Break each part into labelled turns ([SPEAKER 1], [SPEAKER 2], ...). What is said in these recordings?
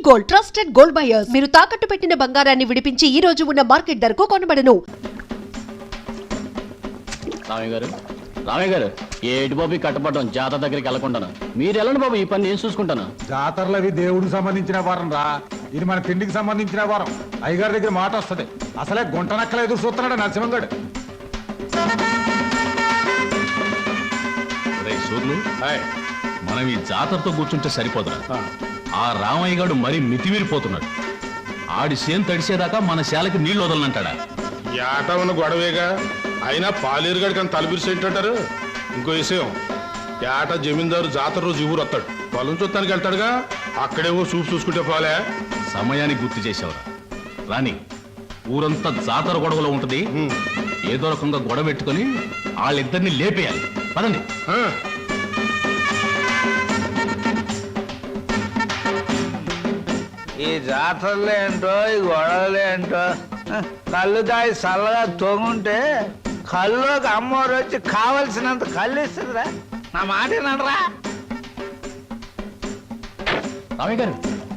[SPEAKER 1] Gold trusted gold buyers మీరు తాకట్టు పెట్టిన బంగారాన్ని విడిపించి ఈ రోజు ఉన్న మార్కెట్ ధరకు కొనబడను.
[SPEAKER 2] రామయ్య గారు ఏటి బాబు కట్టపడడం జాతర దగ్గరికి వెళ్ళకుండాను మీరు వెళ్ళండి బాబు, ఈ పని నేను చూసుకుంటాను.
[SPEAKER 3] జాతరలు అవి దేవుడికి సంబంధించిన వారం రా, ఇది మన తిండికి సంబంధించిన వారం. అయ్యగారి దగ్గర మాట వస్తుంది. అసలే గుంట నక్కల ఎదురు చూస్తున్నాడు నరసింహంగడు.
[SPEAKER 4] మనం ఈ జాతరతో కూర్చుంటే సరిపోదురా. ఆ రామయ్య గారు మరీ మితిమీరిపోతున్నాడు. ఆడి సేను తడిసేదాకా మన శాలకి నీళ్లు వదలనంటాడా?
[SPEAKER 5] ఏట ఉన్న గొడవేగా, అయినా పాలేరుగాడికి అని తలపిరిసేంటారు. ఇంకో విషయం, ఏట జమీందారు జాతర రోజు ఊరు వస్తాడు, పొలం చూస్తానికి వెళ్తాడుగా, అక్కడేమో చూపు చూసుకుంటే పోలే.
[SPEAKER 4] సమయానికి గుర్తు చేసేవరా రాని. ఊరంతా జాతర గొడవలో ఉంటది. ఏదో రకంగా గొడవ పెట్టుకుని వాళ్ళిద్దరిని లేపేయాలి. పదండి.
[SPEAKER 6] ఈ జాతరలు ఏంటో, ఈ గొడవలు ఏంటో, కళ్ళు తాగి చల్లగా తొంగుంటే కళ్ళుకి అమ్మవారు వచ్చి కావలసినంత కళ్ళు ఇస్తుందిరా. నా మాట ఏనరా?
[SPEAKER 2] రామయ్య గారు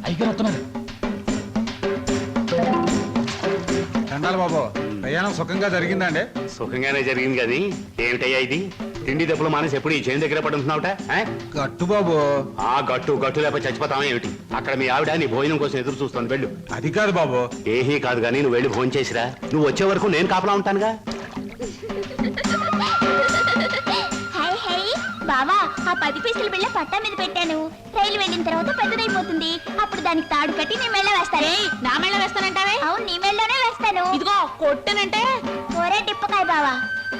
[SPEAKER 2] అయ్యగారు వస్తున్నారు.
[SPEAKER 3] చండాలి బాబు, ప్రయాణం సుఖంగా జరిగిందండి?
[SPEAKER 7] సుఖంగానే జరిగింది కానీ ఏమిటయ్యా ఇది? తిండి దెబ్బలు మానేసి ఎప్పుడు ఈ చేను దగ్గర పడుతున్నావుట?
[SPEAKER 3] గట్టు బాబు.
[SPEAKER 7] ఆ గట్టు లేకపోతే చచ్చిపోతావా ఏమిటి? అక్కడ మీ ఆవిడ నీ భోజనం కోసం ఎదురు చూస్తాను, వెళ్ళు.
[SPEAKER 3] అది కాదు బాబు.
[SPEAKER 7] ఏహీ కాదు కానీ నువ్వు వెళ్ళి భోజనం చేసిరా. నువ్వు వచ్చే వరకు నేను కాపలా ఉంటానుగా.
[SPEAKER 8] బావా, ఆ 10 పైసలు బిళ్ళ పట్టా మీద పెట్టాను. రైలు వెళ్ళిన తర్వాత పెద్దదైపోతుంది. అప్పుడు దానికి తాడు కట్టి నీ మెళ్ళ వేస్తాను.
[SPEAKER 9] నా మెళ్ళ వేస్తానంటావే?
[SPEAKER 8] అవును, నీ మెళ్ళలోనే వేస్తాను.
[SPEAKER 9] ఇదిగో కొట్టనంటే
[SPEAKER 8] ఒరే టిప్పకాయ బావా.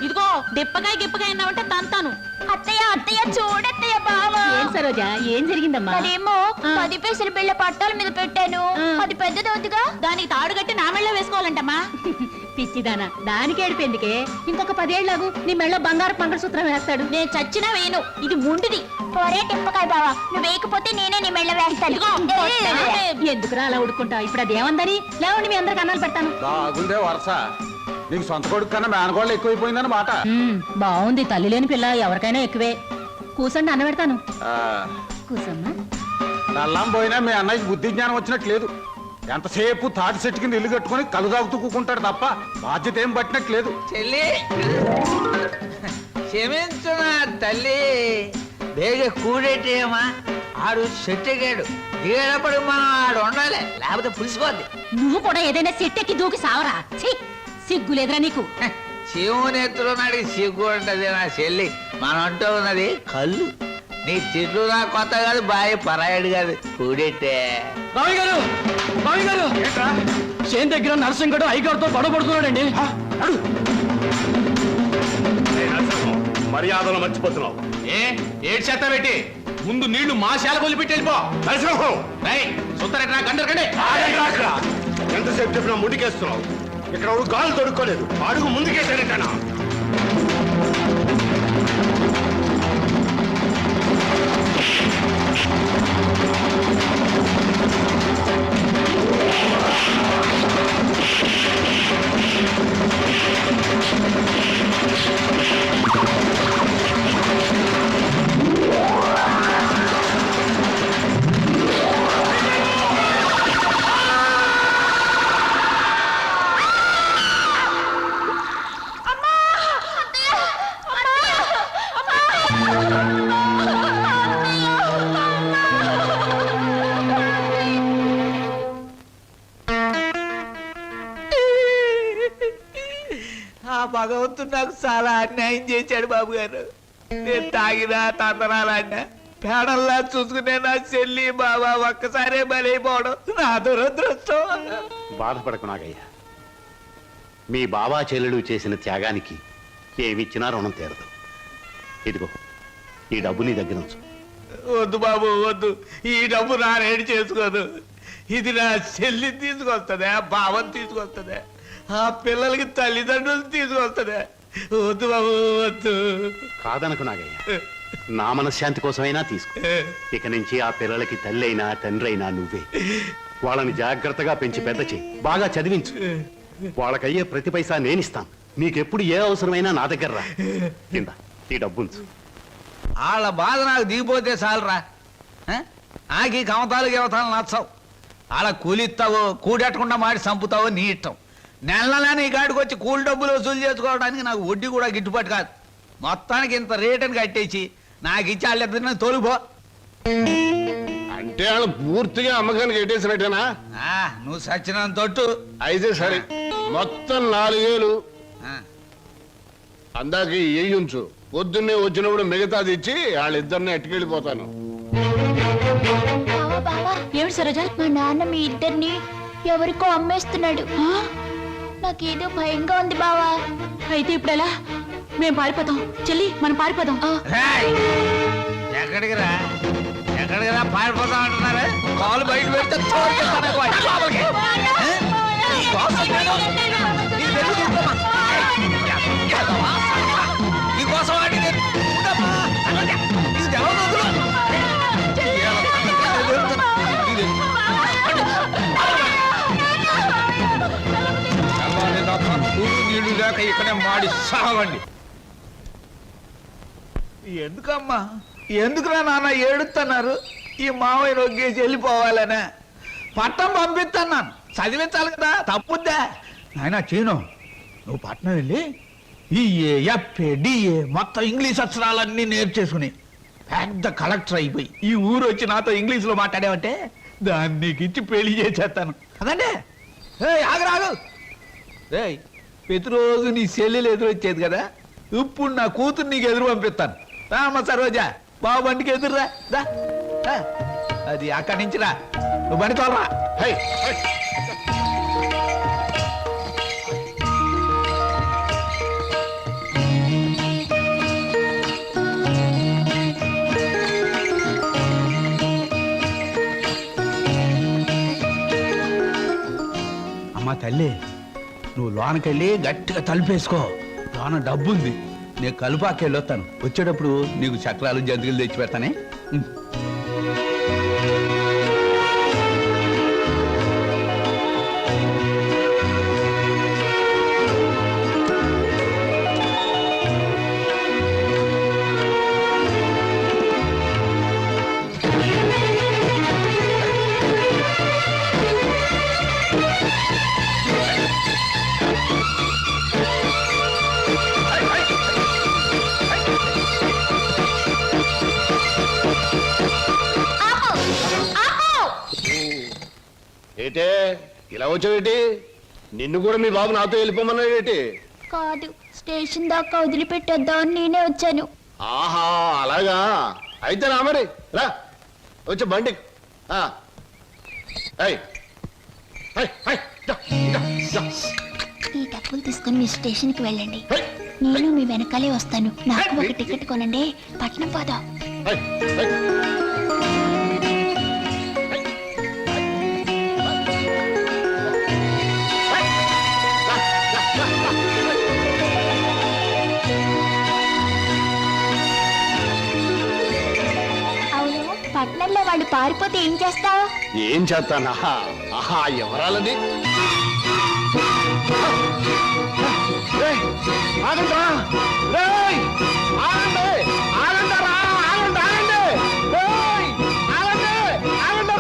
[SPEAKER 9] ఇదిగో డిప్పకాయ గిప్పకాయ అన్నావంటే తంతాను.
[SPEAKER 8] అత్తయ్య అత్తయ్య చూడత్తయ్య బావా.
[SPEAKER 9] ఏం సరోజా, ఏం జరిగిందమ్మా?
[SPEAKER 8] అదేమో 10 పైసలు బిళ్ళ పట్టాల మీద పెట్టాను. అది పెద్దదవుతుగా,
[SPEAKER 9] దానికి తాడు కట్టి నా మెళ్ళ వేసుకోవాలంటమ్మా. పిచ్చిదానా, దానికి ఏడిపోయిందికే. ఇంకొక 10 ఏళ్లకు నీ మెళ్ళ బంగారు మంగళసూత్రం వేస్తాడు.
[SPEAKER 8] నేను చచ్చినా వేయను. ఇది ముండిది. ఒరే టిప్పకాయ బావా, నువ్వు వేయకపోతే నేనే నీ మెళ్ళ వేస్తాను.
[SPEAKER 9] ఎందుకురా అలా ఉడుకుంటా? ఇప్పుడు అది ఏమందని లేవండి, మీ అందరికి అన్నాలు పెడతాను.
[SPEAKER 3] బాగుందే వరుస. నీకు సొంత కొడుకు కన్నా మేనగోళ్ళు ఎక్కువైపోయిందని మాట.
[SPEAKER 9] బాగుంది, తల్లి లేని పిల్ల ఎవరికైనా ఎక్కువే. కూసండి, అన్న పెడతాను. కూసమ్మా.
[SPEAKER 3] నల్లం పోయినా మీ అన్నయ్యకి బుద్ధి జ్ఞానం వచ్చినట్టు లేదు. ఎంతసేపు తాటి చెట్టు కింద ఇల్లు కట్టుకుని కలు తాగుతూ కూకుంటాడు తప్ప బాధ్యత ఏం పట్టినట్లేదు.
[SPEAKER 6] చెల్లి క్షమించునా తల్లి, బేగ కూడేటేమా. ఆడు చెట్టెగాడు, దిగేటప్పుడు మనం ఆడు ఉండాలి, లేకపోతే పులిసిపోద్ది.
[SPEAKER 9] నువ్వు కూడా ఏదైనా చెట్టెక్కి దూకి సావరా. సిగ్గులేదురా నీకు?
[SPEAKER 6] శివునెత్తులు నాడి సిగ్గు ఉంటది నా చెల్లి. మనం అంటూ ఉన్నది కళ్ళు. నీ తిట్లు నా కొత్త కాదు, బాయ్ పరాయడు కాదు, కూడెట్టే.
[SPEAKER 2] రామయ్య గారు, రామయ్య గారు, చేను దగ్గర నరసింహగడు అయ్యగారితో గొడవ పడుతున్నాడండి.
[SPEAKER 7] మర్యాదలు మర్చిపోతున్నావు.
[SPEAKER 4] ఏడు చేత పెట్టి ముందు నీళ్లు మా శాల కొలిపెట్టి వెళ్ళిపో.
[SPEAKER 7] ఎంతసేపు చెప్పినా ముందుకేస్తున్నావు. ఇక్కడ గాలు దొరుకోలేదు, అడుగు ముందుకేసారేటనా?
[SPEAKER 6] ఆ భగవంతుడు నాకు చాలా అన్యాయం చేశాడు బాబు గారు. నేను తాగినా తందనాలన్నా పేడల్లా చూసుకునే నా చెల్లి బాబా ఒక్కసారే బలైపోవడం నా దురదృష్టం.
[SPEAKER 7] బాధపడకు నాగయ్య, మీ బాబా చెల్లెలు చేసిన త్యాగానికి ఏమిచ్చినా రుణం తీరదు. ఇదిగో ఈ డబ్బు నీ దగ్గర ఉంచు.
[SPEAKER 6] వద్దు బాబు వద్దు, ఈ డబ్బు నా రేడి చేసుకోదు. ఇది నా చెల్లి తీసుకొస్తుందా, బావని తీసుకొస్తుందా, ఆ పిల్లలకి తల్లిదండ్రులు తీసుకొస్తుందా? వద్దు బాబు వద్దు.
[SPEAKER 7] కాదనకు నాగయ్య, నా మనశ్శాంతి కోసమైనా తీసుకో. ఇక నుంచి ఆ పిల్లలకి తల్లి అయినా తండ్రి అయినా నువ్వే. వాళ్ళని జాగ్రత్తగా పెంచి పెద్ద చేయి, బాగా చదివించు. వాళ్ళకయ్యే ప్రతి పైసా నేనిస్తాను. నీకెప్పుడు ఏ అవసరమైనా నా దగ్గర రా. కింద ఈ డబ్బుంచు.
[SPEAKER 6] వాళ్ళ బాధ నాకు దిగిపోతే చాలరా. నాకు ఈ కమతాలు గవతాలు నచ్చవు. అలా కూలిస్తావో కూడెట్టకుండా మాడి చంపుతావో నీ ఇష్టం. నెల నీ కాడికి వచ్చి కూలి డబ్బులు వసూలు చేసుకోవడానికి నాకు వడ్డీ కూడా గిట్టుబాటు కాదు. మొత్తానికి ఇంత రేటుని కట్టేసి నాకు ఇచ్చి వాళ్ళిద్దరిని తోలిపో.
[SPEAKER 5] అంటే వాళ్ళు పూర్తిగా అమ్మకానికి ఎట్టేసినట్టేనా?
[SPEAKER 6] నువ్వు సచ్చినంత తొట్టు.
[SPEAKER 5] అయితే సరే, మొత్తం 4000.
[SPEAKER 6] ఆ,
[SPEAKER 5] అందాక ఉంచు, పొద్దున్నే వచ్చినప్పుడు మిగతాది ఇచ్చి వాళ్ళిద్దరిని ఎట్టుకెళ్ళిపోతాను.
[SPEAKER 8] బావా బావా,
[SPEAKER 9] ఏమిటి సరోజ?
[SPEAKER 8] మా నాన్న మీ ఇద్దరిని ఎవరికో అమ్మేస్తున్నాడు. నాకేదో భయంగా ఉంది బావా.
[SPEAKER 9] అయితే ఇప్పుడు ఎలా? మేము పారిపోతాం చెల్లి, మనం పారిపోదాం.
[SPEAKER 6] రేయ్, ఎక్కడికి రా పారిపోతాం అంటున్నారా? కాలు బయట పెడితే తోలుకెళ్తాను ఎక్కువ. లోపలికి. నీ కోసం నీ వెళ్ళు చూసుకోమా. నీ కోసం వాడి ఉండమ్మా. నీకు జవాబు వదులు. నీళ్లు లేక ఇక్కడే మాడి సావండి. ఎందుకమ్మా, ఎందుకురా నాన్న ఏడుస్తున్నారు? ఈ మావయ్య రొగ్గేసి వెళ్ళిపోవాలనే పట్నం పంపిస్తున్నాను, చదివించాలి కదా, తప్పుద్దా? నాయనా చీను, నువ్వు పట్నం వెళ్ళి ఈ ఎఫ్ఏ డిఏ మొత్తం ఇంగ్లీష్ అక్షరాలన్నీ నేర్చేసుకుని పెద్ద కలెక్టర్ అయిపోయి ఈ ఊరు వచ్చి నాతో ఇంగ్లీష్లో మాట్లాడావంటే దాన్ని నీకు ఇచ్చి పెళ్లి చేసేస్తాను. అదండి ఆగరాగు. రేయ్, ప్రతిరోజు నీ చెల్లెలు ఎదురు వచ్చేది కదా, ఇప్పుడు నా కూతురు నీకు ఎదురు పంపిస్తాను. రామ్మ సరోజా, బాబు బండికి ఎదురురా. అది అక్కడి నుంచి రా, నువ్వు బండి తోలరా.
[SPEAKER 5] High, high.
[SPEAKER 6] అమ్మా తల్లి, నువ్వు లోనకెళ్ళి గట్టిగా తలుపేసుకో. లోన డబ్బు ఉంది, నేను కలుపాకెళ్ళి వస్తాను. వచ్చేటప్పుడు నీకు చక్రాలు జంతికలు తెచ్చి పెడతానే.
[SPEAKER 5] ఏటే ఇలా వచ్చావేటి? నిన్ను కూడా మీ బాబు నాతో వెళ్ళిపోమన్నాడేటి?
[SPEAKER 8] కాదు, స్టేషన్ దాకా వదిలిపెట్టొద్దామని నేనే వచ్చాను.
[SPEAKER 5] ఆహా, అలాగా? అయితే రా మరి, రా వచ్చే బండి.
[SPEAKER 8] ఈ డబ్బులు తీసుకుని మీ స్టేషన్కి వెళ్ళండి, నేను మీ వెనకాలే వస్తాను. నాకు ఒక టికెట్ కొనండి, పట్నం పోదాం. అవును, పట్నంలో వాళ్ళు పారిపోతే ఏం చేస్తావు?
[SPEAKER 5] ఏం చేస్తానా? ఆహా, ఎవరాలది? ఆగండ్రా, రేయ్, ఆగండి, ఆగండరా, ఆగండి, ఆగండి, రేయ్, ఆగండి, ఆగండి.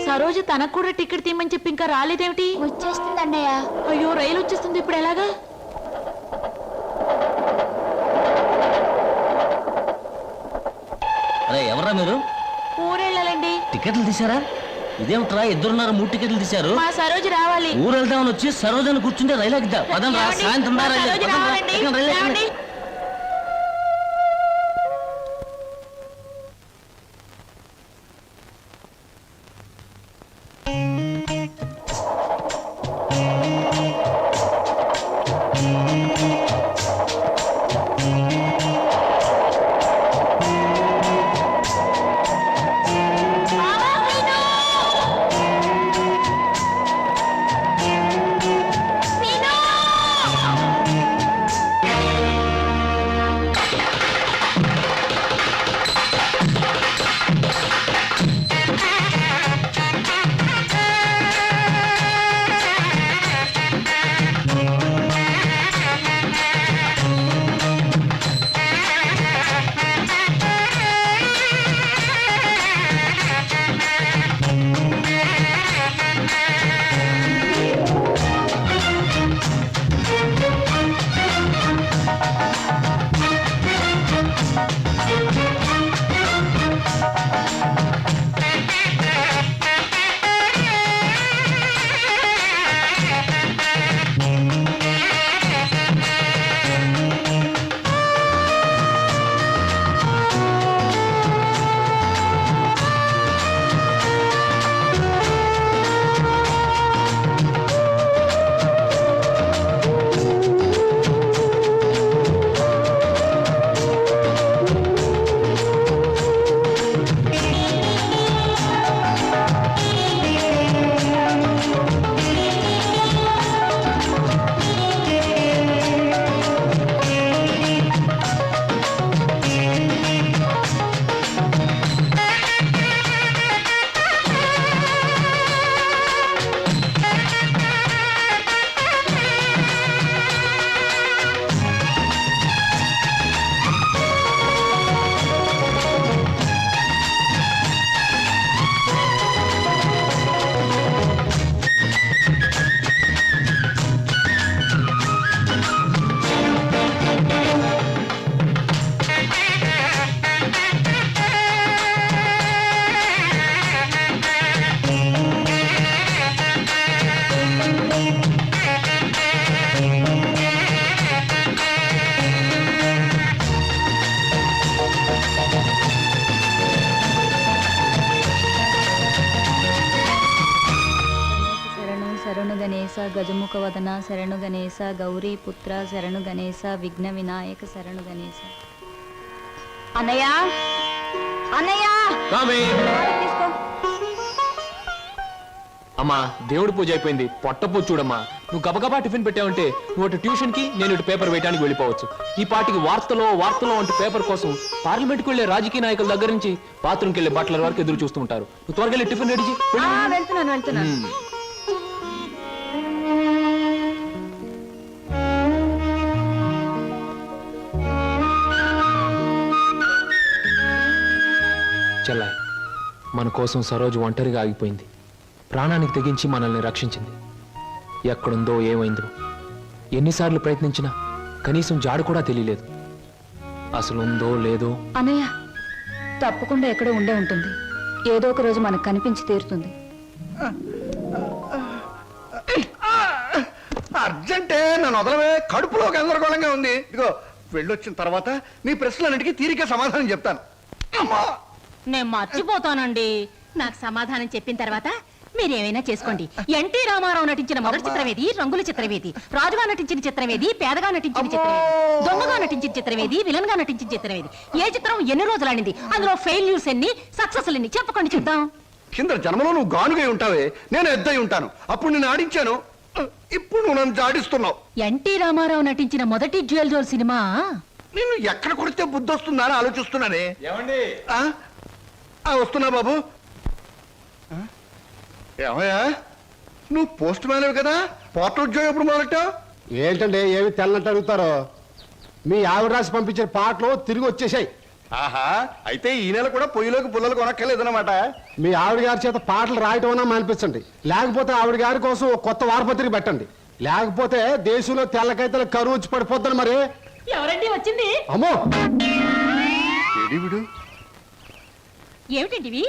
[SPEAKER 9] సరోజ తనకు కూడా టికెట్ తీయమని చెప్పి ఇంకా రాలేదేమిటి?
[SPEAKER 8] వచ్చేస్తుంది అన్నయ్య.
[SPEAKER 9] అయ్యో, రైలు వచ్చేస్తుంది, ఇప్పుడు ఎలాగా?
[SPEAKER 2] అరే ఎవర్రా మీరు?
[SPEAKER 9] ఊరెళ్ళాలండి.
[SPEAKER 2] టికెట్లు తీసారా? ఇదేమిట్రా, ఇద్దరున్నారు 3 టికెట్లు తీశారు.
[SPEAKER 9] మా సరోజ రావాలి.
[SPEAKER 2] ఊరు వెళ్దామని వచ్చి సరోజని కూర్చుంటే రైలు ఎక్కుదా? పదండి రా,
[SPEAKER 9] ఏమండి?
[SPEAKER 2] సాయంత్రం
[SPEAKER 9] మా
[SPEAKER 2] రా, రైలు
[SPEAKER 9] సరోజ
[SPEAKER 2] పదండి రా,
[SPEAKER 9] రావాలండి.
[SPEAKER 2] ఎక్కండి, రైలు ఎక్కండి.
[SPEAKER 9] ఏమండి?
[SPEAKER 10] గణేశ గజముఖ వదన శరణు గణేశ గౌరీ పుత్ర శరణు గణేశ విఘ్న వినాయక శరణు గణేశ. అన్నయ్య అన్నయ్య తీసుకో.
[SPEAKER 11] అమ్మా దేవుడి పూజ అయిపోయింది, పొట్ట పూజ చూడమ్మా. నువ్వు గబగబా టిఫిన్ పెట్టావంటే నువ్వు అటు ట్యూషన్ కి, నేను ఇటు పేపర్ వేయడానికి వెళ్ళిపోవచ్చు. ఈ పాటికి వార్తలో అంటే పేపర్ కోసం పార్లమెంట్కి వెళ్లే రాజకీయ నాయకుల దగ్గర నుంచి బాత్రూమ్కి వెళ్లే బట్టల వరకు ఎదురు చూస్తూ ఉంటారు. నువ్వు త్వరగా వెళ్ళి టిఫిన్ రెడీ చేయి.
[SPEAKER 10] వెళ్తున్నాను.
[SPEAKER 11] చెల్లాయ్, మన కోసం సరోజు ఒంటరిగా ఆగిపోయింది. ప్రాణానికి తెగించి మనల్ని రక్షించింది. ఎక్కడుందో ఏమైందో ఎన్నిసార్లు ప్రయత్నించినా కనీసం జాడు కూడా తెలియలేదు. అసలు ఉందో లేదో.
[SPEAKER 10] అన్నయ్య తప్పకుండా ఎక్కడో ఉండే ఉంటుంది. ఏదో ఒక రోజు మనకు కనిపించి తీరుతుంది.
[SPEAKER 3] అర్జెంటే నన్ను వదలవే, కడుపులో గందరగోళంగా ఉంది. ఇదిగో వెళ్ళొచ్చిన తర్వాత నీ ప్రశ్నలన్నిటికీ తీరిక సమాధానం చెప్తాను. అమ్మా
[SPEAKER 9] నేను మర్చిపోతానండి. నాకు సమాధానం చెప్పిన తర్వాత మీరేమైనా చేసుకోండి. ఎన్టీ రామారావు నటించిన మొదటి చిత్రమేది, రంగుల చిత్రమేది, రాజుగా నటించిన చిత్రమేది, పేదగా నటించిన చిత్రమేది, దొంగగా నటించిన చిత్రమేది, విలన్ గా నటించిన చిత్రమేది, ఏ చిత్రం ఎన్ని రోజులు ఆడింది, అందులో ఫెయిల్యూర్స్ ఎన్ని, సక్సెస్ ఎన్ని చెప్పకండి చూద్దాం.
[SPEAKER 3] కింద జన్మలో నువ్వు గానుగై ఉంటావే, నేను ఎద్దై ఉంటాను. అప్పుడు నేను ఆడించాను, ఇప్పుడు నువ్వు నన్ను జాడిస్తున్నావు.
[SPEAKER 9] ఎన్టీ రామారావు నటించిన మొదటి జ్యువెల్ జోల్ సినిమా
[SPEAKER 3] నిన్ను ఎక్కడ కొడితే బుద్ధి వస్తుందా అని ఆలోచిస్తున్నానే.
[SPEAKER 6] ఏమండి?
[SPEAKER 3] వస్తున్నా బాబు. ఏమయ్యా, నువ్వు పోస్ట్ మ్యాన్ కదా, పోర్ట్ ఉద్యోగం ఎప్పుడు మొదలెట్టావు?
[SPEAKER 12] ఏంటంటే ఏమి తెల్లంటే అడుగుతారో. మీ ఆవిడ రాసి పంపించిన పాటలు తిరిగి వచ్చేసాయి.
[SPEAKER 3] ఆహా, అయితే ఈ నెల కూడా పొయ్యిలోకి పుల్లలు కొనక్కర్లేదన్నమాట.
[SPEAKER 12] మీ ఆవిడ గారి చేత పాటలు రాయటం అన్నా మానిపించండి. లేకపోతే ఆవిడ గారి కోసం ఒక కొత్త వారపత్రిక పెట్టండి. లేకపోతే దేశంలో తెల్లకైతే కరువు వచ్చి పడిపోద్దని. మరి
[SPEAKER 9] ఎవరండి వచ్చింది?
[SPEAKER 12] అమ్మో,
[SPEAKER 3] విడు
[SPEAKER 9] ఏమిటండి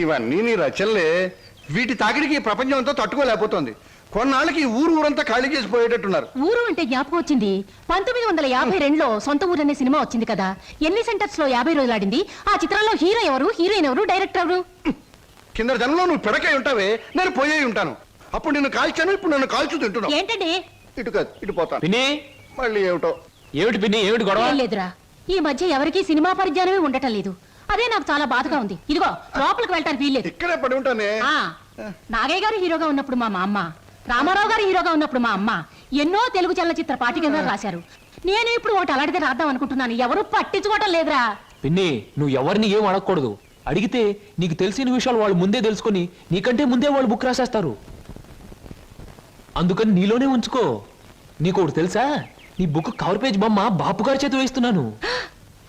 [SPEAKER 3] ఇవన్నీ నీ రచనలే. వీటి తాకిడికి ఈ ప్రపంచం అంతా తట్టుకోలేకపోతుంది. కొన్నాళ్ళకి ఊరంతా ఖాళీ చేసి పోయేటట్టున్నారు.
[SPEAKER 9] ఊరు అంటే జ్ఞాపకం వచ్చింది. 1952లో సొంత ఊరు అనే సినిమా వచ్చింది కదా. ఎన్ని సెంటర్స్ లో 50 రోజులు ఆడింది. ఆ చిత్రంలో హీరో ఎవరు, హీరోయిన్ ఎవరు, డైరెక్టర్ ఎవరు?
[SPEAKER 3] కింద జనంలో నువ్వు పిడకై ఉంటావే, నేను పోయే ఉంటాను. అప్పుడు నిన్ను కాల్చాను, ఇప్పుడు నన్ను కాల్చు తింటున్నావు.
[SPEAKER 9] ఏంటండి?
[SPEAKER 3] ఇటు కాదు, ఇటు పోతాను.
[SPEAKER 11] పిన్ని,
[SPEAKER 3] మళ్ళీ ఏమిటో.
[SPEAKER 11] ఏమిటి పిన్ని, ఏమిటి గొడవ?
[SPEAKER 9] ఏం లేదురా, ఈ మధ్య ఎవరికీ సినిమా పరిజ్ఞానమే ఉండటం లేదు. అదే నాకు చాలా బాధగా ఉంది. ఇదిగో లోపలికి వెళ్ళటానికి వీల్లేదు.
[SPEAKER 3] ఇక్కడే పడి ఉంటానే.
[SPEAKER 9] నాగయ్య గారు హీరోగా ఉన్నప్పుడు మా అమ్మ, రామారావు గారు హీరోగా ఉన్నప్పుడు మా అమ్మ ఎన్నో తెలుగు చలనచిత్ర పాఠికగా రాశారు. నేను ఇప్పుడు ఒకటి అలాంటిదే రాద్దాం అనుకుంటున్నాను. ఎవరు పట్టించుకోవటం లేదురా.
[SPEAKER 11] పిన్ని, నువ్వు ఎవరిని ఏం అడగకూడదు. అడిగితే నీకు తెలిసిన విషయాలు వాళ్ళు ముందే తెలుసుకొని నీకంటే ముందే వాళ్ళు బుక్ రాసేస్తారు. అందుకని నీలోనే ఉంచుకో. నీకు ఒకటి తెలుసా, నీ బుక్ కవర్ పేజ్ బొమ్మ బాపు గారి చేతి వేస్తున్నాను.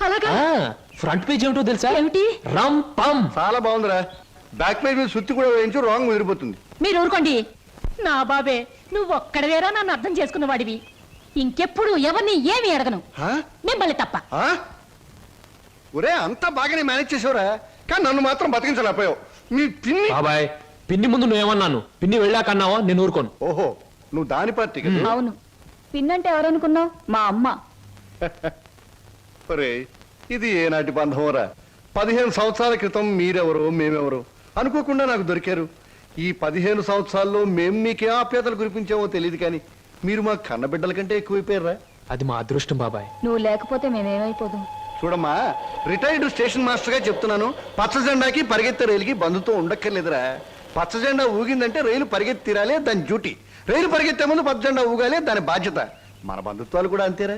[SPEAKER 9] అలాగా?
[SPEAKER 11] ఫ్రంట్ పేజ్ ఏమిటో తెలుసా?
[SPEAKER 9] ఏమిటి?
[SPEAKER 11] రమ్ పమ్.
[SPEAKER 3] చాలా బాగుందిరా. బ్యాక్ పేజ్ మీద సుత్తి కూడా వేయించు, రాంగ్ ముదిరిపోతుంది.
[SPEAKER 9] మీరు ఊరుకోండి. నా బాబే, నువ్వు ఒక్కడవేరా నన్ను అర్థం చేసుకున్న వాడివి. ఇంకెప్పుడు ఎవరిని ఏమి అడగను, మిమ్మల్ని తప్ప.
[SPEAKER 3] ఒరే, అంతా బాగానే మేనేజ్ చేసావురా, కానీ నన్ను మాత్రం బతికించలేకపోయావు. మీ పిన్ని.
[SPEAKER 11] బాబాయ్, పిన్ని ముందు నువ్వేమన్నాను, పిన్ని వెళ్ళాకన్నావా? నేను ఊరుకోను.
[SPEAKER 3] ఓహో, నువ్వు దాని పార్టీ కదా.
[SPEAKER 10] అవును, పిన్నంటే ఎవరనుకున్నావు? మా అమ్మ.
[SPEAKER 3] ఒరే, ఇది ఏనాటి బంధంరా. 15 సంవత్సరాల క్రితం మీరెవరు, మేమెవరు అనుకోకుండా నాకు దొరికారు. ఈ 15 సంవత్సరాల్లో మేము మీకే ఆప్యాతలు కురిపించామో తెలియదు, కానీ మీరు మా కన్నబిడ్డల కంటే ఎక్కువైపోయారా.
[SPEAKER 11] అది మా అదృష్టం బాబాయ్.
[SPEAKER 10] నువ్వు లేకపోతే మేమేమైపోదాం.
[SPEAKER 3] చూడమ్మా, రిటైర్డ్ స్టేషన్ మాస్టర్ గా చెప్తున్నాను, పచ్చ జెండాకి పరిగెత్తే రైలుకి బంధుతో ఉండక్కర్లేదురా. పచ్చ జెండా ఊగిందంటే రైలు పరిగెత్తి తీరాలే, దాని డ్యూటీ. రైలు పరిగెత్తే ముందు పచ్చ జెండా ఊగాలే, దాని బాధ్యత. మన బంధుత్వాలు కూడా అంతేరా.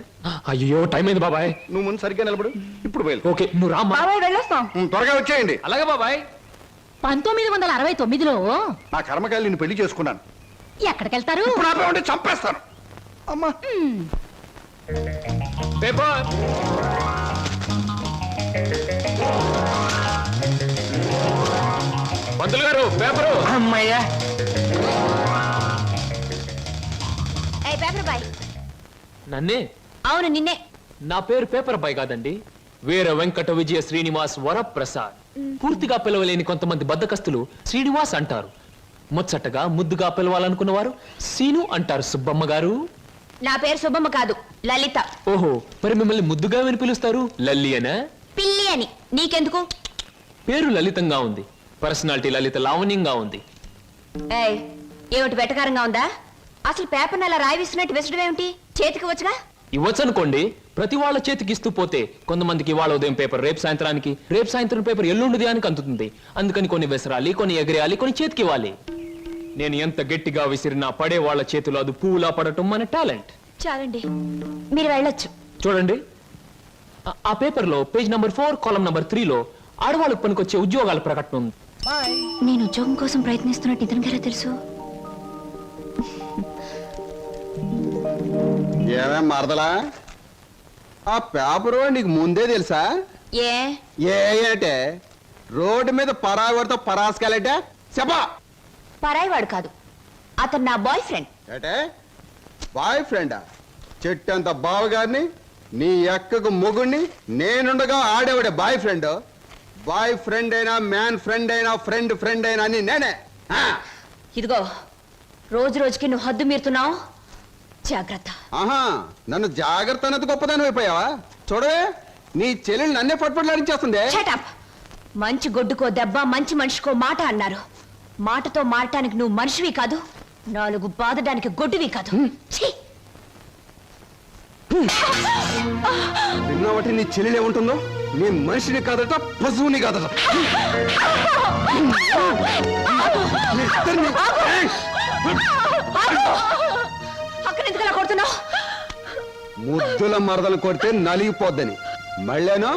[SPEAKER 11] అయ్యో, టైం అయింది బాబాయ్.
[SPEAKER 3] నువ్వు ముందు సరిగ్గా నిలబడు, ఇప్పుడు బయలు.
[SPEAKER 11] ఓకే, నువ్వు రామ్మా.
[SPEAKER 10] వెళ్ళొస్తాం.
[SPEAKER 3] త్వరగా వచ్చేయండి.
[SPEAKER 11] అలాగే బాబాయ్.
[SPEAKER 9] 1969లో
[SPEAKER 3] నా కర్మకాయలు నిన్ను పెళ్లి చేసుకున్నాను.
[SPEAKER 9] ఎక్కడికెళ్తారు?
[SPEAKER 3] ఇప్పుడు ఆపే ఉంటే చంపేస్తాను. అమ్మా,
[SPEAKER 11] పేపర్. పంతులు గారు, పేపరు.
[SPEAKER 6] అమ్మయ్యా.
[SPEAKER 8] Paper boy.
[SPEAKER 11] నన్నే?
[SPEAKER 8] అవును, నిన్నే.
[SPEAKER 11] నా పేరు పేపర్ బాయ్ కాదండి, వీర వెంకట విజయ శ్రీనివాస్ వరప్రసాద్. పూర్తిగా పిలవలేని కొంతమంది బద్దకస్తులు శ్రీనివాస్ అంటారు. ముచ్చటగా ముద్దుగా పిలవాలనుకున్న వారు సీను అంటారు. సుబ్బమ్మ గారు.
[SPEAKER 8] నా పేరు సుబ్బమ్మ కాదు, లలిత.
[SPEAKER 11] ఓహో, మరి మిమ్మల్ని ముద్దుగా విని పిలుస్తారు లల్లి అనా?
[SPEAKER 8] పిల్లి అని. నీకెందుకు?
[SPEAKER 11] పేరు లలితంగా ఉంది, పర్సనాలిటీ లలిత లావణ్యంగా ఉంది.
[SPEAKER 8] ఏమిటి వెటకారంగా ఉందా?
[SPEAKER 10] అసలు పేపర్ని అలా రాయిస్తున్నట్టు విసడం ఏమిటి? చేతికి వచ్చుగా.
[SPEAKER 11] ఇవ్వచ్చు అనుకోండి, ప్రతి వాళ్ళ చేతికి ఇస్తూ పోతే కొంతమందికి ఇవాళ ఉదయం పేపర్ రేపు సాయంత్రానికి, రేపు సాయంత్రం పేపర్ ఎల్లుండి అని అందుతుంది. అందుకని కొన్ని విసరాలి, కొన్ని ఎగరేయాలి, కొన్ని చేతికి ఇవ్వాలి. నేను ఎంత గట్టిగా విసిరినా పడే వాళ్ళ చేతిలో అది పువ్వులా పడటం మన టాలెంట్.
[SPEAKER 10] చాలండి, మీరు వెళ్ళొచ్చు.
[SPEAKER 11] చూడండి, ఆ పేపర్లో పేజ్ నంబర్ 4 కాలం నంబర్ 3లో ఆడవాళ్ళకు పనికొచ్చే ఉద్యోగాల ప్రకటన ఉంది.
[SPEAKER 10] నేను ఉద్యోగం కోసం ప్రయత్నిస్తున్నట్టు ఇతనికి ఎలా తెలుసు?
[SPEAKER 12] ఏమే మరదలా, ఆ పేపరు నీకు ముందే తెలుసా?
[SPEAKER 10] ఏ
[SPEAKER 12] ఏంటే రోడ్డు మీద పరాగడితో పరాసుకెళ్ళటే చెప్పా.
[SPEAKER 10] పరాయివాడు కాదు, అతను నా బాయ్ ఫ్రెండ్.
[SPEAKER 12] ఏటే బాయ్ ఫ్రెండా? చెట్టంత బావగారిని, నీ ఎక్కకు మొగుణ్ణి, నేనుండగా ఆడేవాడే బాయ్ ఫ్రెండ్. బాయ్ ఫ్రెండ్ అయినా, మ్యాన్ ఫ్రెండ్ అయినా, ఫ్రెండ్ ఫ్రెండ్ అయినా అని నేనే.
[SPEAKER 10] ఇదిగో, రోజు రోజుకి నువ్వు హద్దు మీరుతున్నావు, జాగ్రత్త.
[SPEAKER 12] ఆహా, నన్ను జాగ్రత్త అన్నది గొప్పదాని అయిపోయావా? చూడవే, నీ చెల్లెలు నన్నే పట్టుపట్లాడించేస్తుంది.
[SPEAKER 10] Shut up. మంచి గొడ్డుకో దెబ్బ, మంచి మనిషికో మాట అన్నారు. మాటతో మారటానికి నువ్వు మనిషివి కాదు, 4 బాదడానికి గొడ్డువి కాదు. ఛీ!
[SPEAKER 12] విన్నావటి నీ చెల్లెలు ఏముంటుందో? నీ మనిషిని కాదట, పశువుని కాదట.
[SPEAKER 10] అక్కడ ఎందుకు అలా కొడుతున్నావు?
[SPEAKER 12] ముద్దుల మరదలు కొడితే నలిగిపోద్దని. మళ్ళేనో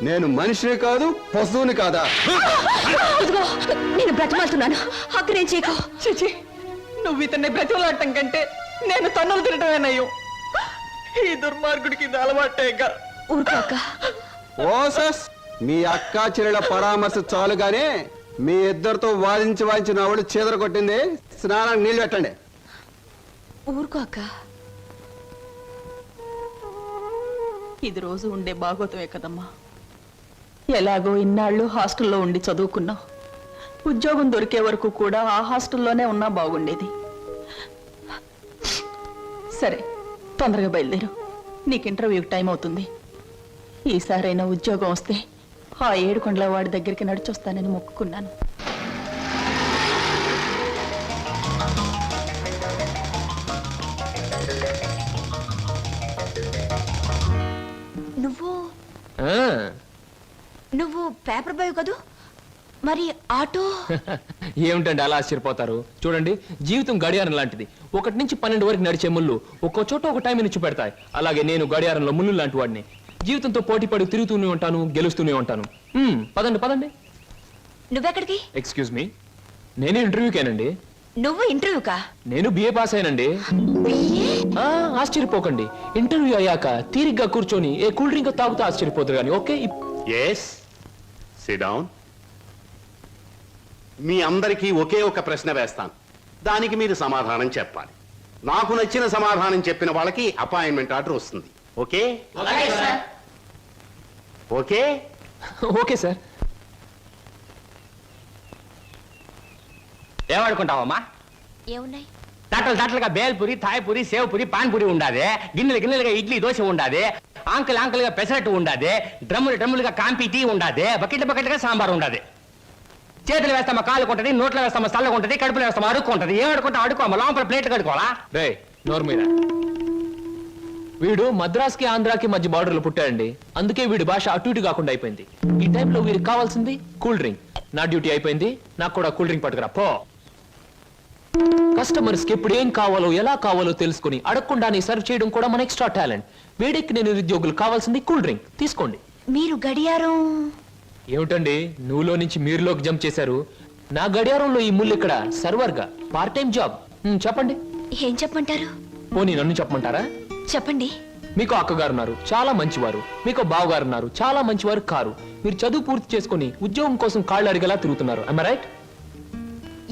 [SPEAKER 12] నేను మనిషిని కాదు, పశువుని కాదా?
[SPEAKER 10] ఇదిగో, నేను బ్రతిమాలుతున్నాను, అక్కడేం చేయకు.
[SPEAKER 9] చిచి, నువ్వు ఇతన్ని బ్రతిమలాడటం కంటే నేను తన్నులు తినటమేనయ్యో. ఈ దుర్మార్గుడికి ఇది అలవాటేగా.
[SPEAKER 10] ఊరుకోక.
[SPEAKER 12] ఓసస్, మీ అక్క చెల్లెల పరామర్శ చాలుగానే మీ ఇద్దరితో వాదించి నా వాళ్ళు చీదర కొట్టింది. స్నానానికి నీళ్ళు పెట్టండి.
[SPEAKER 10] ఊరుకోక.
[SPEAKER 9] ఇది రోజు ఉండే బాగోతమే కదమ్మా. ఎలాగో ఇన్నాళ్ళు హాస్టల్లో ఉండి చదువుకున్నావు. ఉద్యోగం దొరికే వరకు కూడా ఆ హాస్టల్లోనే ఉన్నా బాగుండేది. సరే, తొందరగా బయలుదేరు, నీకు ఇంటర్వ్యూకి టైం అవుతుంది. ఈసారైనా ఉద్యోగం వస్తే ఆ 7 కొండల వాడి దగ్గరికి నడిచొస్తానని మొక్కుకున్నాను.
[SPEAKER 10] నువ్వు పేపర్ బాయ్ కదూ, మరి ఆటో?
[SPEAKER 11] ఏమిటండి అలా ఆశ్చర్యపోతారు? చూడండి, జీవితం గడియారం లాంటిది. 1 నుంచి 12 వరకు నడిచే ముళ్ళు ఒక్కో చోట ఒక టైం నుంచి పెడతాయి. అలాగే నేను గడియారంలో ముళ్ళు లాంటి వాడిని. జీవితంతో పోటీ పడి తిరుగుతూనే ఉంటాను, గెలుస్తూనే ఉంటాను. పదండి పదండి.
[SPEAKER 10] నువ్వెక్కడికి?
[SPEAKER 11] ఎక్స్క్యూజ్ మీ, నేను ఇంటర్వ్యూకేనండి.
[SPEAKER 10] నువ్వు ఇంటర్వ్యూకా?
[SPEAKER 11] నేను బిఏ పాస్ అయినండి. ఆశ్చర్యపోకండి, ఇంటర్వ్యూ అయ్యాక తీరిగ్గా కూర్చొని ఏ కూల్ డ్రింక్ తాగుతూ ఆశ్చర్యపోతారు కానీ. Okay,
[SPEAKER 7] yes, sit down. మీ అందరికీ ఒకే ఒక ప్రశ్న వేస్తాను, దానికి మీరు సమాధానం చెప్పాలి. నాకు నచ్చిన సమాధానం చెప్పిన వాళ్ళకి అపాయింట్మెంట్ ఆర్డర్ వస్తుంది. ఓకే? Okay
[SPEAKER 11] okay sir.
[SPEAKER 2] ఏమనుకుంటావమ్మా?
[SPEAKER 10] ఏమున్నాయి?
[SPEAKER 2] తట్టలుగా బేల్పూరి, థాయ్పూరి, సేవ్పూరి, పాన్పూరి ఉండాది. గిన్నెలుగా ఇడ్లీ దోశ ఉండాది. ఆంకలుగా పెసరట్టు ఉండాది. డ్రమ్ములుగా కాంపి టీ ఉండాది. బకెట్గా సాంబార్ ఉండాది. చేతులు వేస్తామా కాలు కొంటది, నోట్లో వేస్తామా చల్లగా ఉంటది, కడుపులో వేస్తామా అడుక్కుంటది. ఏం అడుకుంటా అడుకోమా, లోపల ప్లేట్ కడుకోవాలా?
[SPEAKER 11] రే నోరు మీద. వీడు మద్రాస్కి ఆంధ్రాకి మధ్య బార్డర్లో పుట్టాడండి. అందుకే వీడి భాష అటు ఇటు కాకుండా అయిపోయింది. ఈ టైంలో వీరికి కావాల్సింది కూల్ డ్రింక్. నా డ్యూటీ అయిపోయింది, నాకు కూడా కూల్ డ్రింక్ పట్టుకురా పో. కస్టమర్స్ కి ఎప్పుడు ఏం కావాలో ఎలా కావాలో తెలుసుకుని అడగకుండానే సర్వ్ చేయడం కూడా మన ఎక్స్ట్రా టాలెంట్. వేడెక్కి నేను నిరుద్యోగులు కావాల్సింది కూల్ డ్రింక్. తీసుకోండి.
[SPEAKER 10] మీరు గడియారం?
[SPEAKER 11] ఏమిటండి నువ్వులో నుంచి మీరులోకి జంప్ చేశారు? నా గడియారంలో ఈ ముళ్ళు ఇక్కడ సర్వర్గా పార్ట్ టైం జాబ్. చెప్పండి.
[SPEAKER 10] ఏం చెప్పమంటారు?
[SPEAKER 11] పోనీ నన్ను చెప్పమంటారా?
[SPEAKER 10] చెప్పండి.
[SPEAKER 11] మీకు అక్కగారు ఉన్నారు, చాలా మంచివారు. మీకు బావగారు ఉన్నారు, చాలా మంచివారు కారు. మీరు చదువు పూర్తి చేసుకుని ఉద్యోగం కోసం కాళ్ళు అడిగేలా తిరుగుతున్నారు. I right?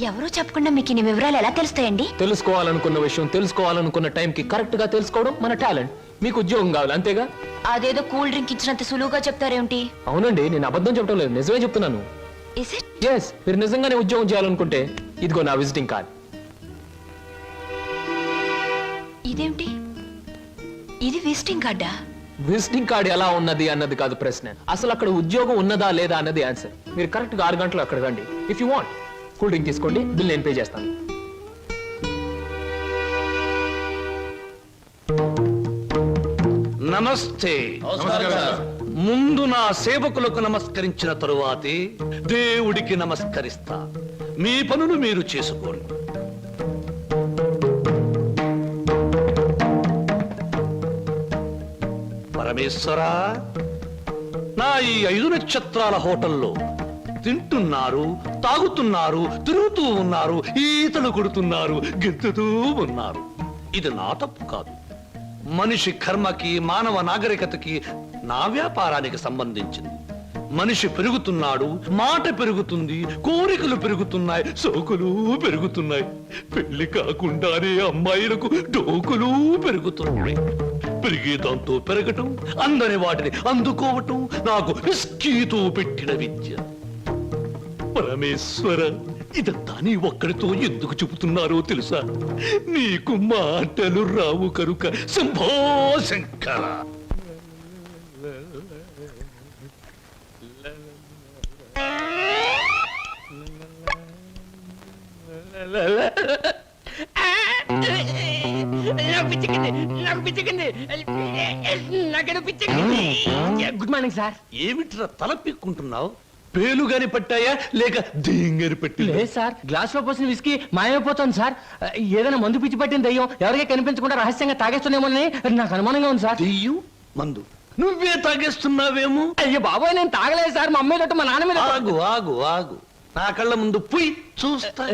[SPEAKER 10] ఎవరో చెప్పకుండా మీకు ఇన్ని వివరాలు ఎలా తెలుస్తాయండి?
[SPEAKER 11] తెలుసుకోవాలనుకున్న విషయం తెలుసుకోవాలనుకున్న టైంకి కరెక్ట్ గా తెలుసుకోవడం మన టాలెంట్. మీకు ఉద్యోగం కావాలి అంతేగా?
[SPEAKER 10] అదేదో కూల్ డ్రింక్ ఇచ్చినంత సులువుగా చెప్తారేమిటి?
[SPEAKER 11] అవునండి, నేను అబద్ధం చెప్పడం లేదు, నిజమే చెప్తున్నాను. ఎస్, మీరు నిజంగానే ఉద్యోగం చేయాలనుకుంటే ఇదిగో నా విజిటింగ్ కార్డ్.
[SPEAKER 10] ఇదేమిటి? ఇది విజిటింగ్ కార్డా?
[SPEAKER 11] విజిటింగ్ కార్డ్ ఎలా ఉన్నది అన్నది కాదు ప్రశ్న, అసలు అక్కడ ఉద్యోగం ఉన్నదా లేదా అన్నది ఆన్సర్. మీరు కరెక్ట్ గా 6 గంటలు అక్కడ రండి. If you want cool drink తీసుకోండి, బిల్ నేను పే చేస్తాను.
[SPEAKER 13] నమస్తే. ముందు నా సేవకులకు నమస్కరించిన తరువాతే దేవుడికి నమస్కరిస్తా. మీ పనులు మీరు చేసుకోండి. పరమేశ్వరా, నా ఈ 5 నక్షత్రాల హోటల్లో తింటున్నారు, తాగుతున్నారు, తిరుగుతూ ఉన్నారు, ఈతలు కొడుతున్నారు, గెంతుతూ ఉన్నారు. ఇది నా తప్పు కాదు. మనిషి కర్మకి, మానవ నాగరికతకి, నా వ్యాపారానికి సంబంధించింది. మనిషి పెరుగుతున్నాడు, మాట పెరుగుతుంది, కోరికలు పెరుగుతున్నాయి, సోకులు పెరుగుతున్నాయి. పెళ్లి కాకుండానే అమ్మాయిలకు డోకులు పెరుగుతున్నాయి. పెరిగేదాంతో పెరగటం, అందని వాటిని అందుకోవటం నాకు విస్కీతో పెట్టిన విద్య. పరమేశ్వర, ఇదంతా నీ ఒక్కడితో ఎందుకు చెబుతున్నారో తెలుసా? నీకు మాటలు రావు కనుక. Shambho Shankara.
[SPEAKER 2] Good morning sir.
[SPEAKER 13] ఏమిట్రా తల పిక్కుంటున్నావు? పేలుగాని పట్టాయా లేక దేంగని పట్టి?
[SPEAKER 2] లేదు సార్, గ్లాస్ లో పోసిన విస్కీ మాయమైపోతుంది సార్. ఏదైనా మందు పిచ్చి పట్టిన దయ్యం ఎవరికీ కనిపించకుండా రహస్యంగా తాగేస్తున్నామోనని నాకు అనుమానంగా ఉంది సార్.
[SPEAKER 13] దెయ్యం మందు నువ్వే తాగేస్తున్నావేమో?
[SPEAKER 2] అయ్యో బాబోయ్, నేను తాగలేదు సార్. మా అమ్మాయి తోటి మా నాన్న మీద.
[SPEAKER 13] ఆగు ఆగు ఆగు, నా కళ్ళ ముందు పోయి చూస్తా.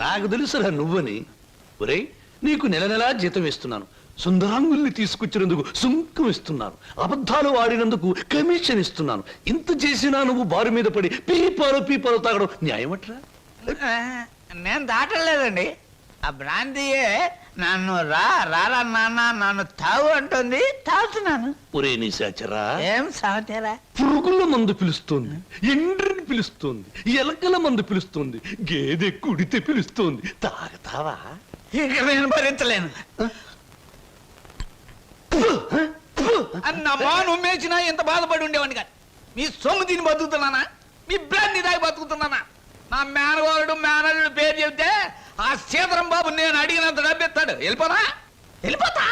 [SPEAKER 13] నాకు తెలుసురా నువ్వని. ఒరేయ్, నీకు నెల నెలా జీతం ఇస్తున్నాను, సుందరాంగుల్ని తీసుకొచ్చినందుకు సుంకం ఇస్తున్నాను, అబద్ధాలు ఆడినందుకు కమిషన్ ఇస్తున్నాను. ఇంత చేసినా నువ్వు బారు మీద పడి పీపాలు తాగడం న్యాయమట్రా?
[SPEAKER 6] నేను దాటలేదండి. ఆ బ్రాంతియే నన్ను రారా నాన్న నన్ను తాగు అంటుంది, తాగుతున్నాను.
[SPEAKER 13] ఒరే నిశాచరా,
[SPEAKER 6] ఏం సమాచారా?
[SPEAKER 13] పురుగుల మందు పిలుస్తోంది, ఎండ్రిని పిలుస్తోంది, ఎలకల మందు పిలుస్తోంది, గేదె కుడితే పిలుస్తోంది. తాగతావా?
[SPEAKER 6] ఇక నేను భరించలేను. అన్నమ్మా, నువ్వు మేచినా ఎంత బాధపడి ఉండేవాడిని కాదు. మీ సొమ్ము తిని బతుకుతున్నానా? మీ బ్రాంతి దాగి బతుకుతున్నానా? నా మేనగోరుడు మేనల్లుడు పేరు చెబితే ఆ సీతరం బాబు నేను అడిగినంత డబ్బిస్తాడు. వెళ్ళిపోతా.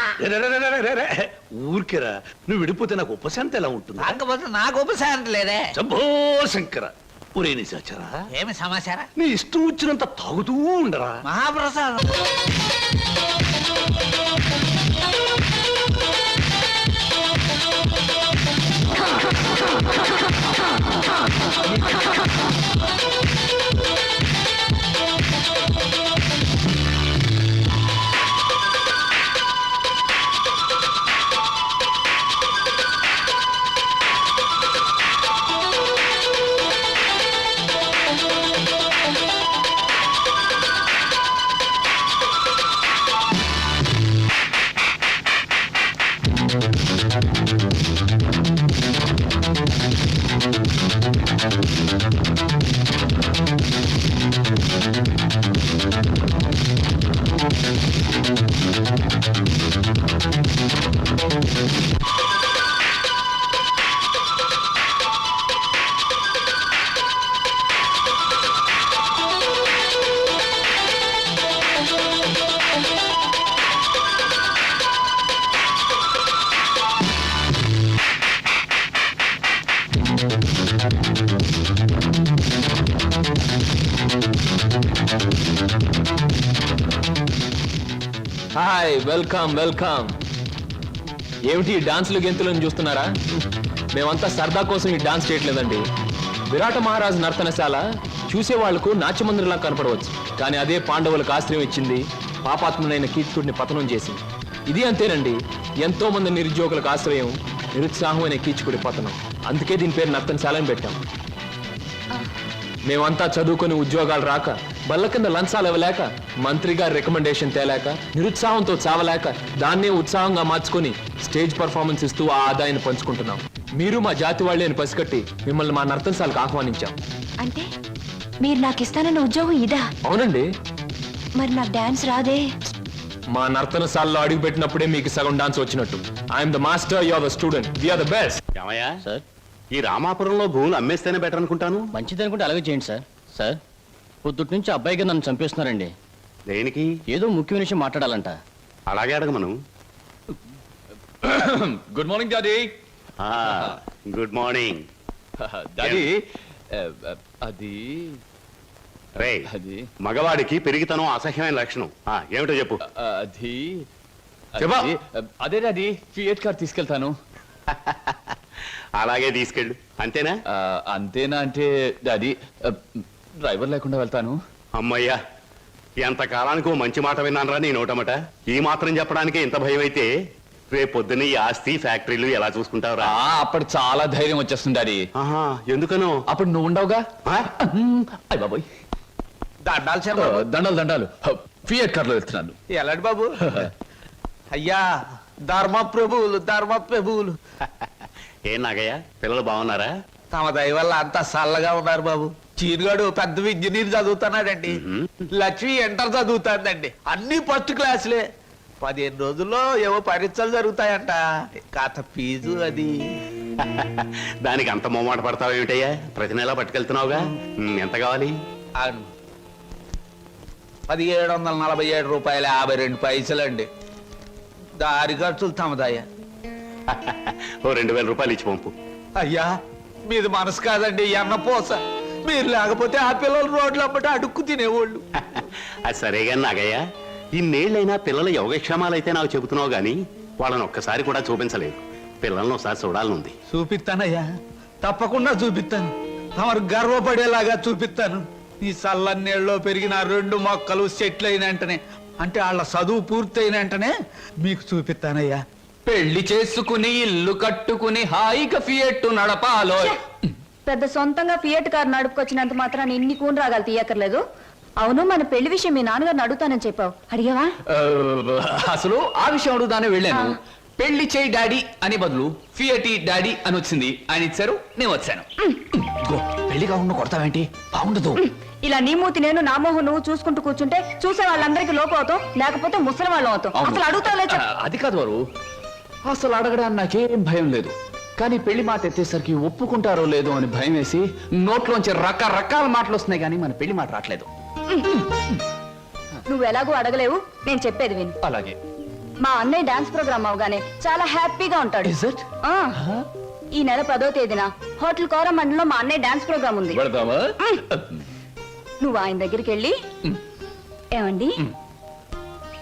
[SPEAKER 13] ఊరికేరా, నువ్వు విడిపోతే నాకు ఉపశాంతి ఎలా ఉంటుంది?
[SPEAKER 6] కాకపోతే నాకు ఉపశాంతి లేదే.
[SPEAKER 13] శంభో శంకర. ఒరే నిశాచరా,
[SPEAKER 6] ఏమి సమాచారం?
[SPEAKER 13] నీ ఇష్టం వచ్చినంత తాగుతూ ఉండరా.
[SPEAKER 6] మహాప్రసాదం.
[SPEAKER 11] Hi, welcome welcome. ఏమిటి ఈ డాన్సులు గెంతులను చూస్తున్నారా? మేమంతా సరదా కోసం ఈ డాన్స్ చేయట్లేదండి. విరాట మహారాజు నర్తనశాల చూసే వాళ్లకు నాట్యమందిరంలా కనపడవచ్చు, కానీ అదే పాండవులకు ఆశ్రయం ఇచ్చింది, పాపాత్ముడైన కీచకుడిని పతనం చేసింది. ఇది అంతేనండి, ఎంతో మంది నిరుద్యోగులకు ఆశ్రయం, నిరుత్సాహమైన కీచకుడి పతనం. అందుకే దీని పేరు నర్తనశాల అని పెట్టాం. మేమంతా చదువుకొని ఉద్యోగాలు రాక, బల్ల కింద లంచాలు ఇవ్వలేక, మంత్రి గారి రికమెండేషన్ తేలేక, నిరుత్సాహంతో చావలేక, దాన్నే ఉత్సాహంగా మార్చుకొని స్టేజ్ పర్ఫార్మెన్స్ ఇస్తూ ఆ ఆదాయాన్ని పంచుకుంటున్నాం. మీరు మా జాతి వాళ్ళే అని పసిగట్టి మిమ్మల్ని మా నర్తనశాలకు ఆహ్వానించాం.
[SPEAKER 10] అంటే మీరు నాకు ఇస్తానన్న ఉద్యోగం ఇదా?
[SPEAKER 11] అవునండి.
[SPEAKER 10] మరి నాకు డాన్స్ రాదే?
[SPEAKER 11] మా నర్తనశాలలో అడుగు పెట్టినప్పుడే మీకు సగం డాన్స్ వచ్చినట్టు. I'm the master, you are the student, we are the best.
[SPEAKER 7] ఏమయ్యా సార్, ఈ రామాపురంలో భూములు అమ్మేస్తేనే బెటర్ అనుకుంటాను.
[SPEAKER 2] మంచిది అనుకుంటే అలాగే చేయండి సార్. సార్, పొద్దుటి నుంచి అబ్బాయిగా నన్ను చంపేస్తున్నారండి.
[SPEAKER 7] దేనికి?
[SPEAKER 2] ఏదో ముఖ్యమైన విషయం మాట్లాడాలంట.
[SPEAKER 7] అలాగే అడగమను.
[SPEAKER 4] Good morning daddy.
[SPEAKER 7] Good morning
[SPEAKER 4] daddy, అది
[SPEAKER 7] రే, మగవాడికి పెరిగితనం అసహ్యమైన లక్షణం. ఏమిటో చెప్పు.
[SPEAKER 4] అది
[SPEAKER 7] చెప్పు.
[SPEAKER 4] అదే డాడీ, ఫియట్ కార్ తీసుకెళ్తాను.
[SPEAKER 7] అలాగే తీసుకెళ్ళు. అంతేనా?
[SPEAKER 4] అంతేనా అంటే డాడీ, డ్రైవర్ లేకుండా వెళ్తాను.
[SPEAKER 7] అమ్మయ్యా, ఎంత కాలానికి ఓ మంచి మాట విన్నానరా నీ నోటమట. ఈ మాత్రం చెప్పడానికి ఇంత భయం అయితే రేపు పొద్దున్న ఈ ఆస్తి ఫ్యాక్టరీలు ఎలా చూసుకుంటావురా?
[SPEAKER 4] అప్పుడు చాలా ధైర్యం వచ్చేస్తుంది డాడీ.
[SPEAKER 7] ఎందుకనో?
[SPEAKER 4] అప్పుడు నువ్వు ఉండవుగా. అయ్య బాబోయ్, దండాలు దండాలు. ఫియట్ కార్లో వెళ్తున్నాను.
[SPEAKER 6] ఎలాంటి బాబు? అయ్యా, ధర్మ ప్రభువులు.
[SPEAKER 7] ఏం నాగయ్య, పిల్లలు బాగున్నారా?
[SPEAKER 6] తమ దయ వల్ల అంతా చల్లగా ఉన్నారు బాబు. చీరుగాడు పెద్ద ఇంజనీర్ చదువుతున్నాడండి. లక్ష్మి ఇంటర్ చదువుతాందండి. అన్ని ఫస్ట్ క్లాసులే. 15 రోజుల్లో ఏవో పరీక్షలు జరుగుతాయంట. కాత ఫీజు అది.
[SPEAKER 7] దానికి అంత మొమ్మాట పడతావు ఏమిటయ్యా? ప్రతి నెలా పట్టుకెళ్తున్నావుగా. ఎంత కావాలి?
[SPEAKER 6] 1747 రూపాయలు 52 పైసలండి. దారి ఖర్చులు తమదయ్యా.
[SPEAKER 7] ఓ 2000 రూపాయలు ఇచ్చి పంపు.
[SPEAKER 6] అయ్యా, మీది మనసు కాదండి, ఎన్నపోస. మీరు లేకపోతే ఆ పిల్లలు రోడ్లు అప్పటి అడుక్కు తినేవాళ్ళు.
[SPEAKER 7] అది సరేగా నాగయ్య, ఇన్నేళ్ళైనా పిల్లల యోగక్షేమాలైతే నాకు చెబుతున్నావు గాని వాళ్ళని ఒక్కసారి కూడా చూపించలేదు. పిల్లల్ని ఒకసారి చూడాలనుంది.
[SPEAKER 6] చూపిస్తానయ్యా, తప్పకుండా చూపిస్తాను. తమరు గర్వపడేలాగా చూపిస్తాను. ఈ చల్లన్నేళ్ళలో పెరిగిన 2 మొక్కలు సెటిల్ అయిన వెంటనే, అంటే వాళ్ళ చదువు పూర్తయిన వెంటనే మీకు చూపిస్తానయ్యా.
[SPEAKER 11] పెళ్లి చేసుకుని ఇల్లు కట్టుకుని హాయిగా ఫియట్ నడపాలో.
[SPEAKER 10] పెద్ద సొంతంగా ఫియట్ కార్ నడుపుకొచ్చినంత మాత్రాన్ని ఇన్ని కూని రాగాలు తీయక్కర్లేదు. అవును, మన పెళ్లి విషయం మీ నాన్నగారిని అడుగుతానని చెప్పావు, అడిగావా?
[SPEAKER 11] అసలు ఆ విషయం అడుగుదానే వెళ్ళాను. పెళ్లి చేయి డాడీ అని బదులు ఫియటి డాడీ అని వచ్చింది. ఆయన ఇచ్చారు, నేను వచ్చాను. పెళ్లి కాకుండా కొడతావేంటి? బాగుండదు.
[SPEAKER 10] ఇలా నీ మూతి నేను, నా మోహం నువ్వు చూసుకుంటూ కూర్చుంటే చూసే వాళ్ళందరికీ లోపం అవుతాం, లేకపోతే ముసలి వాళ్ళం అవుతాం. అసలు అడుగుతావులే.
[SPEAKER 11] అది కాదు వారు, అసలు అడగడానికి నాకేం భయం లేదు. కానీ పెళ్లి మాట ఎత్తేసరికి ఒప్పుకుంటారో లేదో అని భయం వేసి నోట్లోంచి రకరకాల మాటలు వస్తున్నాయి, కానీ మన పెళ్లి మాట రావట్లేదు.
[SPEAKER 10] నువ్వు ఎలాగో అడగలేవు, నేను చెప్పేది విను.
[SPEAKER 11] అలాగే.
[SPEAKER 10] మా అన్నయ్య డాన్స్ ప్రోగ్రామ్ అవగానే చాలా హ్యాపీగా ఉంటాడు. ఈ నెల 10వ తేదీన హోటల్ కోరమండలో మా అన్నయ్య డాన్స్ ప్రోగ్రామ్ ఉంది. నువ్వు ఆయన దగ్గరికి వెళ్ళి, ఏమండి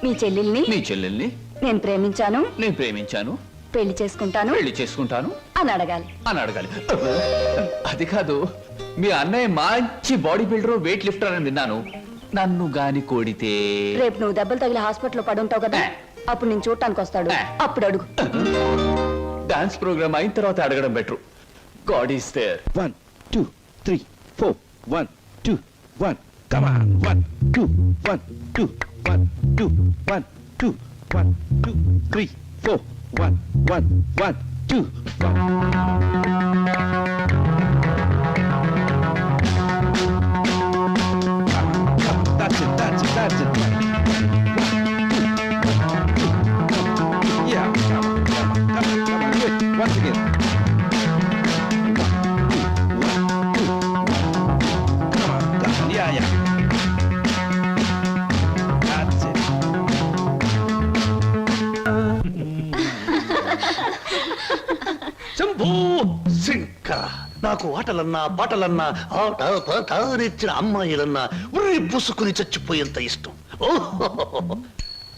[SPEAKER 10] మీ చెల్లెల్ని నేను ప్రేమించాను, పెళ్లి చేసుకుంటాను అని అడగాలి.
[SPEAKER 11] అది కాదు, మీ అన్నయ్య మంచి బాడీ బిల్డర్, వెయిట్ లిఫ్టర్ అని విన్నాను. నన్ను గాని కోడితే
[SPEAKER 10] రేపు నువ్వు దెబ్బలు తగిలి హాస్పిటల్లో పడుంటావు కదా, అప్పుడు నేను చూడటానికి వస్తాడు, అప్పుడు అడుగు.
[SPEAKER 11] డాన్స్ ప్రోగ్రామ్ అయిన తర్వాత అడగడం better. God is there.
[SPEAKER 6] 1 2 3 4 1 2 1 come on 1 2 1 2 1 2 1 2 1 2 3 4 1 1 1 2 That's it. Yeah, come on, do it once again. Come on, yeah. That's it.
[SPEAKER 13] Shambhu Shankara, నాకు ఆటలన్నా పాటలన్నా ఆట పాట నేర్చిన అమ్మాయిలన్నా ఉర్రి పూసుకుని చచ్చిపోయేంత ఇష్టం. ఓహో,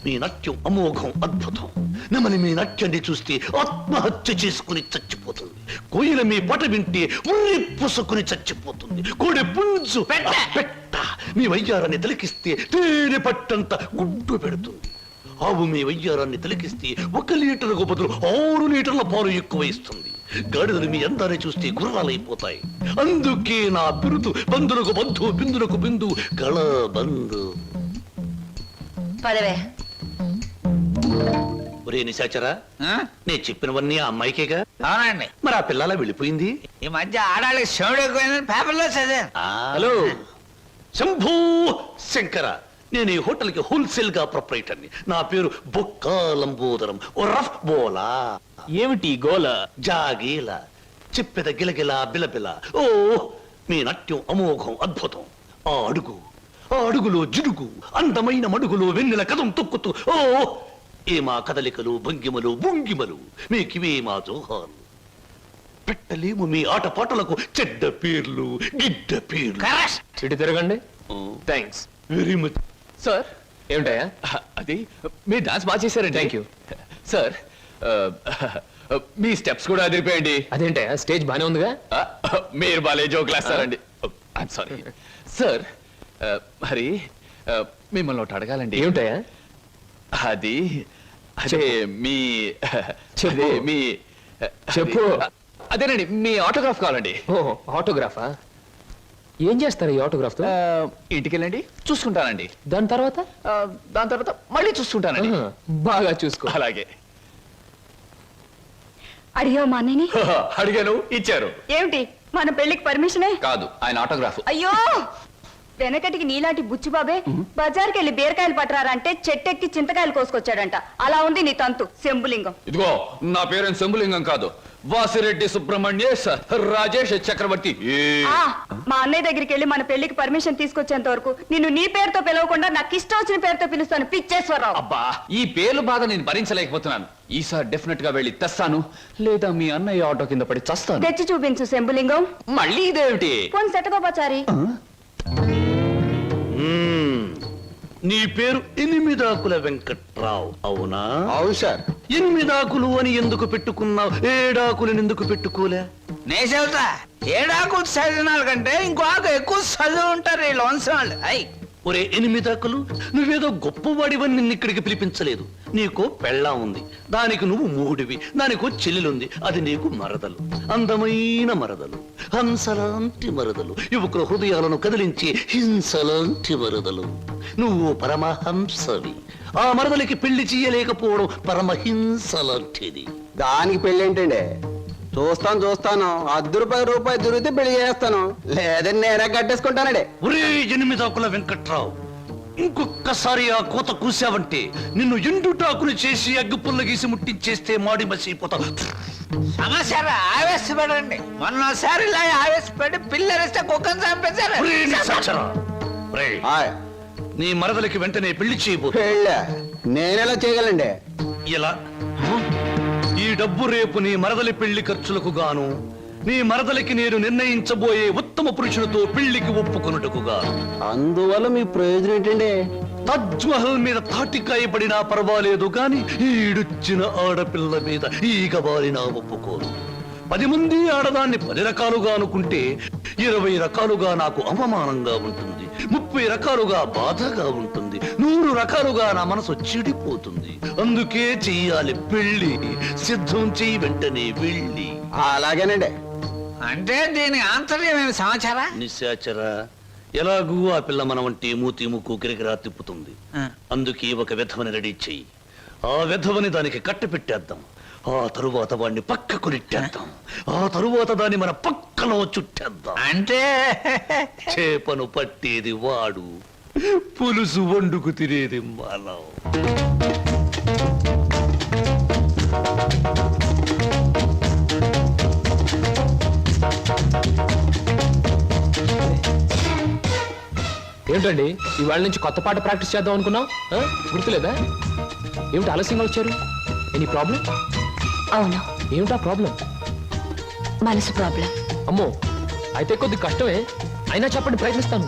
[SPEAKER 13] మీ నాట్యం అమోఘం, అద్భుతం. నెమలి మీ నాట్యాన్ని చూస్తే ఆత్మహత్య చేసుకుని చచ్చిపోతుంది. కోయిల మీ పాట వింటే ఉర్రి పూసుకుని చచ్చిపోతుంది. కోడి పుంజు పెట్ట మీ వయ్యారాన్ని తిలకిస్తే తేనె పట్టంత గుడ్డు పెడుతుంది. ఆవు మీ వయ్యారాన్ని తిలకిస్తే 1 లీటర్కు బదులు 6 లీటర్ల పాలు ఎక్కువ ఇస్తుంది. గాడిదలు మీ అందాన్ని చూస్తే గుర్రాలైపోతాయి. అందుకే నా బిరుదు బంధులకు బంధు, బిందులకు బిందు, గళ బంధు.
[SPEAKER 10] పదవే.
[SPEAKER 13] ఒరే నిశాచరా, నేను చెప్పినవన్నీ ఆ అమ్మాయికేగా?
[SPEAKER 6] అవునండి.
[SPEAKER 13] మరి ఆ పిల్లలా వెళ్ళిపోయింది?
[SPEAKER 6] ఈ మధ్య ఆడాళ్ళకి శివుడు ఎక్కువైందని పేపర్లో చదివాను.
[SPEAKER 13] హలో శంభూ శంకర, నేను ఈ హోటల్ కి హోల్సేల్ గా ప్రొపరేటర్ని. నా పేరు బొక్కా లంబోదరం, ఓ రఫ్ బోలా.
[SPEAKER 11] ఏమిటి గోల?
[SPEAKER 13] జాగీల. చెప్పెద గిలగిల బిలబిల. ఓ మీ నాట్యం అమోఘం, అద్భుతం. ఆ అడుగులో జిడుగు, అందమైన మడుగులో వెన్నెల కదం తొక్కుతూ. ఓ ఏమా కదలికలు, భంగిమలు, భుంగిమలు, మీకివే మా జోహాలు. పెట్టలేము మీ ఆటపాటలకు చెడ్డ పేర్లు, గిడ్డ పేర్లు.
[SPEAKER 11] ఇటు తిరగండి. Thanks
[SPEAKER 13] very much.
[SPEAKER 11] సార్. ఏమిటయా అది? మీరు డాన్స్ బాగా చేశారండి. Thank you sir. Me steps కూడా అదిరిపోయండి. అదేంటయా స్టేజ్ బానే ఉందిగా? మీరు బాలే జోకులు వేస్తారండి. I'm sorry sir. మరి మిమ్మల్ని ఒకటి అడగాలండి. ఏమిటయా అది? అదే మీ చెప్పు. అదేనండి, మీ ఆటోగ్రాఫ్ కావాలండి. ఓ ఆటోగ్రాఫా? ఏం చేస్తారు ఈ ఆటోగ్రాఫ్ తో? ఇంటికి వెళ్ళండి, చూసుకుంటానండి. దాని తర్వాత మళ్ళీ చూసుకుంటానండి. బాగా చూసుకో. అలాగే.
[SPEAKER 10] అడిగావు మా అన్నయ్యని?
[SPEAKER 11] అడిగాను, ఇచ్చారు.
[SPEAKER 10] ఏమిటి మన పెళ్లికి పర్మిషనే?
[SPEAKER 11] కాదు, ఆయన ఆటోగ్రాఫ్.
[SPEAKER 10] అయ్యో, వెనకటికి నీలాంటి బుచ్చిబాబే బజార్కి వెళ్ళి బీరకాయలు పట్టరారంటే చెట్టెక్కి చింతకాయలు కోసుకొచ్చాడంట. అలా ఉంది నీ తంతు శంభులింగం.
[SPEAKER 11] ఇదిగో, నా పేరు శంభులింగం కాదు, వాసిరెడ్డి సుబ్రహ్మణ్యేశ్ రాజేష్ చక్రవర్తి.
[SPEAKER 10] మా అన్నయ్య దగ్గరికి వెళ్ళి మన పెళ్లికి పర్మిషన్ తీసుకొచ్చేంత వరకు నిన్ను నీ పేరుతో పిలవకుండా నాకు ఇష్టం వచ్చిన పేరుతో పిలుస్తాను. పిచ్చేశ్వరరావు.
[SPEAKER 11] అబ్బా, ఈ పేర్లు బాధ నేను భరించలేకపోతున్నాను. ఈసారి డెఫినెట్ గా వెళ్ళి తెస్తాను, లేదా మీ అన్నయ్య ఆటో కింద పడి చస్తాను.
[SPEAKER 10] తెచ్చి చూపించు శంభులింగం.
[SPEAKER 11] మళ్ళీ ఇదేమిటి?
[SPEAKER 10] పోనీ సెటకోపచారి.
[SPEAKER 13] నీ పేరు ఎనిమిదాకుల వెంకట్రావు, అవునా?
[SPEAKER 12] అవును సార్.
[SPEAKER 13] ఎనిమిదాకులు అని ఎందుకు పెట్టుకున్నావు? ఏడాకులను ఎందుకు పెట్టుకోలే?
[SPEAKER 6] నే చెబుతా, ఏడాకులు చదివినాల కంటే ఇంకో ఆకు ఎక్కువ చదువు ఉంటారు వీళ్ళు వంశవాళ్ళు. అయ్
[SPEAKER 13] ఒరే ఎనిమిదాకులు, నువ్వేదో గొప్పవాడివని నిన్ను ఇక్కడికి పిలిపించలేదు. నీకో పెళ్ళా ఉంది, దానికి నువ్వు మూడివి. దానికో చెల్లెలుంది, అది నీకు మరదలు. అందమైన మరదలు, హంసలాంటి మరదలు, యువకుల హృదయాలను కదిలించి హింసలాంటి మరదలు. నువ్వు పరమహంసవి. ఆ మరదలికి పెళ్లి చేయలేకపోవడం పరమహింసలాంటిది.
[SPEAKER 12] దానికి పెళ్ళి ఏంటండి? చూస్తాను ₹10 దొరికితే పెళ్లి చేస్తాను, లేదని నేనే కట్టేసుకుంటానండి.
[SPEAKER 13] ఒరే ఎనిమిదాకుల వెంకట్రావు, ఇంకొక్కసారి ఆ కోత కూసావంటే నిన్ను ఎండుటాకులు చేసి అగ్గిపుల్ల గీసి ముట్టించేస్తే మాడి మసిపోతావు.
[SPEAKER 6] సమస్య ఆవేశపడండి. మొన్నసారి ఇలా ఆవేశపడి పిల్లరిస్తే కుక్కను చంపేశారు.
[SPEAKER 13] ఒరే నిశాచరా, ఒరే, నీ మరదలికి వెంటనే పెళ్లి చేయబోతు.
[SPEAKER 12] నేనెలా చేయగలండి?
[SPEAKER 13] ఇలా ఈ డబ్బు రేపు నీ మరదలి పెళ్లి ఖర్చులకు గాను, నీ మరదలికి నేను నిర్ణయించబోయే ఉత్తమ పురుషులతో పెళ్లికి ఒప్పుకొనుటకు గాను.
[SPEAKER 12] అందువల్ల మీ ప్రయోజనం ఏంటండి?
[SPEAKER 13] తాజ్ మహల్ మీద తాటికాయ పడినా పర్వాలేదు గాని ఈడుచ్చిన ఆడపిల్ల మీద ఈగ బారినా ఒప్పుకోను. 10 మంది ఆడదాన్ని 10 రకాలుగా అనుకుంటే 20 రకాలుగా నాకు అవమానంగా ఉంటుంది, 30 రకాలుగా బాధగా ఉంటుంది, 100 రకాలుగా నా మనసు చెడిపోతుంది. అందుకే చెయ్యాలి పెళ్లి. సిద్ధం చెయ్యి, వెంటనే వెళ్ళి.
[SPEAKER 12] అలాగేనండి.
[SPEAKER 6] అంటే దీని ఆంతర్యమేమి సమాచారా?
[SPEAKER 13] నిశాచరా, ఎలాగూ ఆ పిల్ల మన వంటి మూతి ముక్కు కిరికిరా తిప్పుతుంది. అందుకే ఒక విధవని రెడీ చెయ్యి. ఆ విధవని దానికి కట్ట పెట్టేద్దాం. ఆ తరువాత వాడిని పక్కకు నెట్టేద్దాం. ఆ తరువాత దాన్ని మన పక్కలో చుట్టేద్దాం.
[SPEAKER 6] అంటే
[SPEAKER 13] చేపను పట్టేది వాడు, పులుసు వండుకు తినేది మనం.
[SPEAKER 11] ఏమిటండి, ఇవాళ నుంచి కొత్త పాట ప్రాక్టీస్ చేద్దాం అనుకున్నాం, గుర్తులేదా? ఏమిటి ఆలస్యంగా వచ్చారు? Any problem?
[SPEAKER 10] అవును.
[SPEAKER 11] ఏమిటా ప్రాబ్లం?
[SPEAKER 10] మనసు ప్రాబ్లం.
[SPEAKER 11] అమ్మో, అయితే కొద్ది కష్టమే, అయినా చెప్పండి, ప్రయత్నిస్తాను.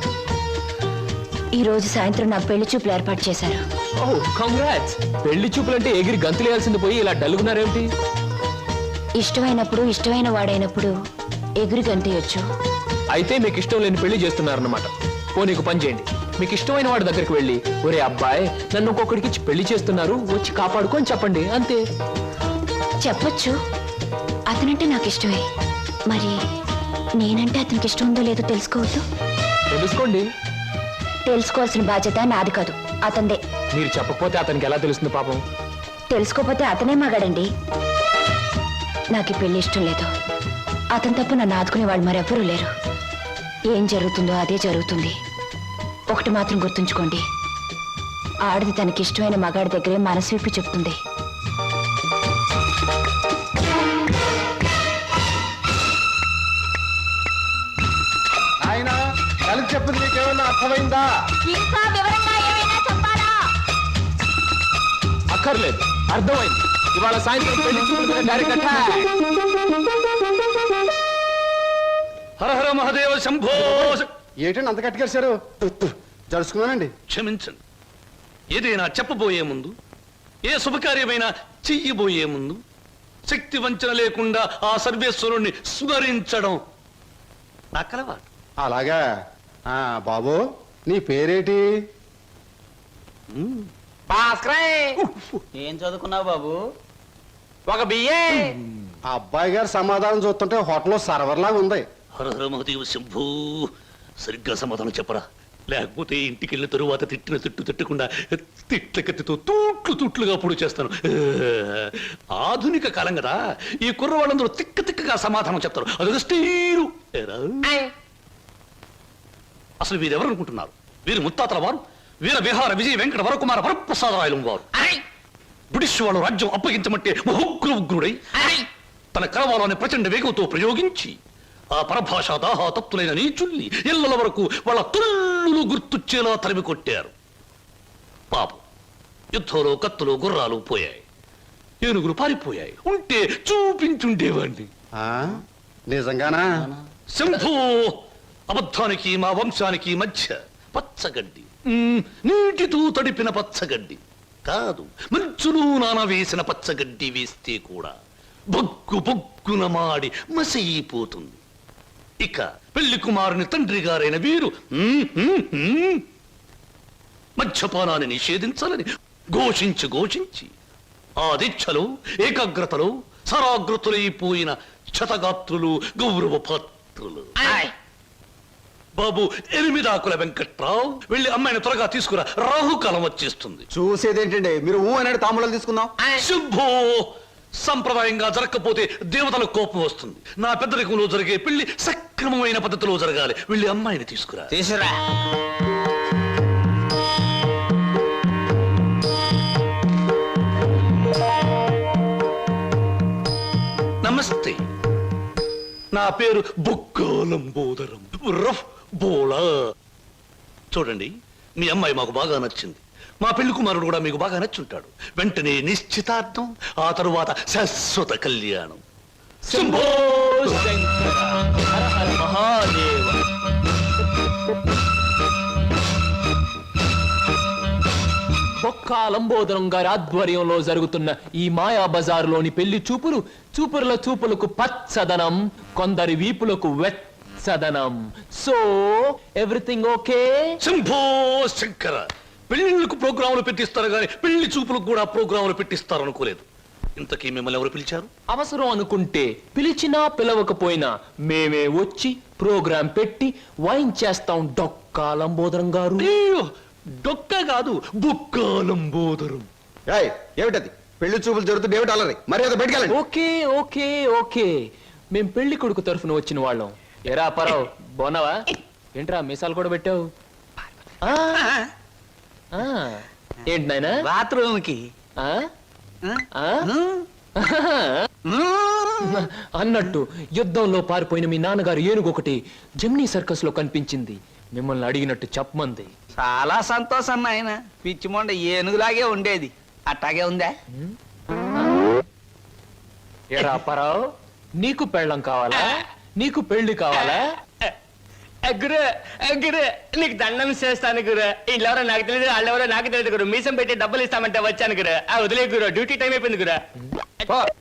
[SPEAKER 10] ఈ రోజు సాయంత్రం నాకు పెళ్లి చూపులు ఏర్పాటు చేశారు.
[SPEAKER 11] ఓహ్, కంగ్రాట్స్. పెళ్లి చూపులంటే ఎగిరి గంతులేయాల్సింది పోయి ఇలా డల్గున్నారేమిటి?
[SPEAKER 10] ఇష్టమైనప్పుడు, ఇష్టమైన వాడైనప్పుడు ఎగురు గంతేయొచ్చు.
[SPEAKER 11] అయితే మీకు ఇష్టం లేని పెళ్లి చేస్తున్నారన్నమాట. నీకు పని చేయండి, మీకు ఇష్టమైన వాడి దగ్గరికి వెళ్ళి, ఒరే అబ్బాయి, నన్ను ఒక్కొక్కడికి ఇచ్చి పెళ్లి చేస్తున్నారు, వచ్చి కాపాడుకొని చెప్పండి, అంతే.
[SPEAKER 10] చెప్పొచ్చు, అతనంటే నాకు ఇష్టమే. మరి నేనంటే అతనికి ఇష్టం ఉందో లేదో తెలుసుకోవద్దు?
[SPEAKER 11] తెలుసుకోండి.
[SPEAKER 10] తెలుసుకోవాల్సిన బాధ్యత నాది కాదు, అతందే.
[SPEAKER 11] మీరు చెప్పకపోతే అతనికి ఎలా తెలుస్తుంది పాపం?
[SPEAKER 10] తెలుసుకోపోతే అతనే మగాడండి. నాకు ఈ పెళ్లి ఇష్టం లేదు. అతను తప్ప నన్ను ఆదుకునే వాళ్ళు మరెవ్వరూ లేరు. ఏం జరుగుతుందో అదే జరుగుతుంది. ఒకటి మాత్రం గుర్తుంచుకోండి, ఆడది తనకి ఇష్టమైన మగాడి దగ్గరే మనసు విప్పి చెప్తుంది.
[SPEAKER 3] అర్థమైందా?
[SPEAKER 8] ఇంకా వివరంగా ఏమైనా చెప్పాలా?
[SPEAKER 11] అక్కర్లేదు, అర్థమైంది. ఇవాళ సాయంత్రం పెళ్లి చూపుల మీద డైరెక్ట్ అటాక్.
[SPEAKER 13] హర హర మహాదేవ శంభో.
[SPEAKER 12] ఏంటండి అంత కట్టుకేశారు? జరుచుకున్నానండి.
[SPEAKER 13] క్షమించండి. ఏదైనా చెప్పబోయే ముందు, ఏ శుభకార్యమైనా చెయ్యబోయే ముందు శక్తి వంచన లేకుండా ఆ సర్వేశ్వరుణ్ణి స్మరించడం నా కలవాటు.
[SPEAKER 12] అలాగా. బాబు నీ పేరేటి?
[SPEAKER 2] ఏం చదువుకున్నావు బాబు? ఒక బిఏ.
[SPEAKER 12] ఆ అబ్బాయి గారు సమాధానం చూస్తుంటే హోటల్లో సర్వర్ లాగా ఉంది.
[SPEAKER 13] హర హర మహాదేవ శంభో. సరిగ్గా సమాధానం చెప్పరా, లేకపోతే ఇంటికి వెళ్ళిన తరువాత తిట్టిన తిట్టకుండా తిట్ల కత్తితో తూట్లుగా పొడి చేస్తాను. ఆధునిక కాలం కదా, ఈ కుర్రవాళ్ళందరూ తిక్కగా సమాధానం చెప్తారు. అదొక స్టీరు. అసలు వీరెవరు అనుకుంటున్నారు? వీరు ముత్తాతల వారు వీర విహార విజయ వెంకట వరకుమార వరప్రసాదరాయలు వారు. బ్రిటిష్ వాళ్ళు రాజ్యం అప్పగించమంటే ఉగ్రుడై తన కరవాలని ప్రచండ వేగంతో ప్రయోగించి ఆ పరభాషా దాహాతత్తులైన నీచుల్ని ఇళ్ల వరకు వాళ్ళ తుల్లులు గుర్తుచ్చేలా తరిమి కొట్టారు. పాపం, యుద్ధంలో కత్తులు గుర్రాలు పోయాయి, ఏనుగులు పారిపోయాయి. ఉంటే చూపించుండేవాణ్ణి.
[SPEAKER 12] నిజంగానా?
[SPEAKER 13] శంభో. అబద్ధానికి మా వంశానికి మధ్య పచ్చగడ్డి, నీటితో తడిపిన పచ్చగడ్డి కాదు, మంచులు నానవేసిన పచ్చగడ్డి వేస్తే కూడా బొగ్గున మాడి మసైపోతుంది. ఇక పెళ్లి కుమారుని తండ్రి గారైన వీరు మద్యపానాన్ని నిషేధించాలని ఘోషించి ఆ దీక్షలో ఏకాగ్రతలో సరాగ్రతులైపోయిన క్షతగాత్రులు, గౌరవ పాత్రులు. బాబు, 8 ఆకుల వెంకట్రావు, వెళ్ళి అమ్మాయిని త్వరగా తీసుకురా, రాహుకాలం వచ్చేస్తుంది.
[SPEAKER 12] చూసేదేంటండి, మీరు అన్నాడు తాములు తీసుకుందాం.
[SPEAKER 13] శుభో. సంప్రదాయంగా జరగకపోతే దేవతల కోపం వస్తుంది. నా పెద్దరికంలో జరిగే పెళ్లి సక్రమమైన పద్ధతిలో జరగాలి. వెళ్ళి అమ్మాయిని తీసుకురా. నమస్తే, నా పేరు బుక్కాలంబోదరం రఫ్ బోళా. చూడండి, మీ అమ్మాయి మాకు బాగా నచ్చింది. మా పెళ్లి కుమారుడు కూడా మీకు బాగా నచ్చుంటాడు. వెంటనే నిశ్చితార్థం, ఆ తరువాత శాశ్వత కళ్యాణం.
[SPEAKER 11] శంభో శంకర హర హర మహాదేవ. బొక్కా లంబోదరం గారి ఆధ్వర్యంలో జరుగుతున్న ఈ మాయా బజారులోని పెళ్లి చూపులకు పచ్చదనం, కొందరి వీపులకు వెచ్చదనం. So everything okay?
[SPEAKER 13] Shambho Shankara. పెళ్లిళ్ళకు ప్రోగ్రాములు పెట్టిస్తారు కానీ పెళ్లి చూపులకు కూడా ప్రోగ్రాములు పెట్టిస్తారు అనుకోలేదు. ఇంతకీ మిమ్మల్ని ఎవరు పిలిచారు?
[SPEAKER 11] అవసరం అనుకుంటే పిలిచినా పిలవకపోయినా మేమే వచ్చి ప్రోగ్రాం పెట్టి వాయించేస్తాం. డొక్కా లంబోదరం గారు.
[SPEAKER 13] డొక్క కాదు, బుక్కాలంబోదరం.
[SPEAKER 12] ఏమిటది? పెళ్లి చూపులు జరుగుతుంది, ఏమిటి అలరి? మర్యాద బయటకెళ్ళండి.
[SPEAKER 11] ఓకే ఓకే ఓకే, మేం పెళ్లి కొడుకు తరఫున వచ్చిన వాళ్ళం. ఎరా పరావు, బోనవా? ఏంట్రా మీసాలు కూడా పెట్టావు? ఏంటి నాయనా?
[SPEAKER 6] బాత్రూమ్ కి
[SPEAKER 11] అన్నట్టు యుద్ధంలో పారిపోయిన మీ నాన్నగారు ఏనుగొకటి జమ్నీ సర్కస్ లో కనిపించింది. మిమ్మల్ని అడిగినట్టు చెప్పమంది.
[SPEAKER 6] చాలా సంతోషం నాయన. పిచ్చి మొండ ఏనుగులాగే ఉండేది, అట్టాగే ఉందా?
[SPEAKER 11] ఎరా పరావు, నీకు పెళ్ళం కావాలా? నీకు పెళ్లి కావాలా?
[SPEAKER 2] గురు గురు, నీకు దండం చేస్తాను గురు. ఇంట్లో నాకు తెలియదు, వాళ్ళెవరో నాకు తెలియదు గురు. మీసం పెట్టి డబ్బులు ఇస్తామంటే వచ్చాను గురు. వదిలే గురు, డ్యూటీ టైం అయిపోయింది గురు.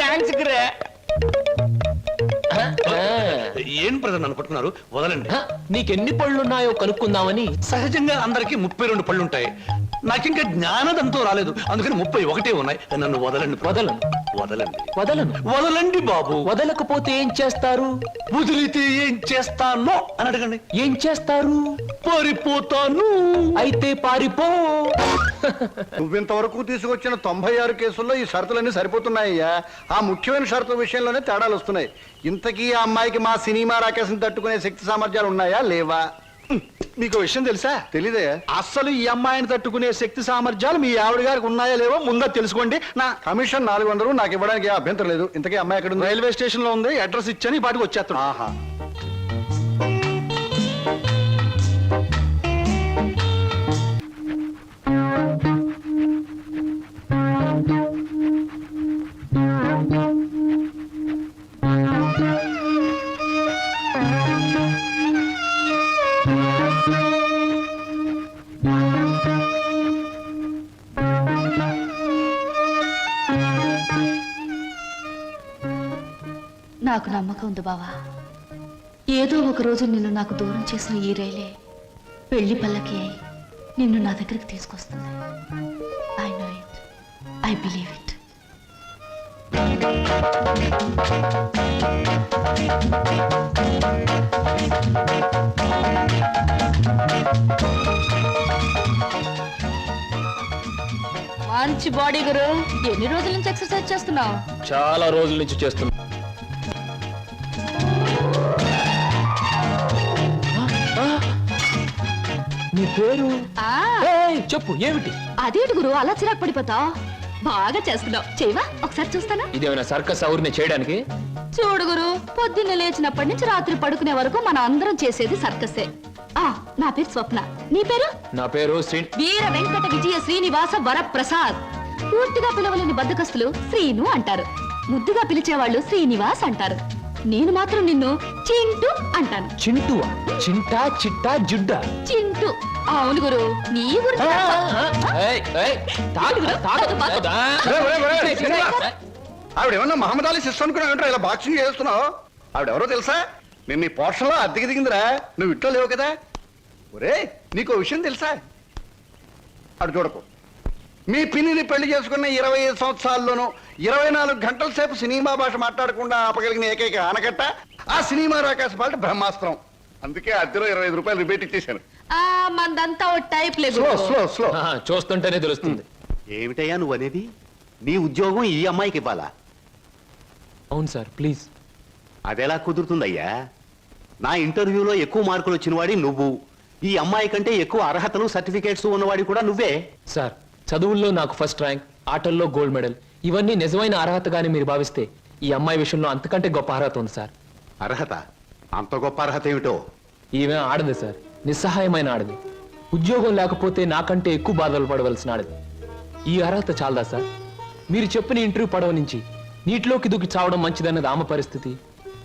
[SPEAKER 2] థ్యాంక్స్ గురు.
[SPEAKER 13] ఏం ప్రజలు నన్ను పట్టుకున్నారు? వదలండి.
[SPEAKER 11] నీకెన్ని పళ్ళున్నాయో కనుక్కుందామని.
[SPEAKER 13] సహజంగా అందరికి 32 పళ్ళుంటాయి. నాకింకా జ్ఞానదంతో రాలేదు, అందుకని 31 ఉన్నాయి. నన్ను వదలండి.
[SPEAKER 11] వదలను
[SPEAKER 13] వదలండి.
[SPEAKER 11] వదలను.
[SPEAKER 13] వదలండి బాబు.
[SPEAKER 11] వదలకపోతే ఏం చేస్తారు?
[SPEAKER 13] వదిలితే ఏం చేస్తానో అని అడగండి.
[SPEAKER 11] ఏం చేస్తారు?
[SPEAKER 13] పారిపోతాను.
[SPEAKER 11] అయితే పారిపో.
[SPEAKER 3] నువ్వింతవరకు తీసుకొచ్చిన 96 కేసుల్లో ఈ షరతులన్నీ సరిపోతున్నాయ్యా. ఆ ముఖ్యమైన షరతుల విషయంలోనే తేడాలు వస్తున్నాయి. ఇంతకీ ఆ అమ్మాయికి మా సినిమా రాకేశం తట్టుకునే శక్తి సామర్థ్యాలు ఉన్నాయా లేవా?
[SPEAKER 12] మీకు విషయం తెలుసా?
[SPEAKER 3] తెలీదే.
[SPEAKER 12] అస్సలు ఈ అమ్మాయిని తట్టుకునే శక్తి సామర్థ్యాలు మీ ఆవిడ గారికి ఉన్నాయా లేవో ముందా తెలుసుకోండి.
[SPEAKER 3] నా కమిషన్ 400 నాకు ఇవ్వడానికి ఏ అభ్యంతరం లేదు. ఇంతకీ అమ్మాయి ఎక్కడ ఉంది?
[SPEAKER 12] రైల్వే స్టేషన్ లో ఉంది. అడ్రస్ ఇచ్చాను, ఈ పాటికి వచ్చేస్తాను.
[SPEAKER 3] ఆహా.
[SPEAKER 10] నాకు నమ్మకం ఉంది బావా. ఏదో ఒక రోజు నిన్ను నాకు దూరం చేసిన ఈ రైలే పెళ్లి పల్లకి అయి నిన్ను నా దగ్గరికి తీసుకొస్తుంది. I know it, I believe it. మంచి బాడీ గురు. ఎన్ని రోజుల నుంచి ఎక్సర్సైజ్ చేస్తున్నావు?
[SPEAKER 11] చాలా రోజుల నుంచి చేస్తున్నా. నీ పేరు చెప్పు, ఏమిటి?
[SPEAKER 10] అదేంటి గురు అలా చిరాకు పడిపోతావు? బాగా చేస్తున్నావు, చేయవా? ఒకసారి చూస్తానా?
[SPEAKER 11] ఇదేమైనా సర్కస్ ఊరిని చేయడానికి?
[SPEAKER 10] చూడు గురు, పొద్దున్నే లేచినప్పటి నుంచి రాత్రి పడుకునే వరకు మనం అందరం చేసేది సర్కసే. నా పేరు స్వప్న. నీ పేరు?
[SPEAKER 11] నా పేరు
[SPEAKER 10] వీర వెంకట విజయ శ్రీనివాస వరప్రసాద్. పూర్తిగా పిలవలేని బద్దకస్తులు శ్రీను అంటారు, ముద్దుగా పిలిచేవాళ్ళు శ్రీనివాస్ అంటారు. నేను మాత్రం నిన్ను చింటూ అంటాను.
[SPEAKER 11] చింటూ? చింటా, చిట్టా, జుడ్డా?
[SPEAKER 10] చింటూ. అవును గురు, నీ గురించి
[SPEAKER 3] ఆవిడేమన్నా మహమ్మద్ అలీ సిస్టర్ అనుకున్నావు, ఇలా బాక్సింగ్ చేస్తున్నావు? ఆవిడెవరో తెలుసా? నేను నీ పోర్షన్లో అద్దెకి దిగిందిరా, నువ్వు ఇంట్లో లేవు కదా. ఒరే, నీకు విషయం తెలుసా? అటు చూడకు, మీ పిన్నిని పెళ్లి చేసుకున్న 25 సంవత్సరాల్లోనూ 24 గంటల సేపు సినిమా భాష మాట్లాడకుండా ఆపగలిగిన ఏకైక ఆనకట్ట ఆ సినిమా రాకాశ పాట బ్రహ్మాస్త్రం. అందుకే అద్దెలో 25 రూపాయలు రిబేట్ ఇచ్చేశాను.
[SPEAKER 10] మందంతా ఓ టైప్ లేదు.
[SPEAKER 3] స్లో
[SPEAKER 11] చూస్తుంటేనే తెలుస్తుంది.
[SPEAKER 7] ఏమిటయ్యా నువ్వు అనేది? నీ ఉద్యోగం ఈ అమ్మాయికి ఇవ్వాలా?
[SPEAKER 11] అవును సార్, ప్లీజ్.
[SPEAKER 7] అదెలా కుదురుతుందయ్యా? నా ఇంటర్వ్యూలో ఎక్కువ మార్కులు వచ్చిన వాడి నువ్వు, ఈ అమ్మాయి కంటే ఎక్కువ అర్హతలు సర్టిఫికేట్స్ ఉన్నవాడి కూడా నువ్వే.
[SPEAKER 11] సార్, చదువుల్లో నాకు ఫస్ట్ ర్యాంక్, ఆటల్లో గోల్డ్ మెడల్, ఇవన్నీ నిజమైన అర్హతగానే మీరు భావిస్తే ఈ అమ్మాయి విషయంలో అంతకంటే గొప్ప అర్హత ఉంది సార్.
[SPEAKER 7] అర్హత? అంత గొప్ప అర్హత ఏమిటో?
[SPEAKER 11] ఈమె ఆడదు సార్, నిస్సహాయమైన ఆడది. ఉద్యోగం లేకపోతే నాకంటే ఎక్కువ బాధలు పడవలసిన ఆడది. ఈ అర్హత చాలదా సార్? మీరు చెప్పిన ఇంటర్వ్యూ పడవ నుంచి నీటిలోకి దూకి చావడం మంచిదన్నది ఆమె పరిస్థితి.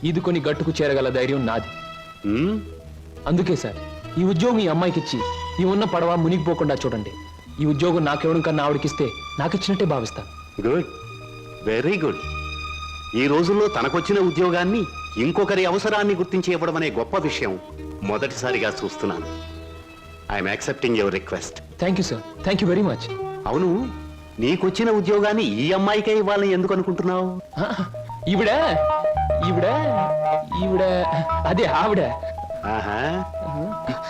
[SPEAKER 11] ఈదుకొని గట్టుకు చేరగల ధైర్యం నాది. అందుకే సార్, ఈ ఉద్యోగం ఈ అమ్మాయికి ఇచ్చి ఈ ఉన్న పడవ మునిగిపోకుండా చూడండి. ఈ ఉద్యోగం నాకెవడం కన్నా ఆవిడకిస్తే నాకిచ్చినట్టే భావిస్తాను.
[SPEAKER 7] Good, very good. ఈ రోజుల్లో తనకొచ్చిన ఉద్యోగాన్ని ఇంకొకరి అవసరాన్ని గుర్తించి ఇవ్వడం అనే గొప్ప విషయం మొదటిసారిగా చూస్తున్నాను. I'm accepting your request.
[SPEAKER 11] Thank you sir, thank you very much.
[SPEAKER 7] అవును, నీకొచ్చిన ఉద్యోగాన్ని ఈ అమ్మాయికే ఇవ్వాలని ఎందుకు అనుకుంటున్నావు?
[SPEAKER 11] ఈవిడ ఈవిడ ఈవిడ అదే ఆవిడ.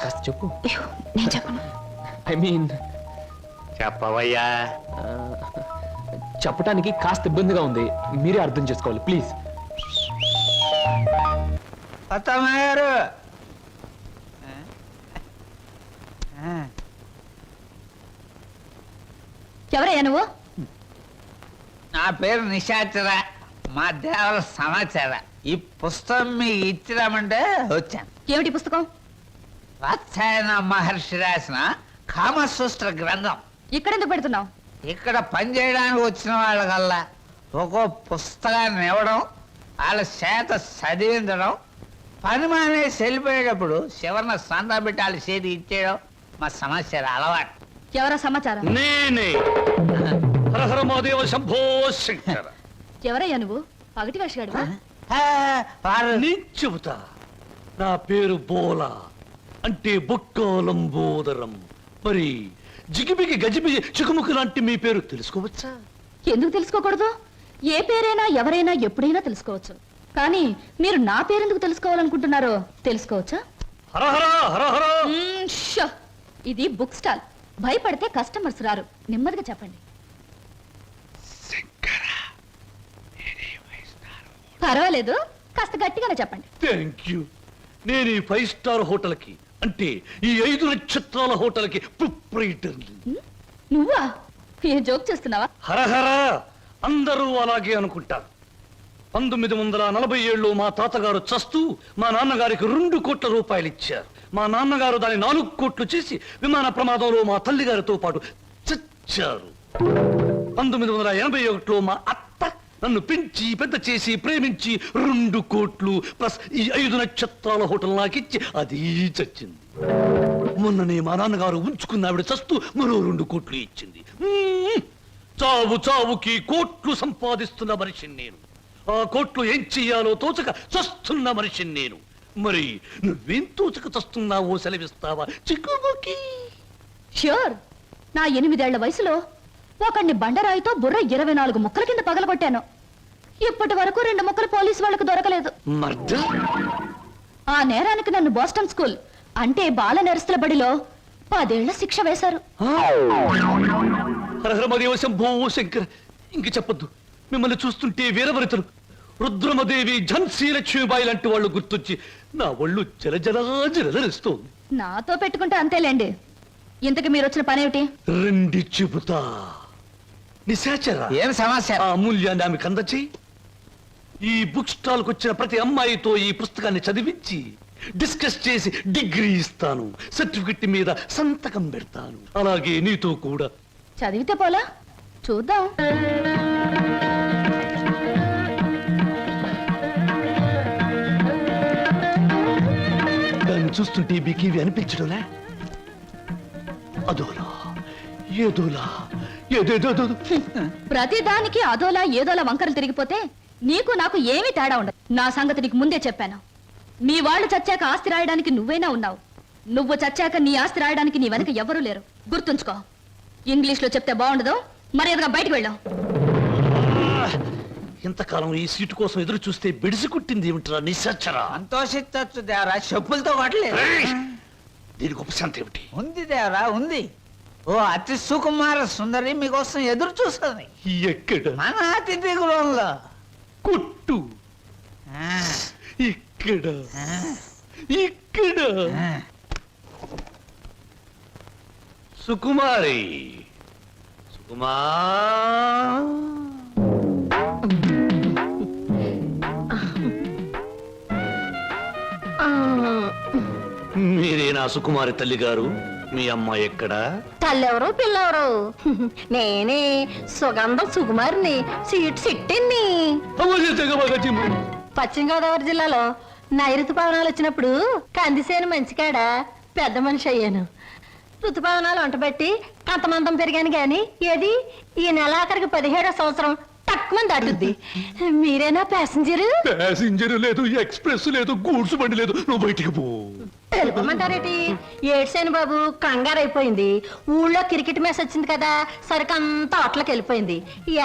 [SPEAKER 11] కాస్త చెప్పు.
[SPEAKER 10] నేను చెప్పను.
[SPEAKER 11] ఐ మీన్
[SPEAKER 7] చెప్పవయ్యా.
[SPEAKER 11] చెప్పటానికి కాస్త ఇబ్బందిగా ఉంది, మీరే అర్థం చేసుకోవాలి ప్లీజ్.
[SPEAKER 6] అత్తమ్మారు,
[SPEAKER 10] ఎవరయ్యా నువ్వు?
[SPEAKER 6] నా పేరు నిశాచర, మా దేవర సమాచార. ఈ పుస్తకం మీకు ఇచ్చిరామంటే వచ్చాను.
[SPEAKER 10] ఏమిటి పుస్తకం?
[SPEAKER 6] వాత్సాయన మహర్షి రాసిన కామసూత్ర గ్రంథం.
[SPEAKER 10] ఇక్కడెందుకు పెడుతున్నావు?
[SPEAKER 6] ఇక్కడ పనిచేయడానికి వచ్చిన వాళ్ళకల్లా ఒక్కో పుస్తకాన్ని ఇవ్వడం, వాళ్ళ చేత చదివించడం, పని మానేసి వెళ్ళిపోయేటప్పుడు చివరిన సంతా పెట్టి వాళ్ళ చేతి ఇచ్చేయడం మా సమాచార అలవాటు.
[SPEAKER 10] ఎవరా సమాచారం?
[SPEAKER 13] నేనే హరహర మహాదేవ శంభో శంకర.
[SPEAKER 10] ఎవరయ్యా నువ్వు? పగటి వేషగాడువా?
[SPEAKER 13] నేను చెబుతా. నా పేరు బోలా, అంటే బొక్కోలంబోదరం. మరి జిగిబిగి గజిబిగి చికుముకు లాంటి మీ పేరు తెలుసుకోవచ్చా?
[SPEAKER 10] ఎందుకు తెలుసుకోకూడదు? ఏ పేరైనా ఎవరైనా ఎప్పుడైనా తెలుసుకోవచ్చు. కానీ మీరు నా పేరెందుకు తెలుసుకోవాలనుకుంటున్నారో తెలుసుకోవచ్చా?
[SPEAKER 13] హరహర హరహర.
[SPEAKER 10] ఇది బుక్ స్టాల్, భయపడితే కస్టమర్స్ రారు. నెమ్మదిగా చెప్పండి. పర్వాలేదు, కాస్త గట్టిగానే చెప్పండి.
[SPEAKER 13] Thank you. నేను ఈ 5 స్టార్ హోటల్కి, అంటే ఈ 5 నక్షత్రాల హోటల్కి ప్రొప్రైటర్ని.
[SPEAKER 10] నువ్వా? ఏ జోక్ చేస్తున్నావా?
[SPEAKER 13] హరహర, అందరూ అలాగే అనుకుంటారు. 1947లో మా తాతగారు చస్తూ మా నాన్నగారికి 2 కోట్ల రూపాయలు ఇచ్చారు. మా నాన్నగారు దాన్ని 4 కోట్లు చేసి విమాన ప్రమాదంలో మా తల్లిగారితో పాటు చచ్చారు. 1981లో మా అత్త నన్ను పెంచి పెద్ద చేసి ప్రేమించి 2 కోట్లు ప్లస్ ఈ 5 నక్షత్రాల హోటల్ నాకిచ్చి అది చచ్చింది. మొన్ననే మా నాన్నగారు ఉంచుకున్న ఆవిడ చస్తూ మరో 2 కోట్లు ఇచ్చింది. చావు చావుకి కోట్లు సంపాదిస్తున్న మనిషిని నేను. ఆ కోర్టులో ఏం చెయ్యాలో తోచక చస్తున్న మనిషిని నేను. మరి నువ్వేం తోచక చస్తున్నావో సెలవిస్తావా చిక్కుబుకి?
[SPEAKER 10] ష్యూర్. నా 8 ఏళ్ల వయసులో ఒకడిని బండరాయితో బుర్ర 24 ముక్కల కింద పగలగొట్టాను. ఇప్పటి వరకు 2 ముక్కలు పోలీసు వాళ్ళకు దొరకలేదు.
[SPEAKER 13] మర్ద
[SPEAKER 10] ఆ నేరానికి నన్ను బోస్టన్ స్కూల్ అంటే బాల నెరస్తుల బడిలో 10 ఏళ్ల శిక్ష వేశారు.
[SPEAKER 13] హరహరమదేవ శంభో శంకర. ఇంక చెప్పొద్దు. మిమ్మల్ని చూస్తుంటే వీరవరితలు రుద్రమదేవి, ఝన్సీ లక్ష్మీబాయి లాంటి వాళ్ళు గుర్తొచ్చి నా ఒళ్ళు జలజలరిస్తోంది.
[SPEAKER 10] నాతో పెట్టుకుంటే అంతేలేండి. ఇంతకు మీరు వచ్చిన పనేమిటి?
[SPEAKER 13] రండి చెబుతా. నిశాచర
[SPEAKER 6] ఏం సమస్య?
[SPEAKER 13] ఆ అమూల్యాన్ని ఆమెకు అందచేయి. ఈ బుక్ స్టాల్ కు వచ్చిన ప్రతి అమ్మాయితో ఈ పుస్తకాన్ని చదివించి డిస్కస్ చేసి డిగ్రీ ఇస్తాను. సర్టిఫికెట్ మీద సంతకం పెడతాను. అలాగే నీతో కూడా.
[SPEAKER 10] చదివితే పోలా? చూద్దాం.
[SPEAKER 13] దాన్ని చూస్తుంటే మీకేవి అనిపించడంలే? అదోలా ఏదోలా ఏదేదో.
[SPEAKER 10] ప్రతి దానికి అదోలా ఏదోలా వంకరలు తిరిగిపోతే నీకు నాకు ఏమీ తేడా ఉండదు. నా సంగతి నీకు ముందే చెప్పాను. మీ వాళ్ళు చచ్చాక ఆస్తి రాయడానికి నువ్వైనా ఉన్నావు. నువ్వు చచ్చాక నీ ఆస్తి రాయడానికి నీ వెనక ఎవరూ లేరు. గుర్తుంచుకో. ఇంగ్లీష్ లో చెప్తే బాగుండదు. మర్యాదగా బయటకు వెళ్ళాం.
[SPEAKER 13] ఇంతకాలం ఈ సీటు కోసం ఎదురు చూస్తే బెడిసి కుట్టింది ఏమిట్రా నిశాచరా?
[SPEAKER 6] సంతోషించచ్చు దేవరా, చెప్పులతో కొట్టలేదు.
[SPEAKER 13] దీనికి ఉపశాంతి ఏమిటి?
[SPEAKER 6] ఉంది దేవరా, ఉంది. ఓ అతి సుకుమార సుందరి మీకోసం ఎదురు చూస్తుంది.
[SPEAKER 13] ఎక్కడ?
[SPEAKER 6] మన అతిథి గృహంలో.
[SPEAKER 13] కుట్టు. ఇక్కడ ఇక్కడ. సుకుమారి, సుకుమా. మీరేనా సుకుమారి తల్లి గారు? మీ అమ్మాయి ఎక్కడా?
[SPEAKER 9] తల్లెవరు పిల్లెవరు? నేనే సుగంధం సుకుమారిని, సీట్ సిట్టిని. పశ్చిమ గోదావరి జిల్లాలో నైరుతు పవనాలు వచ్చినప్పుడు కందిసేను మంచికాడ పెద్ద మనిషి అయ్యాను. ఋతుపవనాలు వంటబెట్టి కంతమంతం పెరిగాను గాని ఏది ఈ నెలాఖరికి 17వ సంవత్సరం తక్కువ దాటుద్ది. మీరేనా ప్యాసింజరు?
[SPEAKER 13] ప్యాసింజర్ లేదు, ఎక్స్ప్రెస్ లేదు, గూడ్స్ బండి లేదు. నువ్వు బయటికి పో.
[SPEAKER 9] తెలుపమంటారేటి? ఏడ్సేను బాబు, కంగారు అయిపోయింది. ఊళ్ళో క్రికెట్ మ్యాచ్ వచ్చింది కదా, సరికంతా అట్లకి వెళ్ళిపోయింది.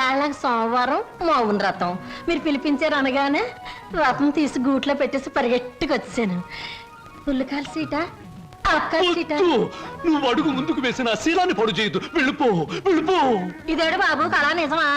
[SPEAKER 9] ఏళ్ళకి సోమవారం మౌన రథం. మీరు పిలిపించారు అనగానే రథం తీసి గూట్లో పెట్టేసి పరిగెట్టుకు వచ్చాను. పుల్లకాల సీట, అక్కల సీట.
[SPEAKER 13] నువ్వు అడుగు ముందుకు వేసిన శీలాన్ని పొడు చేయదు. వెళ్ళిపో, వెళ్ళిపో.
[SPEAKER 9] ఇదేడు బాబు కళా నిజమా?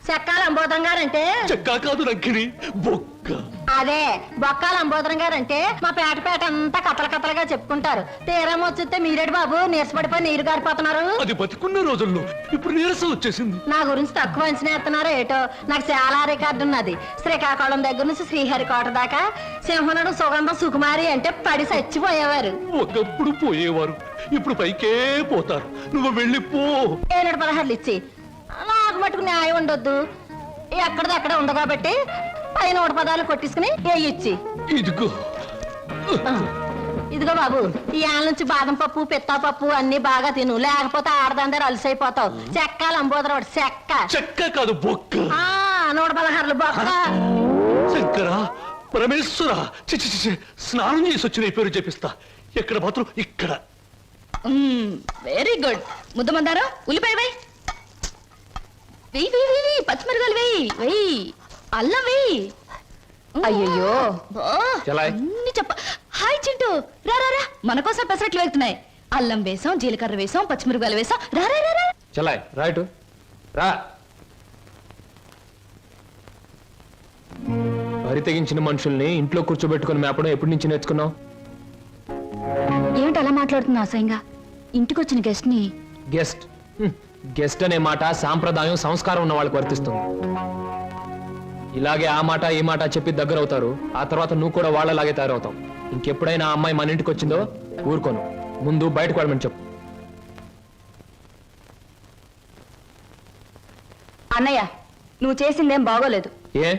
[SPEAKER 9] చెక్కాల అంబోధం గారంటే
[SPEAKER 13] చెక్కా కాదు రంకిణి, బొక్క.
[SPEAKER 9] అదే బొక్కాల అంబోధరం గారంటే మా పేట అంతా కథల కథలుగా చెప్పుకుంటారు. తీరం వచ్చితే మీరేడు బాబు నీరసపడిపోయి నీరు గారిపోతున్నారు.
[SPEAKER 13] అది బతికున్న రోజుల్లో ఇప్పుడు నీరసం వచ్చేసింది.
[SPEAKER 9] నా గురించి తక్కువ అంచనా ఎత్తున్నారో ఏటో. నాకు చాలా రికార్డు ఉన్నది. శ్రీకాకుళం దగ్గర నుంచి శ్రీహరికోట దాకా సింహనుడు సుగంధం సుకుమారి అంటే పడి చచ్చిపోయేవారు.
[SPEAKER 13] ఒకప్పుడు పోయేవారు, ఇప్పుడు పైకే పోతారు. నువ్వు వెళ్ళిపో.
[SPEAKER 9] 16 ఇచ్చి నాకు మటుకు న్యాయం ఉండొద్దు. ఎక్కడదక్కడ ఉంది కాబట్టి పైన 100 పదాలు కొట్టించుకుని ఇచ్చి.
[SPEAKER 13] ఇదిగో
[SPEAKER 9] ఇదిగో బాబు, ఈ ఆల నుంచి బాదం పప్పు, పిత్తా పప్పు అన్ని బాగా తిను, లేకపోతే ఆడదందరూ అలసైపోతావు. చెక్కాలి అంబోదరాడు చెక్క.
[SPEAKER 13] చెక్క కాదు బొక్క.
[SPEAKER 9] 116 బొక్క.
[SPEAKER 13] శంకర పరమేశ్వర, చిచి చిచి, స్నానం చేసి వచ్చిన పేరు చెప్పిస్తా. ఎక్కడ మాత్రం ఇక్కడ.
[SPEAKER 10] Very good. ముద్దమందారా, ఉల్లిపాయ వేయి, వెయ్యి వెయ్యి వెయ్యి, పచ్చిమిరకాయలు వెయ్యి వెయ్యి, అల్లం వెయ్యి. అయ్యో అన్ని చెప్ప. హాయ్ చింటూ, రా రా రా, మన కోసం పెసరట్లు వెళ్తున్నాయి. అల్లం వేసాం, జీలకర్ర వేసాం, పచ్చిమిరకాయలు వేసాం. రా రా రా.
[SPEAKER 11] చలాయ్ రైట్ రా. వరి తెగించిన మనుషుల్ని ఇంట్లో కూర్చోబెట్టుకుని మేపడం ఎప్పటి నుంచి నేర్చుకున్నావు?
[SPEAKER 10] ఏమిటి అలా మాట్లాడుతున్నా అసహ్యంగా? ఇంటికొచ్చిన గెస్ట్ ని.
[SPEAKER 11] గెస్ట్ గెస్ట్ అనే మాట సాంప్రదాయం, సంస్కారం ఉన్న వాళ్ళకి వర్తిస్తుంది. ఇలాగే ఆ మాట ఈ మాట చెప్పి దగ్గర అవుతారు. ఆ తర్వాత నువ్వు కూడా వాళ్ళలాగే తయారవుతావు. ఇంకెప్పుడైనా ఆ అమ్మాయి మన ఇంటికి వచ్చిందో ఊరుకోను. ముందు బయటకు వెళ్ళమని చెప్పు.
[SPEAKER 10] అన్నయ్య, నువ్వు చేసిందేం బాగోలేదు.
[SPEAKER 11] ఏ?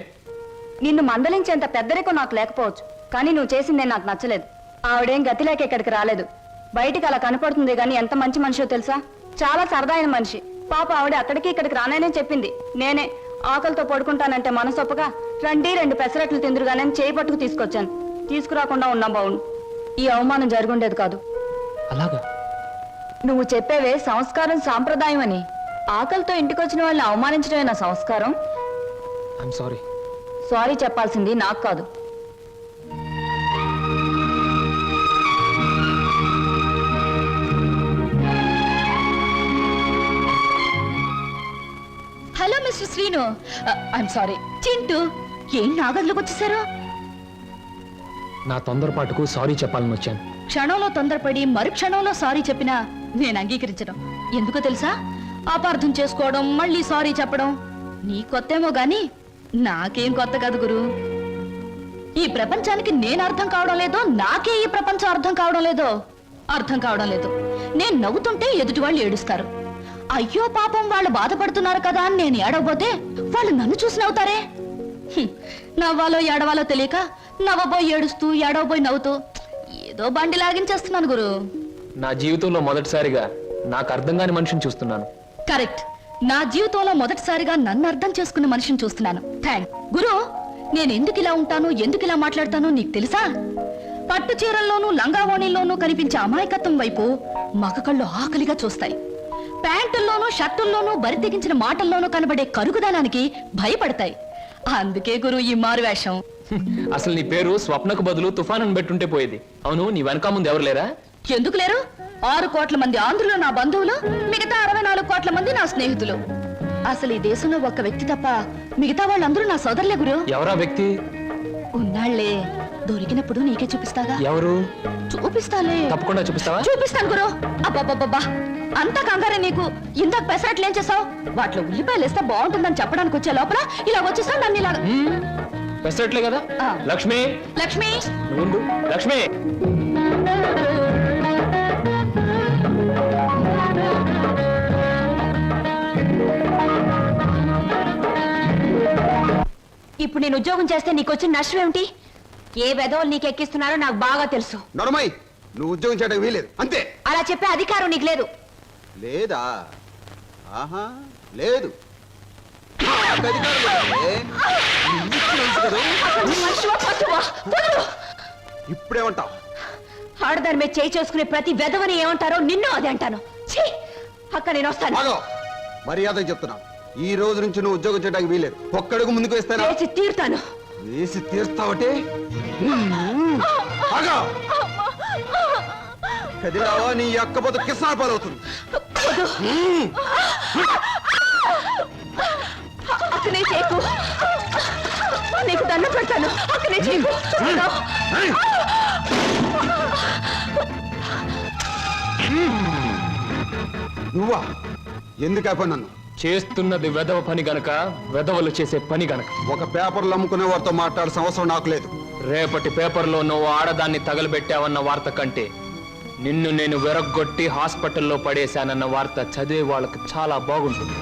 [SPEAKER 10] నిన్ను మందలించేంత పెద్దరికం నాకు లేకపోవచ్చు, కానీ నువ్వు చేసిందేం నాకు నచ్చలేదు. ఆవిడేం గతి లేక ఇక్కడికి రాలేదు. బయటికి అలా కనపడుతుంది గాని ఎంత మంచి మనిషో తెలుసా? చాలా సరదా అయిన మనిషి. పాప ఆవిడ అక్కడికి ఇక్కడికి రాననే చెప్పింది. నేనే ఆకలితో పడుకుంటానంటే మనసొప్పగా రండి 2 పెసరట్లు తిందురుగానే చేయి పట్టుకు తీసుకొచ్చాను. తీసుకురాకుండా ఉన్నా బావును. ఈ అవమానం జరుగుండేది కాదు.
[SPEAKER 11] అలాగా?
[SPEAKER 10] నువ్వు చెప్పేవే సంస్కారం సాంప్రదాయం అని. ఆకలితో ఇంటికొచ్చిన వాళ్ళని అవమానించడమే నా సంస్కారం.
[SPEAKER 11] I'm sorry.
[SPEAKER 10] సారీ చెప్పాల్సింది నాకు కాదు. Hello mister Srinu. I'm sorry. Chintu, ఏం నా గదిలోకి వచ్చేసారు?
[SPEAKER 11] నా తొందరపాటుకు సారీ చెప్పాలని వచ్చాను.
[SPEAKER 10] క్షణంలో తొందరపడి మరుక్షణంలో సారీ చెప్పినా నేను అంగీకరించడం. ఎందుకో తెలుసా? అపార్థం చేసుకోవడం, మళ్ళీ సారీ చెప్పడం నీ కొత్తేమో గాని నాకేం కొత్త కాదు గురు. ఈ ప్రపంచానికి నేను అర్థం కావడం లేదో, నాకే ఈ ప్రపంచం అర్థం కావడం లేదో. అర్థం కావడం లేదు. నేను నవ్వుతుంటే ఎదుటి వాళ్ళు ఏడుస్తారు. అయ్యో పాపం వాళ్ళు బాధపడుతున్నారు కదా అని నేను ఏడవబోతే వాళ్ళు నన్ను చూసి నవ్వుతారే. నవ్వాలో ఏడవాలో తెలియక నవ్వబోయి ఏడుస్తూ, ఏడవబోయి నవ్వుతూ ఏదో బండి లాగించేస్తున్నాను గురు.
[SPEAKER 11] నా జీవితంలో మొదటిసారిగా నాకు అర్థం కాని మనిషిని చూస్తున్నాను.
[SPEAKER 10] కరెక్ట్. నా జీవితంలో మొదటిసారిగా నన్ను అర్థం చేసుకున్న మనిషిని చూస్తున్నాను. థ్యాంక్ గురు. నేను ఎందుకు ఇలా ఉంటాను, ఎందుకు ఇలా మాట్లాడతానో నీకు తెలుసా? పట్టు చీరల్లోనూ లంగావోణీల్లోనూ కనిపించే అమాయకత్వం వైపు మగ కళ్ళు ఆకలిగా చూస్తాయి. ప్యాంటుల్లోనూ షర్టుల్లోనూ బరి తెగించిన మాటల్లోనూ కనబడే కరుగుదనానికి భయపడతాయి. అందుకే గురు ఈ మారువేషం.
[SPEAKER 11] అసలు నీ పేరు స్వప్నకు బదులు తుఫాన్ అని పెట్టుంటే పోయేది. అవును, నీ వెనక ముందు ఎవరు లేరా?
[SPEAKER 10] ఎందుకు లేరు? 6 కోట్ల మంది ఆంధ్రులు నా బంధువులు, మిగతా 64 కోట్ల మంది నా స్నేహితులు. అసలు ఈ దేశంలో ఒక్క వ్యక్తి తప్ప మిగతా వాళ్ళందరూ నా సోదరులే గురు.
[SPEAKER 11] ఎవరా వ్యక్తి?
[SPEAKER 10] ఉన్నాళ్లే, దొరికినప్పుడు నీకే చూపిస్తాగా.
[SPEAKER 11] ఎవరు?
[SPEAKER 10] చూపిస్తాలే.
[SPEAKER 11] తప్పకుండా చూపిస్తావా?
[SPEAKER 10] చూపిస్తాను గురు. అబ్బబ్బబ్బా, అంతా కంగారే నీకు. ఇందాక పెసరట్లు ఏం చేసావు? వాటిలో ఉల్లిపాయలు వేస్తే బాగుంటుందని చెప్పడానికి వచ్చే లోపల ఇలా వచ్చేసావు నన్ను ఇలా.
[SPEAKER 11] పెసరట్లే కదా. లక్ష్మి,
[SPEAKER 10] లక్ష్మి,
[SPEAKER 11] నువ్వు లక్ష్మి.
[SPEAKER 10] ఇప్పుడు నేను ఉద్యోగం చేస్తే నీకు వచ్చిన నష్టం ఏమిటి? ఏ వెధవలు నీకు ఎక్కిస్తున్నారో నాకు బాగా తెలుసు.
[SPEAKER 12] నడమై, నువ్వు ఉద్యోగం చేయడం వీలేదు అంతే.
[SPEAKER 10] అలా చెప్పే అధికారం నీకు లేదు.
[SPEAKER 12] లేదా? ఆహా, లేదు. ఇప్పుడేమంటావు?
[SPEAKER 10] ఆడదాని మీద చేయి చేసుకునే ప్రతి వెధవని ఏమంటారో నిన్ను అదే అంటాను. ఛీ, అక్క నేను వస్తాను.
[SPEAKER 12] మర్యాద చెప్తున్నా, ఈ రోజు నుంచి నువ్వు ఉద్యోగం చేయడానికి వీలేదు. ఒక్కడుగు ముందుకు వేస్తాను.
[SPEAKER 10] వేసి తీరుతాను.
[SPEAKER 12] వేసి తీర్స్తావటే? కదిలావా నీ అక్క పోతు కిసాన పాలవుతుంది.
[SPEAKER 10] అక్కనే చేయకు, నీకు దండం పెడతాను. అక్కనే చేయకు.
[SPEAKER 12] నువ్వా? ఎందుకు అయిపోయి నన్ను
[SPEAKER 11] చేస్తున్నది వెధవ పని గనక, వెధవలు చేసే పని గనక.
[SPEAKER 12] ఒక పేపర్లు అమ్ముకునే వారితో మాట్లాడాల్సిన అవసరం నాకు లేదు.
[SPEAKER 11] రేపటి పేపర్లో నువ్వు ఆడదాన్ని తగలబెట్టావన్న వార్త కంటే నిన్ను నేను వెరగొట్టి హాస్పిటల్లో పడేశానన్న వార్త చదివే వాళ్ళకి చాలా బాగుంటుంది.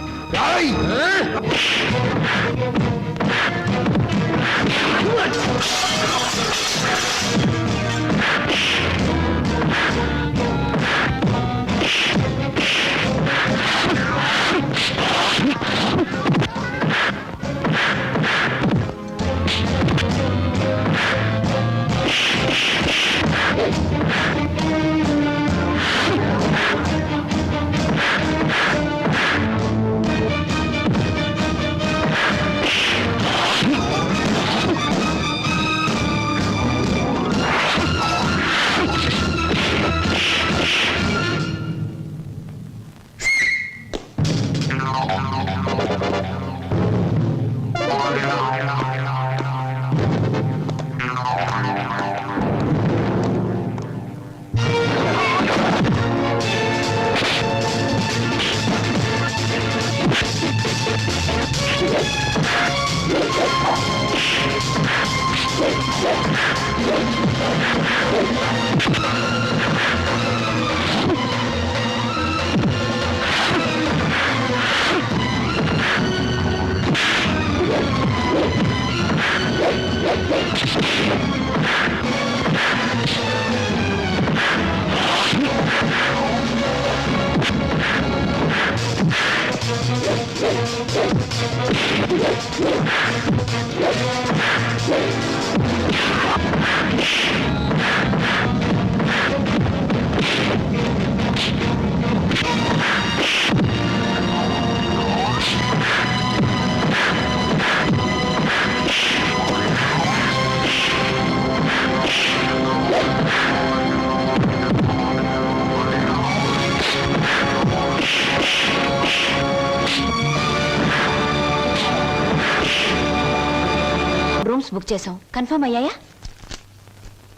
[SPEAKER 10] రూమ్స్ బుక్ చేసాం, కన్ఫర్మ్ అయ్యాయా?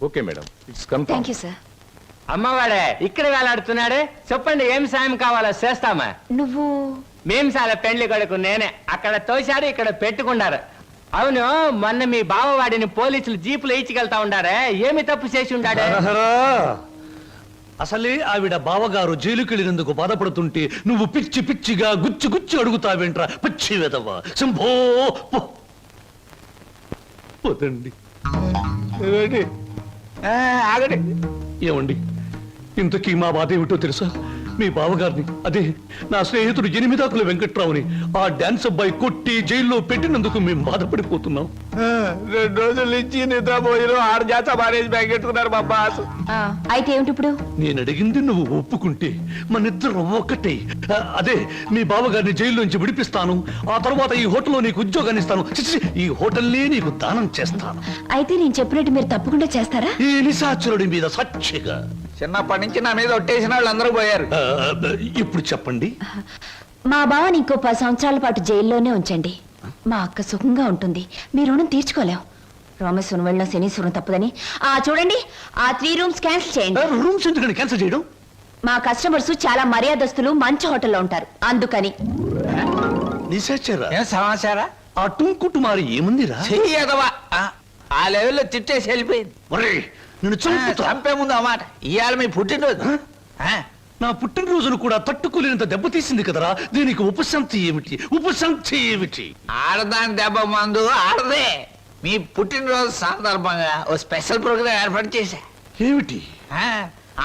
[SPEAKER 11] Okay madam, it's confirm.
[SPEAKER 10] Thank you sir.
[SPEAKER 2] అమ్మవాడే ఇక్కడ వేలాడుతున్నాడు. చెప్పండి ఏం సాయం కావాలో చేస్తామా.
[SPEAKER 10] నువ్వు
[SPEAKER 2] మేం సాల పెండ్లి కొడుకు నేనే. అక్కడ తోశారు, ఇక్కడ పెట్టుకున్నారు. అవును, మొన్న మీ బావవాడిని పోలీసులు జీపులో ఇచ్చికెళ్తా ఉండారే, ఏమి తప్పు చేసి ఉండాడు?
[SPEAKER 13] అసలే ఆవిడ బావగారు జైలుకి వెళ్ళినందుకు బాధపడుతుంటే నువ్వు పిచ్చి పిచ్చిగా గుచ్చి గుచ్చి అడుగుతావేంట్రా పిచ్చి వెదవా. శంభో పోతండి.
[SPEAKER 6] ఆగండి.
[SPEAKER 13] ఏమండి, ఇంతకీ మా బాధ ఏమిటో తెలుసా? మీ బావగారిని, అదే నా స్నేహితుడు ఎనిమిదాకుల వెంకట్రావుని ఆ డాన్స్ అబ్బాయి కొట్టి జైల్లో పెట్టినందుకు మేము బాధపడిపోతున్నాం.
[SPEAKER 6] 2 రోజుల నుంచి నిద్రపోయిన 6 జాత మారేజ్ బ్యాగ్ పెట్టుకున్నారు మా బాస్.
[SPEAKER 10] అయితే ఏమిటి ఇప్పుడు?
[SPEAKER 13] నేను అడిగింది నువ్వు ఒప్పుకుంటే మనిద్దరం ఒక్కటే. అదే మీ బావగారిని జైల్లోంచి విడిపిస్తాను. ఆ తర్వాత ఈ హోటల్లో నీకు ఉద్యోగాన్ని ఇస్తాను. చిచి, ఈ హోటల్నే నీకు దానం చేస్తాను.
[SPEAKER 10] అయితే నేను చెప్పినట్టు మీరు తప్పకుండా చేస్తారా?
[SPEAKER 13] ఈ నిశాచరుడి మీద సాక్షిగా.
[SPEAKER 6] చిన్నప్పటి నుంచి నా మీద ఒట్టేసిన వాళ్ళు అందరూ పోయారు.
[SPEAKER 13] ఇప్పుడు చెప్పండి.
[SPEAKER 10] మా బావని ఇంకో 10 సంవత్సరాల పాటు జైల్లోనే ఉంచండి. మా అక్క సుఖంగా ఉంటుంది. మీ రుణం తీర్చుకోలేం. రామేశ్వరం వెళ్ళిన శనీశ్వరం తప్పదని చూడండి, ఆ 3 రూమ్స్ క్యాన్సిల్ చేయండి.
[SPEAKER 13] రూమ్స్ ఎందుకని క్యాన్సిల్ చేయడం?
[SPEAKER 10] మా కస్టమర్స్ చాలా మర్యాదస్తులు, మంచి హోటల్లో ఉంటారు, అందుకని.
[SPEAKER 13] నిశాచరా,
[SPEAKER 6] ఏం సమాచారా?
[SPEAKER 13] ఆ టుంకుటుమారి ఏముందిరా?
[SPEAKER 6] చెయ్యదవా ఆ లెవెల్లో తిట్టేసి వెళ్ళిపోయింది.
[SPEAKER 13] నేను
[SPEAKER 6] చంపే ముందు అన్నమాట. ఇవాళ మీ పుట్టినరోజు.
[SPEAKER 13] నా పుట్టినరోజును కూడా తట్టుకోలేనంత దెబ్బతీసింది కదరా. దీనికి ఉపశాంతి ఏమిటి? ఉపశాంతి ఏమిటి?
[SPEAKER 6] ఆడదాని దెబ్బ మందు ఆడదే. మీ పుట్టినరోజు సందర్భంగా ఓ స్పెషల్ ప్రోగ్రామ్ ఏర్పాటు చేశా.
[SPEAKER 13] ఏమిటి?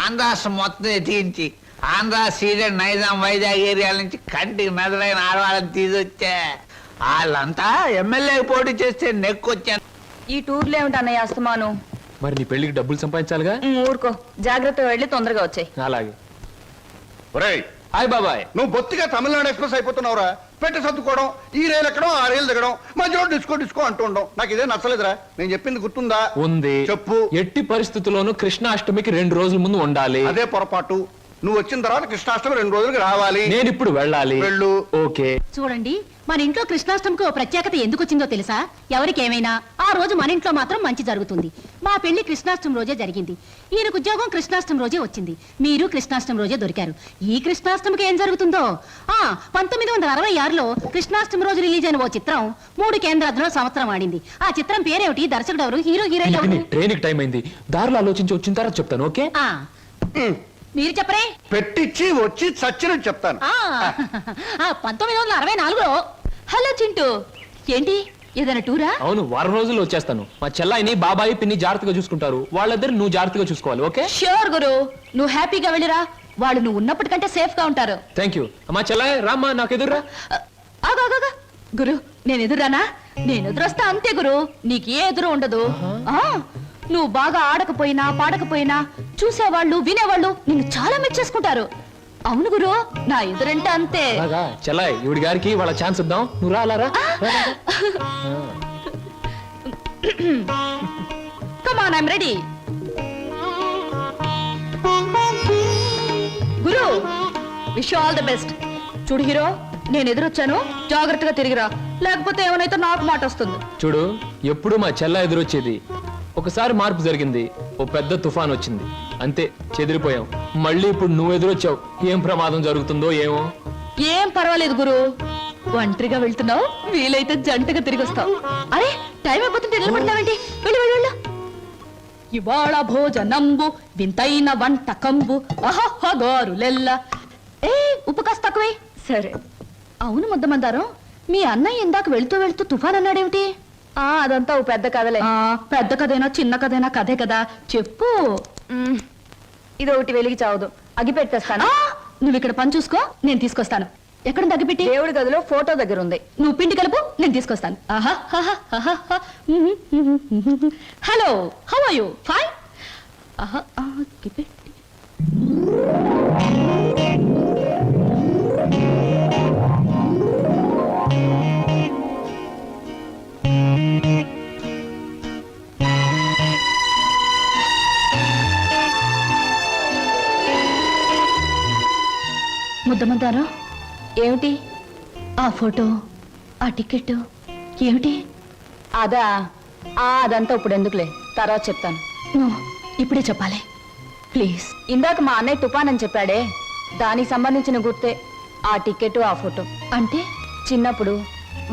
[SPEAKER 6] ఆంధ్రాష్ట్రం మొత్తం ఎత్తించి ఆంధ్ర, సీడెడ్, నైజాం, వైజాగ్ ఏరియాల నుంచి కంటికి మెదలైన ఆడవాళ్ళని తీసుకొచ్చా. వాళ్ళంతా ఎమ్మెల్యే పోటీ చేస్తే నెక్కొచ్చాను.
[SPEAKER 10] ఈ టూర్లో ఏమిటి అన్నయ్య అస్తమాను?
[SPEAKER 11] మరి నీ పెళ్లికి డబ్బులు సంపాదించాలిగా.
[SPEAKER 10] ఊరుకో, జాగ్రత్తగా వెళ్ళి తొందరగా వచ్చాయి.
[SPEAKER 11] అలాగే.
[SPEAKER 3] ఒరేయ్,
[SPEAKER 11] హాయ్ బాబాయ్.
[SPEAKER 3] నువ్వు బొత్తిగా తమిళనాడు ఎక్స్ప్రెస్ అయిపోతున్నావురా. పెట్టి సర్దుకోవడం, ఈ రైలు ఎక్కడం, ఆ రైలు దిగడం, మధ్యలో డిస్కో డిస్కో అంటూ ఉండడం నాకు ఇదే నచ్చలేదురా. నేను చెప్పింది గుర్తుందా?
[SPEAKER 11] ఉంది.
[SPEAKER 3] చెప్పు.
[SPEAKER 11] ఎట్టి పరిస్థితుల్లోనూ కృష్ణాష్టమికి 2 రోజుల ముందు ఉండాలి.
[SPEAKER 3] అదే పొరపాటు. నువ్వు వచ్చిన తర్వాత కృష్ణాష్టమి 2 రోజులకి రావాలి.
[SPEAKER 11] నేను ఇప్పుడు వెళ్ళాలి.
[SPEAKER 3] వెళ్ళు.
[SPEAKER 11] ఓకే.
[SPEAKER 9] చూడండి, మన ఇంట్లో కృష్ణాష్టమికి ఓ ప్రత్యేకత ఎందుకు వచ్చిందో తెలుసా? ఎవరికేమైనా ఆ రోజు మన ఇంట్లో మాత్రం మంచి జరుగుతుంది. మా పెళ్లి కృష్ణాష్టమి రోజే జరిగింది. ఈయనకు ఉద్యోగం కృష్ణాష్టమి రోజే వచ్చింది. మీరు కృష్ణాష్టమి రోజే దొరికారు. ఈ కృష్ణాష్టమికి ఏం జరుగుతుందో? 1966లో కృష్ణాష్టమి రోజు రిలీజ్ అయిన ఓ చిత్రం 3 కేంద్రాల్లో సంవత్సరం ఆడింది. ఆ చిత్రం పేరేమిటి? దర్శకుడు ఎవరు? హీరో హీరోయిన్ ఎవరు?
[SPEAKER 11] ట్రైన్కి టైం అయింది. దారిలో ఆలోచించి వచ్చిన తర్వాత చెప్తాను. ఓకే?
[SPEAKER 9] మీరు చెప్పరే.
[SPEAKER 3] పెట్టించి వచ్చి చచ్చినట్టు చెప్తాను.
[SPEAKER 9] 1964లో. హలో చింటూ, ఏంటి ఏదైనా టూరా?
[SPEAKER 11] అవును, వారం రోజుల్లో వచ్చేస్తాను. మా చెల్లాయిని, బాబాయి, పిన్ని జాగ్రత్తగా చూసుకుంటారు. వాళ్ళిద్దరు నువ్వు జాగ్రత్తగా చూసుకోవాలి. ఓకే?
[SPEAKER 10] ష్యూర్ గురు, నువ్వు హ్యాపీగా వెళ్ళిరా. వాళ్ళు నువ్వు ఉన్నప్పటికంటే సేఫ్ గా ఉంటారు.
[SPEAKER 11] Thank you. మా చెల్లాయి రామ్మా, నాకు ఎదురురా.
[SPEAKER 10] ఆగా గురు, నేను ఎదురానా? నేను ఎదురొస్తా అంతే గురు, నీకు ఏ ఎదురు ఉండదు. నువ్వు బాగా ఆడకపోయినా పాడకపోయినా చూసేవాళ్ళు, వినేవాళ్ళు నిన్ను చాలా మెచ్చేసుకుంటారు. అవును గురు, నా ఎదురంటే అంతే.
[SPEAKER 11] అలాగా చెల్లాయి, ఈవిడి గారికి వాళ్ళ ఛాన్స్ ఇద్దాం. నువ్వు రాలారా?
[SPEAKER 10] Come on, I am ready. గురు, విష్ ఆల్ ది బెస్ట్. చూడు హీరో, నేను ఎదురొచ్చాను, జాగ్రత్తగా తిరిగిరా, లేకపోతే ఏమైనా నాకు మాట వస్తుంది.
[SPEAKER 11] చూడు, ఎప్పుడు మా చెల్ల ఎదురొచ్చేది. ఒకసారి మార్పు జరిగింది, ఓ పెద్ద తుఫాన్ వచ్చింది, అంతే చెదిరిపోయాం. మళ్ళీ ఇప్పుడు నువ్వు ఎదురొచ్చావు, ఏం ప్రమాదం జరుగుతుందో ఏమో.
[SPEAKER 10] ఏం పర్వాలేదు గురు, ఒంటరిగా వెళ్తున్నావు, వీలైతే జంటగా తిరిగి వస్తావు. అరే, టైం అయిపోతుంటే నిలబడతావేంటి? వెళ్ళు వెళ్ళు వెళ్ళు. ఇవాళ భోజనంబు వింతైన వంటకంబు అహహగారులెల్ల. ఏ, ఉప్పు కాస్త తక్కువే. సరే. అవును ముద్దమందారం, మీ అన్నయ్య ఇందాక వెళ్తూ వెళ్తూ తుఫాన్ అన్నాడేమిటి? అదంతా ఓ పెద్ద కథలే. పెద్ద కథైనా చిన్న కథైనా కథే కదా, చెప్పు. ఇది ఒకటి వెలిగి చావదు, అగి పెట్టేస్తాను. నువ్వు ఇక్కడ పని చూసుకో, నేను తీసుకొస్తాను.
[SPEAKER 9] ఎక్కడ తగ్గిపెట్టి?
[SPEAKER 10] దేవుడి గదిలో ఫోటో దగ్గర ఉంది.
[SPEAKER 9] నువ్వు పిండి కలుపు, నేను తీసుకొస్తాను. Hello, how are you? Fine.
[SPEAKER 10] ముద్దమందారం ఏమిటి? ఆ ఫోటో, ఆ టికెట్ ఏమిటి? అదా అదంతా ఇప్పుడు ఎందుకులే, తర్వాత చెప్తాను. ఇప్పుడే చెప్పాలి ప్లీజ్. ఇందాక మా అన్నయ్య తుఫాన్ అని చెప్పాడే, దానికి సంబంధించిన గుర్తే ఆ టికెట్, ఆ ఫోటో. అంటే చిన్నప్పుడు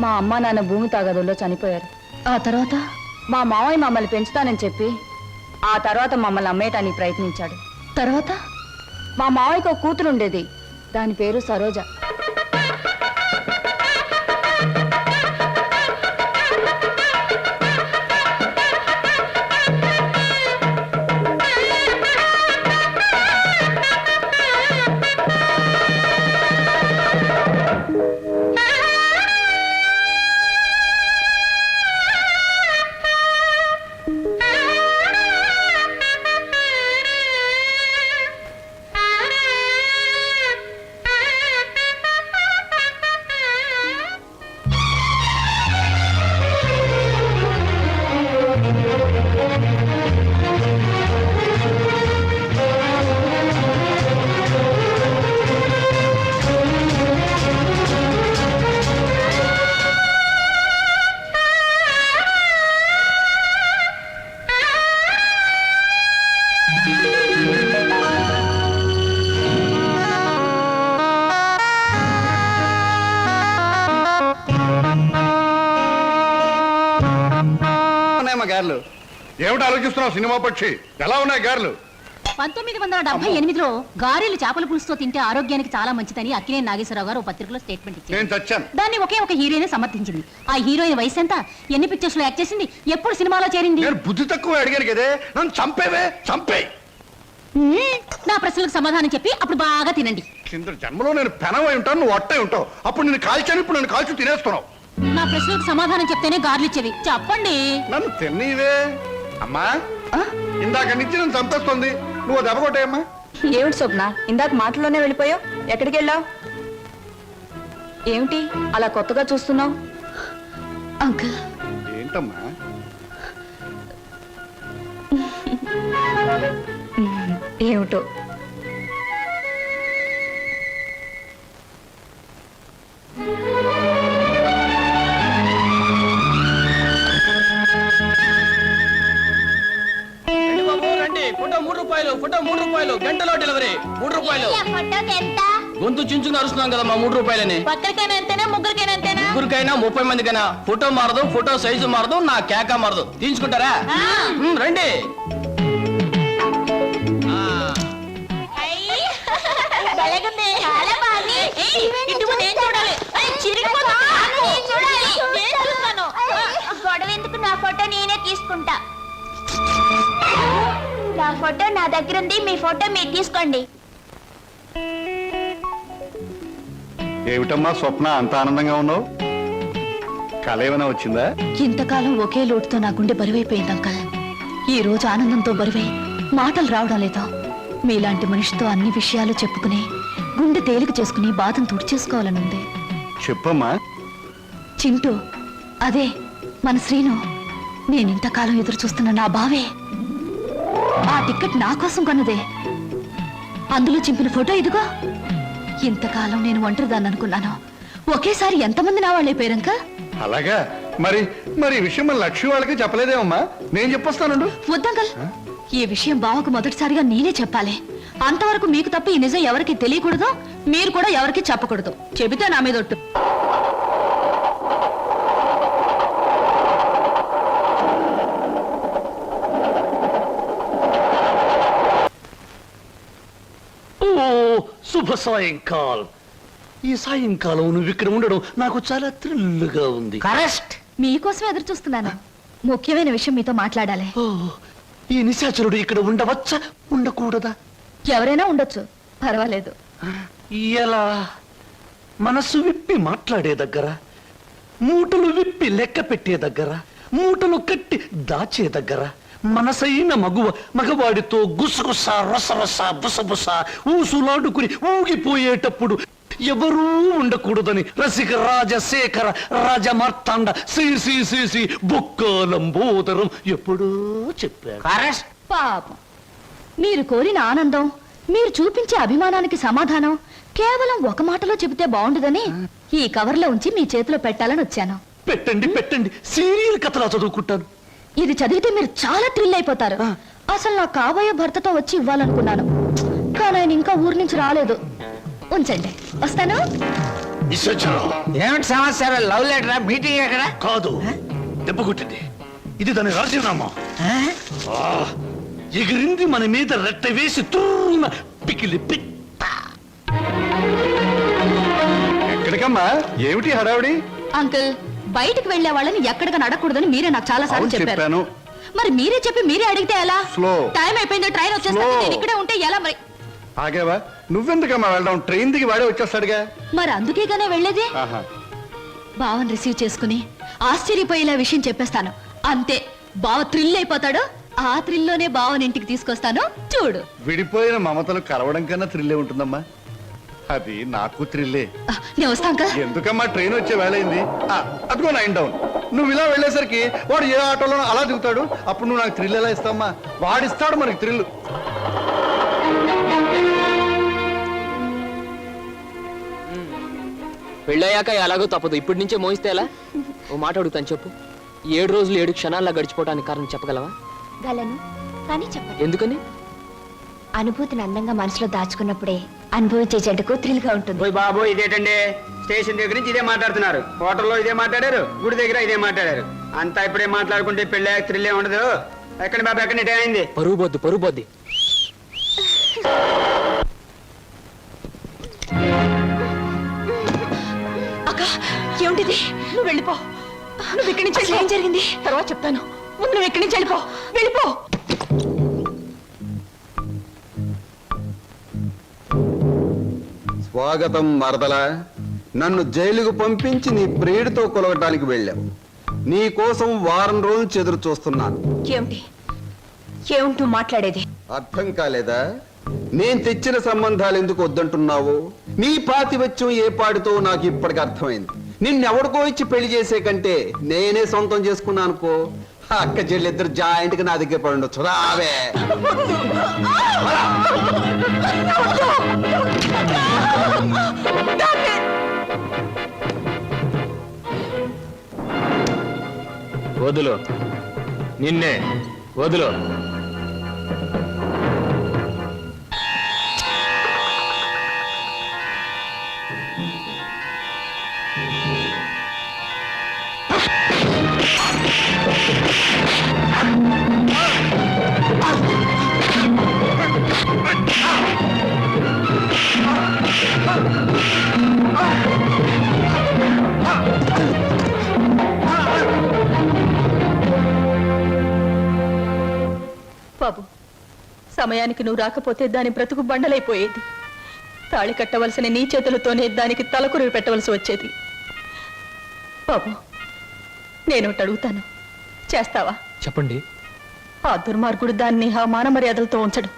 [SPEAKER 10] మా అమ్మ నాన్న భూమి తాగదుల్లో చనిపోయారు. ఆ తర్వాత మా మావయ్య మమ్మల్ని పెంచుతానని చెప్పి ఆ తర్వాత మమ్మల్ని అమ్మేయటానికి ప్రయత్నించాడు. తర్వాత మా మావయ్యకు ఒక కూతురు ఉండేది, దాని పేరు సరోజ.
[SPEAKER 3] గారెలు ఏమిటి ఆలోచిస్తున్నావు? సినిమా పక్షి ఎలా ఉన్నాయి గారెలు?
[SPEAKER 9] 1978లో గారెలు చేపల పులుసుతో తింటే ఆరోగ్యానికి చాలా మంచిదని అక్కినేని నాగేశ్వరరావు గారు పత్రికలో స్టేట్మెంట్ ఇచ్చారు.
[SPEAKER 3] నేను చచ్చాను.
[SPEAKER 9] దాన్ని ఒకే ఒక హీరోయిన్ సమర్థించింది. ఆ హీరోయిన్ వయసు ఎంత, ఎన్ని పిక్చర్స్ లో యాక్ట్ చేసింది, ఎప్పుడు సినిమాలో చేరింది?
[SPEAKER 3] నేను బుద్ధి తక్కువ అడిగాను కదే, నన్ను చంపేవే, చంపే.
[SPEAKER 9] నా ప్రశ్నలకు సమాధానం చెప్పి అప్పుడు బాగా తినండి.
[SPEAKER 3] కింద జన్మలో నేను పెనవై ఉంటాను, నువ్వు అట్టై ఉంటావు. అప్పుడు నేను కాల్చాను, ఇప్పుడు నన్ను కాల్చి తినేస్తున్నావు.
[SPEAKER 9] నా ప్రశ్నలకు సమాధానం చెప్తేనే గార్లు ఇచ్చేవి. చెప్పండి.
[SPEAKER 3] నన్ను తిన్నీవే అమ్మా. ఇందాక నుంచి నన్ను చంపేస్తుంది, నువ్వు దెబ్బ కొట్టాయమ్మా.
[SPEAKER 10] ఏమిటి స్వప్న, ఇందాక మాటల్లోనే వెళ్ళిపోయావు? ఎక్కడికి వెళ్ళావు? ఏమిటి అలా కొత్తగా చూస్తున్నావు? అంకుల్.
[SPEAKER 3] ఏంటమ్మా?
[SPEAKER 10] ఏమిటో.
[SPEAKER 11] ఫోటో 3 రూపాయలు, ఫోటో 3 రూపాయలు, గంటలో డెలివరీ 3 రూపాయలు. గొంతు చించుకుని అరుస్తున్నాం కదా మా 3 రూపాయలని.
[SPEAKER 8] ఒక్కరికైనా ఎంతేనా, ముగ్గురికైనా ఎంతేనా?
[SPEAKER 11] ముగ్గురికైనా 30 మందికైనా. ఫోటో మారదు, ఫోటో సైజు మారదు, నా కేక మారదు. తీసుకుంటారా? రండి.
[SPEAKER 8] చాలా బాగుంది. నేను చూడాలి. గొడవ ఎందుకు, నా ఫోటో నేనే తీసుకుంటా. నా ఫోటో నా దగ్గర ఉంది, మీ ఫోటో మీరు తీసుకోండి.
[SPEAKER 3] ఏమిటమ్మా స్వప్న, అంత ఆనందంగా ఉన్నావు? కళ ఏమైనా వచ్చిందా?
[SPEAKER 10] ఇంతకాలం ఒకే లోటుతో నా గుండె బరువైపోయింది అంకల్. ఈ రోజు ఆనందంతో బరువై మాటలు రావడం లేదు. మీలాంటి మనిషితో అన్ని విషయాలు చెప్పుకుని గుండె తేలిక చేసుకుని బాధను తుడిచేసుకోవాలనుంది.
[SPEAKER 3] చెప్పమ్మా.
[SPEAKER 10] చింటూ, అదే మన శ్రీను, నేనింతకాలం ఎదురు చూస్తున్న నా బావే. ఆ టికెట్ నా కోసం కొన్నదే. అందులో చింపిన ఫోటో ఇదిగో. ఇంతకాలం నేను ఒంటరిదాన్ని అనుకున్నాను, ఒకేసారి ఎంతమంది నా వాళ్ళే పేరంక.
[SPEAKER 3] అలాగా? మరి మరి ఈ విషయం మన లక్ష్మి వాళ్ళకి చెప్పలేదేమమ్మా? నేను చెప్పొస్తానండు.
[SPEAKER 10] వద్దంకల్, ఈ విషయం బావకు మొదటిసారిగా నేనే చెప్పాలి. అంతవరకు మీకు తప్ప ఈ నిజం ఎవరికి తెలియకూడదు, మీరు కూడా ఎవరికి చెప్పకూడదు. చెబితే నా మీద ఒట్టు.
[SPEAKER 13] శుభ సాయంకాలం. ఈ సాయంకాలం నువ్వు ఇక్కడ ఉండడం నాకు చాలా థ్రిల్గా ఉంది.
[SPEAKER 9] కరెక్ట్.
[SPEAKER 10] మీకోసం ఎదురు చూస్తున్నాను. ముఖ్యమైన విషయం మీతో మాట్లాడాలి.
[SPEAKER 13] ఈ నిశాచరుడు ఇక్కడ ఉండవచ్చా, ఉండకూడదా?
[SPEAKER 10] ఎవరైనా ఉండొచ్చు, పర్వాలేదు.
[SPEAKER 13] ఎలా? మనసు విప్పి మాట్లాడే దగ్గర, మూటలు విప్పి లెక్క పెట్టే దగ్గర, మూటలు కట్టి దాచే దగ్గర, మనసైన మగవాడితో గుసగుస రసరస బుసబుస ఊసులాడుకుని ఊగిపోయేటప్పుడు ఎవరూ ఉండకూడదని రసిక రాజశేఖర రాజమార్తాండ శ్రీ బొక్కలంబోదరం ఎప్పుడూ చెప్పారు.
[SPEAKER 10] పాపం, మీరు కోరిన ఆనందం, మీరు చూపించే అభిమానానికి సమాధానం కేవలం ఒక మాటలో చెబితే బాగుండదని ఈ కవర్లో ఉంచి మీ చేతిలో పెట్టాలని వచ్చాను.
[SPEAKER 13] పెట్టండి పెట్టండి, సీరియల్ కథలా చదువుకుంటాను.
[SPEAKER 10] ఇది చదివితే మీరు చాలా థ్రిల్ అయిపోతారు. అసలు నా కాబోయే భర్తతో వచ్చి ఇవ్వాలనుకున్నాను, కానీ ఆయన ఇంకా ఊరి నుంచి రాలేదు. ఉంచండి, వస్తాను.
[SPEAKER 6] ఏమిటి సమస్య? లవ్ లెటరా? మీటింగ్ ఎక్కడ?
[SPEAKER 13] కాదు, దెబ్బ కొట్టింది. ఇది దాని రాజీనామా. ఎగిరింది మన మీద రెట్ట వేసి తూన పికిలి
[SPEAKER 3] ఎక్కడికమ్మా? ఏమిటి హడావిడి?
[SPEAKER 10] అంకుల్, బయటికి వెళ్లే వాళ్ళని ఎక్కడికి నడకూడదని మీరే నాకు చాలా సార్లు చెప్పారు. మరి మీరే చెప్పి మీరే అడిగితే ఎలా? టైం అయిపోయిందో, ట్రైన్ వచ్చేస్తుంది, నేను ఇక్కడే ఉంటే ఎలా? మరి
[SPEAKER 3] ఆగేవా? నువ్వెందుకమ్మా వెళ్ళడం? ట్రైన్ దిగి వాడే వచ్చేస్తాడుగా.
[SPEAKER 10] మరి అందుకేగానే వెళ్ళేది. బావని రిసీవ్ చేసుకుని ఆశ్చర్యపోయేలా విషయం చెప్పేస్తాను, అంతే. బావ థ్రిల్ అయిపోతాడు. ఆ థ్రిల్లోనే బావని ఇంటికి తీసుకొస్తాను, చూడు.
[SPEAKER 3] విడిపోయిన మమతలు కలవడం కన్నా థ్రిల్లే ఉంటుందమ్మా. అది నాకు థ్రిల్లే.
[SPEAKER 10] నేను వస్తాను.
[SPEAKER 3] ఎందుకమ్మా, ట్రైన్ వచ్చే వేళయింది. అదిగో 9 డౌన్. నువ్వు ఇలా వెళ్ళేసరికి వాడు ఏ ఆటోలో అలా దిగుతాడు. అప్పుడు నువ్వు నాకు థ్రిల్ ఎలా ఇస్తావమ్మా? వాడిస్తాడు మనకి థ్రిల్.
[SPEAKER 11] పెళ్ళయ్యాక ఎలాగో తప్పదు, ఇప్పటి నుంచే మోయిస్తే ఎలా? ఓ మాట అడుగుతాను, చెప్పు. 7 రోజులు 7 క్షణాల్లో గడిచిపోవడానికి కారణం చెప్పగలవా?
[SPEAKER 10] గలను, కానీ చెప్పండి.
[SPEAKER 11] ఎందుకని?
[SPEAKER 10] అనుభూతిని అందంగా మనసులో దాచుకున్నప్పుడే అనుభవించే జంటకు థ్రిల్ గా ఉంటుంది.
[SPEAKER 2] బాబు, ఇదేటండి? స్టేషన్ దగ్గర నుంచి ఇదే మాట్లాడుతున్నారు, హోటల్లో ఇదే మాట్లాడారు, గుడి దగ్గర ఇదే మాట్లాడారు. అంతా ఇప్పుడే మాట్లాడుకుంటే పెళ్ళి థ్రిల్లే ఉండదు. ఎక్కడ బాబు, ఎక్కడ టైం అయింది?
[SPEAKER 11] పరువు బొద్దు.
[SPEAKER 10] అక్క, ఏమిటిది? నువ్వు వెళ్ళిపో. నువ్వు ఇక్కడి నుంచి ఏం జరిగింది తర్వాత చెప్తాను. ముందు నువ్వు ఇక్కడి నుంచి వెళ్ళిపో.
[SPEAKER 12] స్వాగతం మరదల. నన్ను జైలుకు పంపించి నీ ప్రియుడితో కొలవటానికి వెళ్ళావు. నీ కోసం వారం రోజులు ఎదురు చూస్తున్నాను.
[SPEAKER 10] ఏమిటి మాట్లాడేది?
[SPEAKER 12] అర్థం కాలేదా? నేను తెచ్చిన సంబంధాలు ఎందుకు వద్దంటున్నావు? నీ పాతివత్యం ఏ పాడితో నాకు ఇప్పటికి అర్థమైంది. నిన్నెవడికో ఇచ్చి పెళ్లి చేసే కంటే నేనే సొంతం చేసుకున్నా అనుకో, అక్క చెల్లిద్దరు జాయింట్ గా నా దగ్గర పడి ఉండొచ్చు. రావే.
[SPEAKER 11] వదులు, నిన్నే వదులు.
[SPEAKER 9] బాబు, సమయానికి నువ్వు రాకపోతే దాని బ్రతుకు బండలైపోయేది. తాళి కట్టవలసిన నీ చేతులతోనే దానికి తలకురువి పెట్టవలసి వచ్చేది. బాబు, నేను ఒకటి అడుగుతాను, చేస్తావా?
[SPEAKER 11] చెప్పండి.
[SPEAKER 9] ఆ దుర్మార్గుడు దాన్ని ఆ మాన మర్యాదలతో ఉంచడు.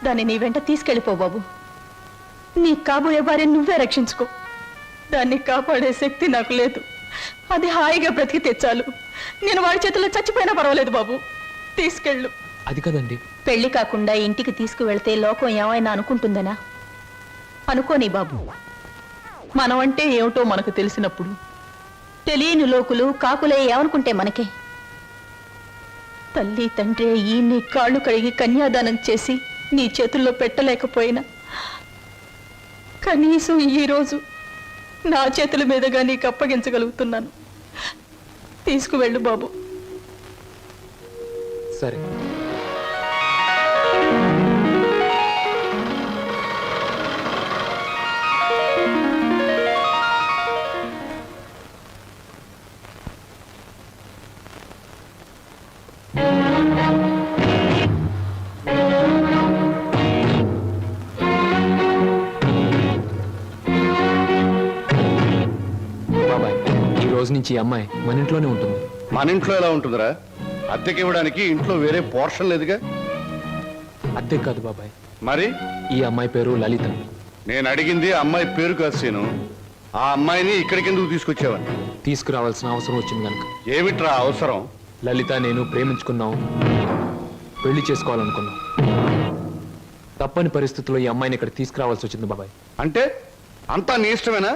[SPEAKER 9] దాన్ని నీ వెంట తీసుకెళ్ళిపో బాబు. నీ కాబోయే భార్య నువ్వే రక్షించుకో. దాన్ని కాపాడే శక్తి నాకు లేదు. అది హాయిగా బ్రతికి తెచ్చాలు. నేను వాడి చేతుల్లో చచ్చిపోయినా పర్వాలేదు బాబు, తీసుకెళ్ళు.
[SPEAKER 11] అది కదండి.
[SPEAKER 9] పెళ్లి కాకుండా ఇంటికి తీసుకువెళ్తే లోకం ఏమైనా అనుకుంటుందనా? అనుకోని బాబు. మనం అంటే ఏమిటో మనకు తెలిసినప్పుడు తెలియని లోకులు కాకులే ఏమనుకుంటే మనకే? తల్లి తండ్రి ఈ నీ కాళ్ళు కడిగి కన్యాదానం చేసి నీ చేతుల్లో పెట్టలేకపోయినా కనీసం ఈ రోజు నా చేతుల మీదుగా నీకు అప్పగించగలుగుతున్నాను. తీసుకువెళ్ళు బాబు.
[SPEAKER 11] సరే. నుంచి ఈ అమ్మాయి మన ఇంట్లోనే ఉంటుంది.
[SPEAKER 3] మన ఇంట్లో ఎలా ఉంటుందిరా? అద్దెకి ఇవ్వడానికి ఇంట్లో వేరే పోర్షన్ లేదుగా.
[SPEAKER 11] అద్దె కాదు బాబాయ్,
[SPEAKER 3] మరి
[SPEAKER 11] ఈ అమ్మాయి పేరు లలిత.
[SPEAKER 3] నేను అడిగింది అమ్మాయి పేరు కాదు సీను. ఆ అమ్మాయిని ఇక్కడికి ఎందుకు తీసుకొచ్చావని.
[SPEAKER 11] తీసుకురావాల్సిన అవసరం వచ్చింది కనుక.
[SPEAKER 3] ఏమిట్రా అవసరం?
[SPEAKER 11] లలిత నేను ప్రేమించుకున్నాం, పెళ్లి చేసుకోవాలనుకున్నాం. తప్పని పరిస్థితుల్లో ఈ అమ్మాయిని ఇక్కడ తీసుకురావాల్సి వచ్చింది బాబాయ్.
[SPEAKER 3] అంటే అంతా నీ ఇష్టమేనా?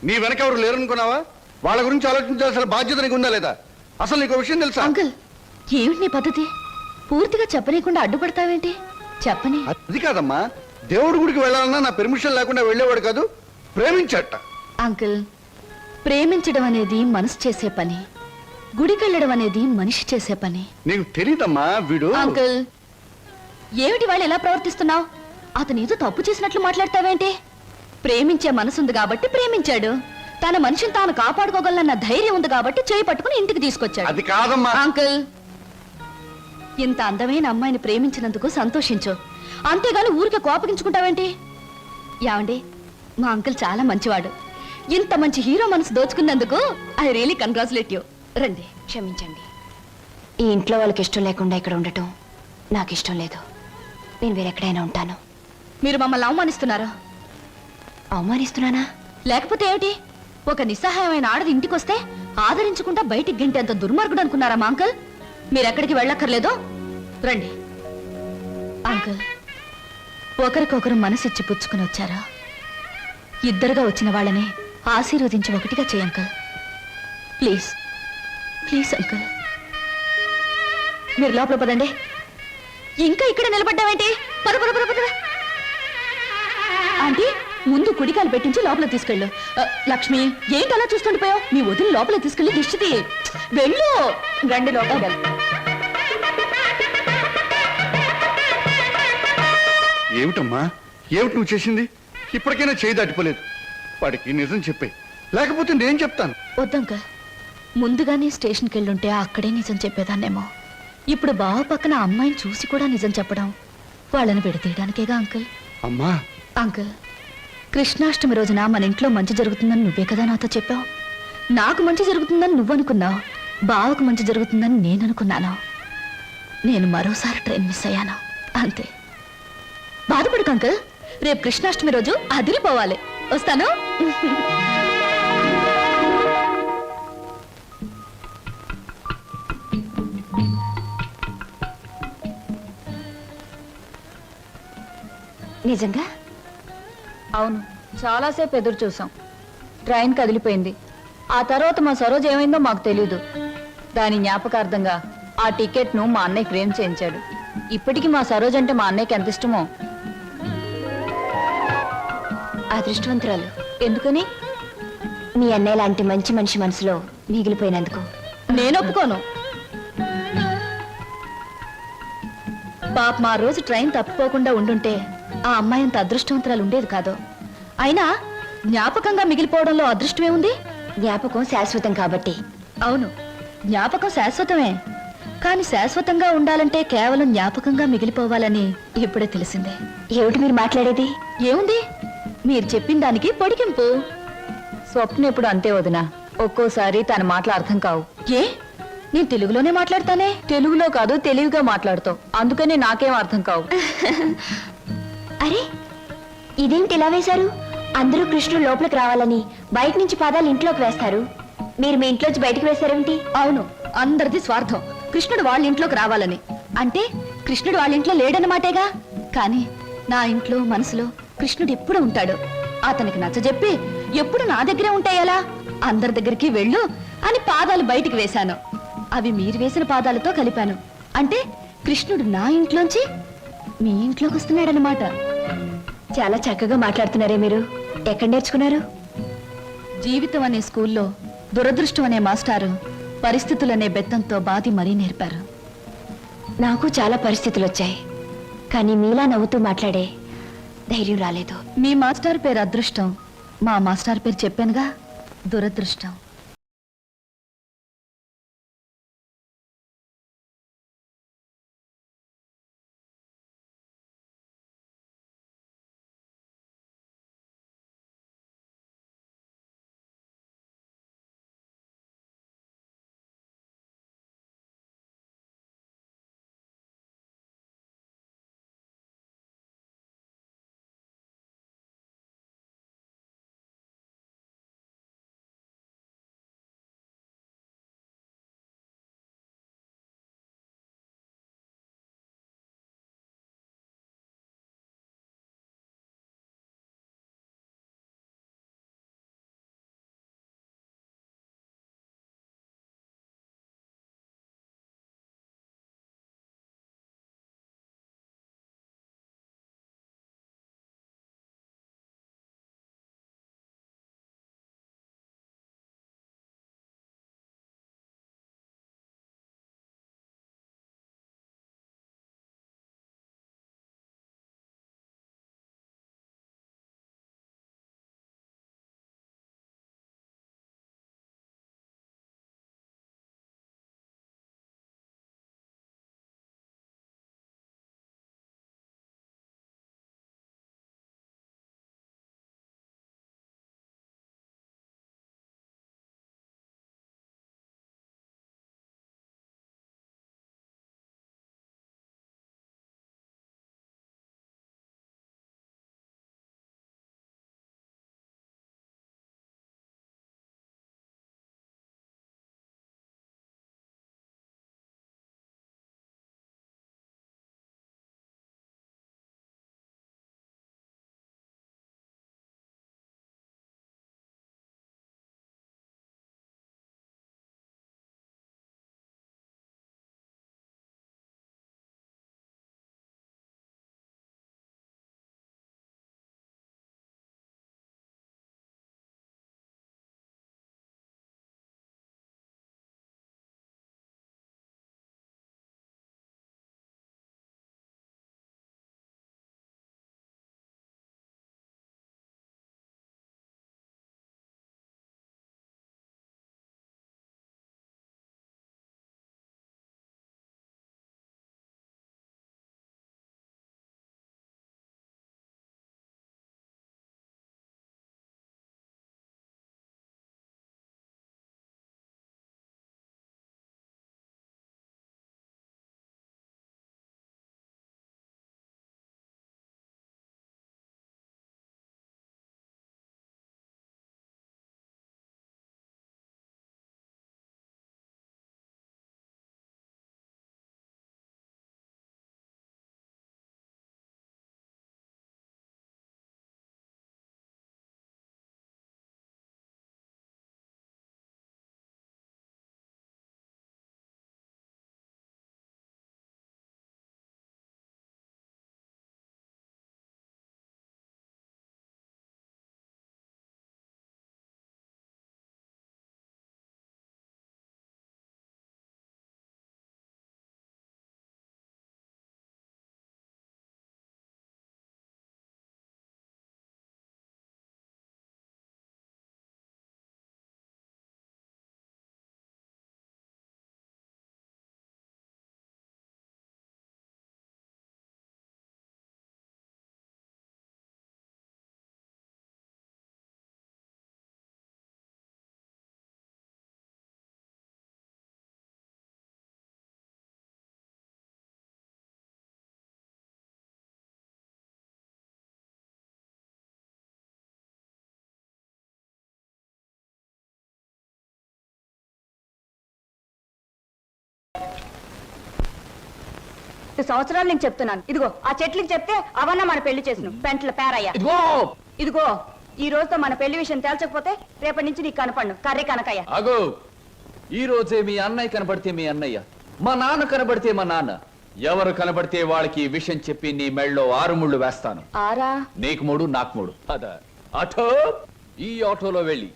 [SPEAKER 3] నీ వెనక ఎవరు లేరనుకున్నావా? వాళ్ళ గురించి ఆలోచించాల్సిన బాధ్యత నీకు ఉందా లేదా? అసలు నీకు విషయం తెలుసా?
[SPEAKER 10] అంకుల్, ఏమిటి నీ పద్ధతి? పూర్తిగా చెప్పనీయకుండా అడ్డుపడతావేంటి? చెప్పని.
[SPEAKER 3] అది కాదమ్మా, దేవుడి గుడికి వెళ్ళాలన్నా నా పెర్మిషన్ లేకుండా వెళ్ళేవాడు కాదు, ప్రేమించట.
[SPEAKER 10] అంకుల్, ప్రేమించడం అనేది మనసు చేసే పని, గుడికెళ్ళడం అనేది మనిషి చేసే పని.
[SPEAKER 3] నీకు తెలీదమ్మా వీడు.
[SPEAKER 10] అంకుల్, ఏమిటి వాళ్ళు ఎలా ప్రవర్తిస్తున్నావు? అతను ఏదో తప్పు చేసినట్లు మాట్లాడతావేంటి? ప్రేమించే మనసుంది కాబట్టి ప్రేమించాడు. తన మనిషిని తాను కాపాడుకోగలన్న ధైర్యం ఉంది కాబట్టి చేయి పట్టుకుని ఇంటికి తీసుకొచ్చాడు.
[SPEAKER 3] అది కాదమ్మా.
[SPEAKER 10] అంకుల్, ఇంత అందమైన అమ్మాయిని ప్రేమించినందుకు సంతోషించు, అంతేగాని ఊరికే కోపగించుకుంటావేంటి? యావండి, మా అంకుల్ చాలా మంచివాడు. ఇంత మంచి హీరో మనసు దోచుకున్నందుకు ఐ రియలీ కంగ్రాచులేట్ యూ. రండి. క్షమించండి, ఈ ఇంట్లో వాళ్ళకి ఇష్టం లేకుండా ఇక్కడ ఉండటం నాకు ఇష్టం లేదు. నేను వేరెక్కడైనా ఉంటాను. మీరు మమ్మల్ని అవమానిస్తున్నారా? అవమానిస్తున్నానా? లేకపోతే ఏమిటి? ఒక నిస్సహాయమైన ఆడది ఇంటికొస్తే ఆదరించకుండా బయటికి గింటేంత దుర్మార్గుడు అనుకున్నారా మా అంకుల్? మీరెక్కడికి వెళ్ళక్కర్లేదో రండి. అంకుల్, ఒకరికొకరు మనసిచ్చి పుచ్చుకుని వచ్చారా? ఇద్దరుగా వచ్చిన వాళ్ళని ఆశీర్వదించి ఒకటిగా చేయి అంకుల్. Please please uncle. మీరు లోపల పదండి. ఇంకా ఇక్కడ నిలబడ్డావేంటి? పద పద పద పద. ఆంటీ, ముందు కుడికాలు పెట్టించి లోపల తీసుకెళ్ళు. లక్ష్మి, ఏంటి అలా చూస్తుండిపోయావు? మీ వదిలి లోపల తీసుకెళ్ళి దిష్టి వెళ్ళు. రండి లోపల వెళ్ళు.
[SPEAKER 3] ఏమిటమ్మా, ఏమిటి నువ్వు చేసింది? ఇప్పటికైనా చేయి దాటిపోలేదు. వాడికి నిజం చెప్పే, లేకపోతే నేను చెప్తాను.
[SPEAKER 10] వద్దంక, ముందుగానే స్టేషన్కి వెళ్ళుంటే అక్కడే నిజం చెప్పేదాన్నేమో. ఇప్పుడు బావ పక్కన అమ్మాయిని చూసి కూడా నిజం చెప్పడం వాళ్ళని విడతీయడానికేగా అంకుల్.
[SPEAKER 3] అమ్మా.
[SPEAKER 10] అంకుల్, కృష్ణాష్టమి రోజున మన ఇంట్లో మంచి జరుగుతుందని నువ్వే కదా నాతో చెప్పావు. నాకు మంచి జరుగుతుందని నువ్వు అనుకున్నావు, బావకు మంచి జరుగుతుందని నేను అనుకున్నాను. నేను మరోసారి ట్రైన్ మిస్ అయ్యాను, అంతే. బాధపడుకు అంకుల్, రేపు కృష్ణాష్టమి రోజు అదిరిపోవాలి. వస్తాను. నిజంగా? అవును, చాలాసేపు ఎదురు చూసాం. ట్రైన్ కదిలిపోయింది. ఆ తర్వాత మా సరోజ్ ఏమైందో మాకు తెలీదు. దాని జ్ఞాపకార్థంగా ఆ టికెట్ను మా అన్నయ్య ఫ్రేమ్ చేయించాడు. ఇప్పటికీ మా సరోజ్ అంటే మా అన్నయ్యకి ఎంత ఇష్టమో. అదృష్టవంతురాలు. ఎందుకని? మీ అన్నయ్య లాంటి మంచి మనిషి మనసులో మిగిలిపోయినందుకు. నేను ఒప్పుకోను. పాప మా రోజు ట్రైన్ తప్పిపోకుండా ఉండుంటే ఆ అమ్మాయి అంత అదృష్టవంతురాలు ఉండేది కాదు. అయినా జ్ఞాపకంగా మిగిలిపోవడంలో అదృష్టమే ఉంది. జ్ఞాపకం శాశ్వతం కాబట్టి. అవును, జ్ఞాపకం శాశ్వతమే. కానీ శాశ్వతంగా ఉండాలంటే కేవలం జ్ఞాపకంగా మిగిలిపోవాలని ఇప్పుడే తెలిసిందే. ఏమిటి మీరు మాట్లాడేది? ఏముంది, మీరు చెప్పిన దానికి పొడిగింపు. స్వప్న ఎప్పుడు అంతే వదినా, ఒక్కోసారి తన మాటలు అర్థం కావు. ఏ, నేను తెలుగులోనే మాట్లాడతానే. తెలుగులో కాదు, తెలివిగా మాట్లాడుతావు, అందుకనే నాకేం అర్థం కావు. అరే, ఇదేమిటి ఇలా వేశారు? అందరూ కృష్ణుడు లోపలికి రావాలని బయట నుంచి పాదాలు ఇంట్లోకి వేస్తారు. మీరు మీ ఇంట్లోంచి బయటికి వేశారేమిటి? అవును, అందరిది స్వార్థం. కృష్ణుడు వాళ్ళ ఇంట్లోకి రావాలని. అంటే కృష్ణుడు వాళ్ళ ఇంట్లో లేడన్నమాటేగా. కానీ నా ఇంట్లో మనసులో కృష్ణుడు ఎప్పుడు ఉంటాడు. అతనికి నచ్చజెప్పి ఎప్పుడు నా దగ్గరే ఉంటాయలా? అందరి దగ్గరికి వెళ్ళు అని పాదాలు బయటికి వేశాను. అవి మీరు వేసిన పాదాలతో కలిపాను. అంటే కృష్ణుడు నా ఇంట్లోంచి మీ ఇంట్లోకి వస్తున్నాడనమాట. చాలా చక్కగా మాట్లాడుతున్నారే మీరు. ఎక్కడ నేర్చుకున్నారు? జీవితం అనే స్కూల్లో దురదృష్టం అనే మాస్టారు పరిస్థితులనే బెత్తంతో బాధి మరీ నేర్పారు. నాకు చాలా పరిస్థితులు వచ్చాయి, కానీ మీలా నవ్వుతూ మాట్లాడే ధైర్యం రాలేదు. మీ మాస్టర్ పేరు అదృష్టం, మా మాస్టర్ పేరు చెప్పానుగా, దురదృష్టం. సంవత్సరాలు నేను చెప్తున్నాను. ఇదిగో ఆ చెట్లకి చెప్తే అవన్నా మన పెళ్లి చేసును పెంటల పేరయ్య. ఇదిగో ఈ రోజుతో మన పెళ్లి విషయం తేల్చకపోతే రేపటి నుంచి నీకు కనపడు కర్రీ కనకయ్య.
[SPEAKER 11] అగో ఈ రోజే మీ అన్నయ్య కనబడితే మీ అన్నయ్య, మా నాన్న కనబడితే మా నాన్న, ఎవరు కనబడితే వాళ్ళకి ఈ విషయం చెప్పి నీ మెళ్ళలో 6 ముళ్ళు వేస్తాను.
[SPEAKER 10] ఆరా
[SPEAKER 11] నీకు 3 నాకు 3. అదా ఆటో, ఈ ఆటోలో వెళ్ళి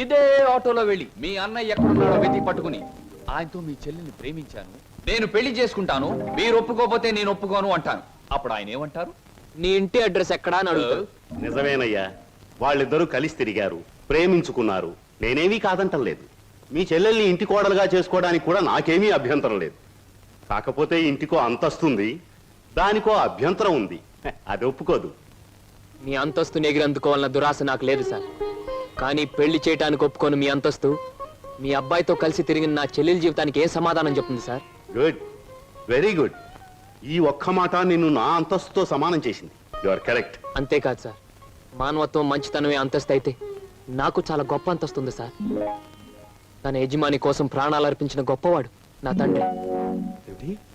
[SPEAKER 11] ఇదే ఆటోలో వెళ్ళి మీ అన్నయ్య ఎక్కడున్నాడో వెతికి పట్టుకుని ఆయనతో మీ చెల్లిని ప్రేమించాను, నేను పెళ్లి చేసుకుంటాను, మీరు ఒప్పుకోకపోతే నేను ఒప్పుకోను అంటాను. అప్పుడు ఆయన ఏమంటారు?
[SPEAKER 2] నీ ఇంటి అడ్రస్ ఎక్కడా అని అడుగుతారు.
[SPEAKER 7] నిజమేనయ్యా, వాళ్ళిద్దరూ కలిసి తిరిగారు, ప్రేమించుకున్నారు. నేనేమీ కాదంటం లేదు. మీ చెల్లెల్ని ఇంటి కోడలుగా చేసుకోవడానికి కూడా నాకేమీ అభ్యంతరం లేదు. కాకపోతే ఇంటికో అంతస్తుంది, దానికో అభ్యంతరం ఉంది. అది ఒప్పుకోదు.
[SPEAKER 2] మీ అంతస్తుని ఎగిరందుకోవాలన్న దురాశ నాకు లేదు సార్. కానీ పెళ్లి చేయడానికి ఒప్పుకోను మీ అంతస్తు మీ అబ్బాయితో కలిసి తిరిగిన నా చెల్లెల జీవితానికి ఏ సమాధానం చెప్తుంది సార్?
[SPEAKER 7] Good, very good. ఈ ఒక్క మాట నిన్ను నా అంతస్తుతో సమానం చేసింది. You are correct.
[SPEAKER 2] అంతేకాదు సార్, మానవత్వం మంచితనమే అంతస్తు అయితే నాకు చాలా గొప్ప అంతస్తు ఉంది సార్. తన యజమాని కోసం ప్రాణాలు అర్పించిన గొప్పవాడు నా తండ్రి.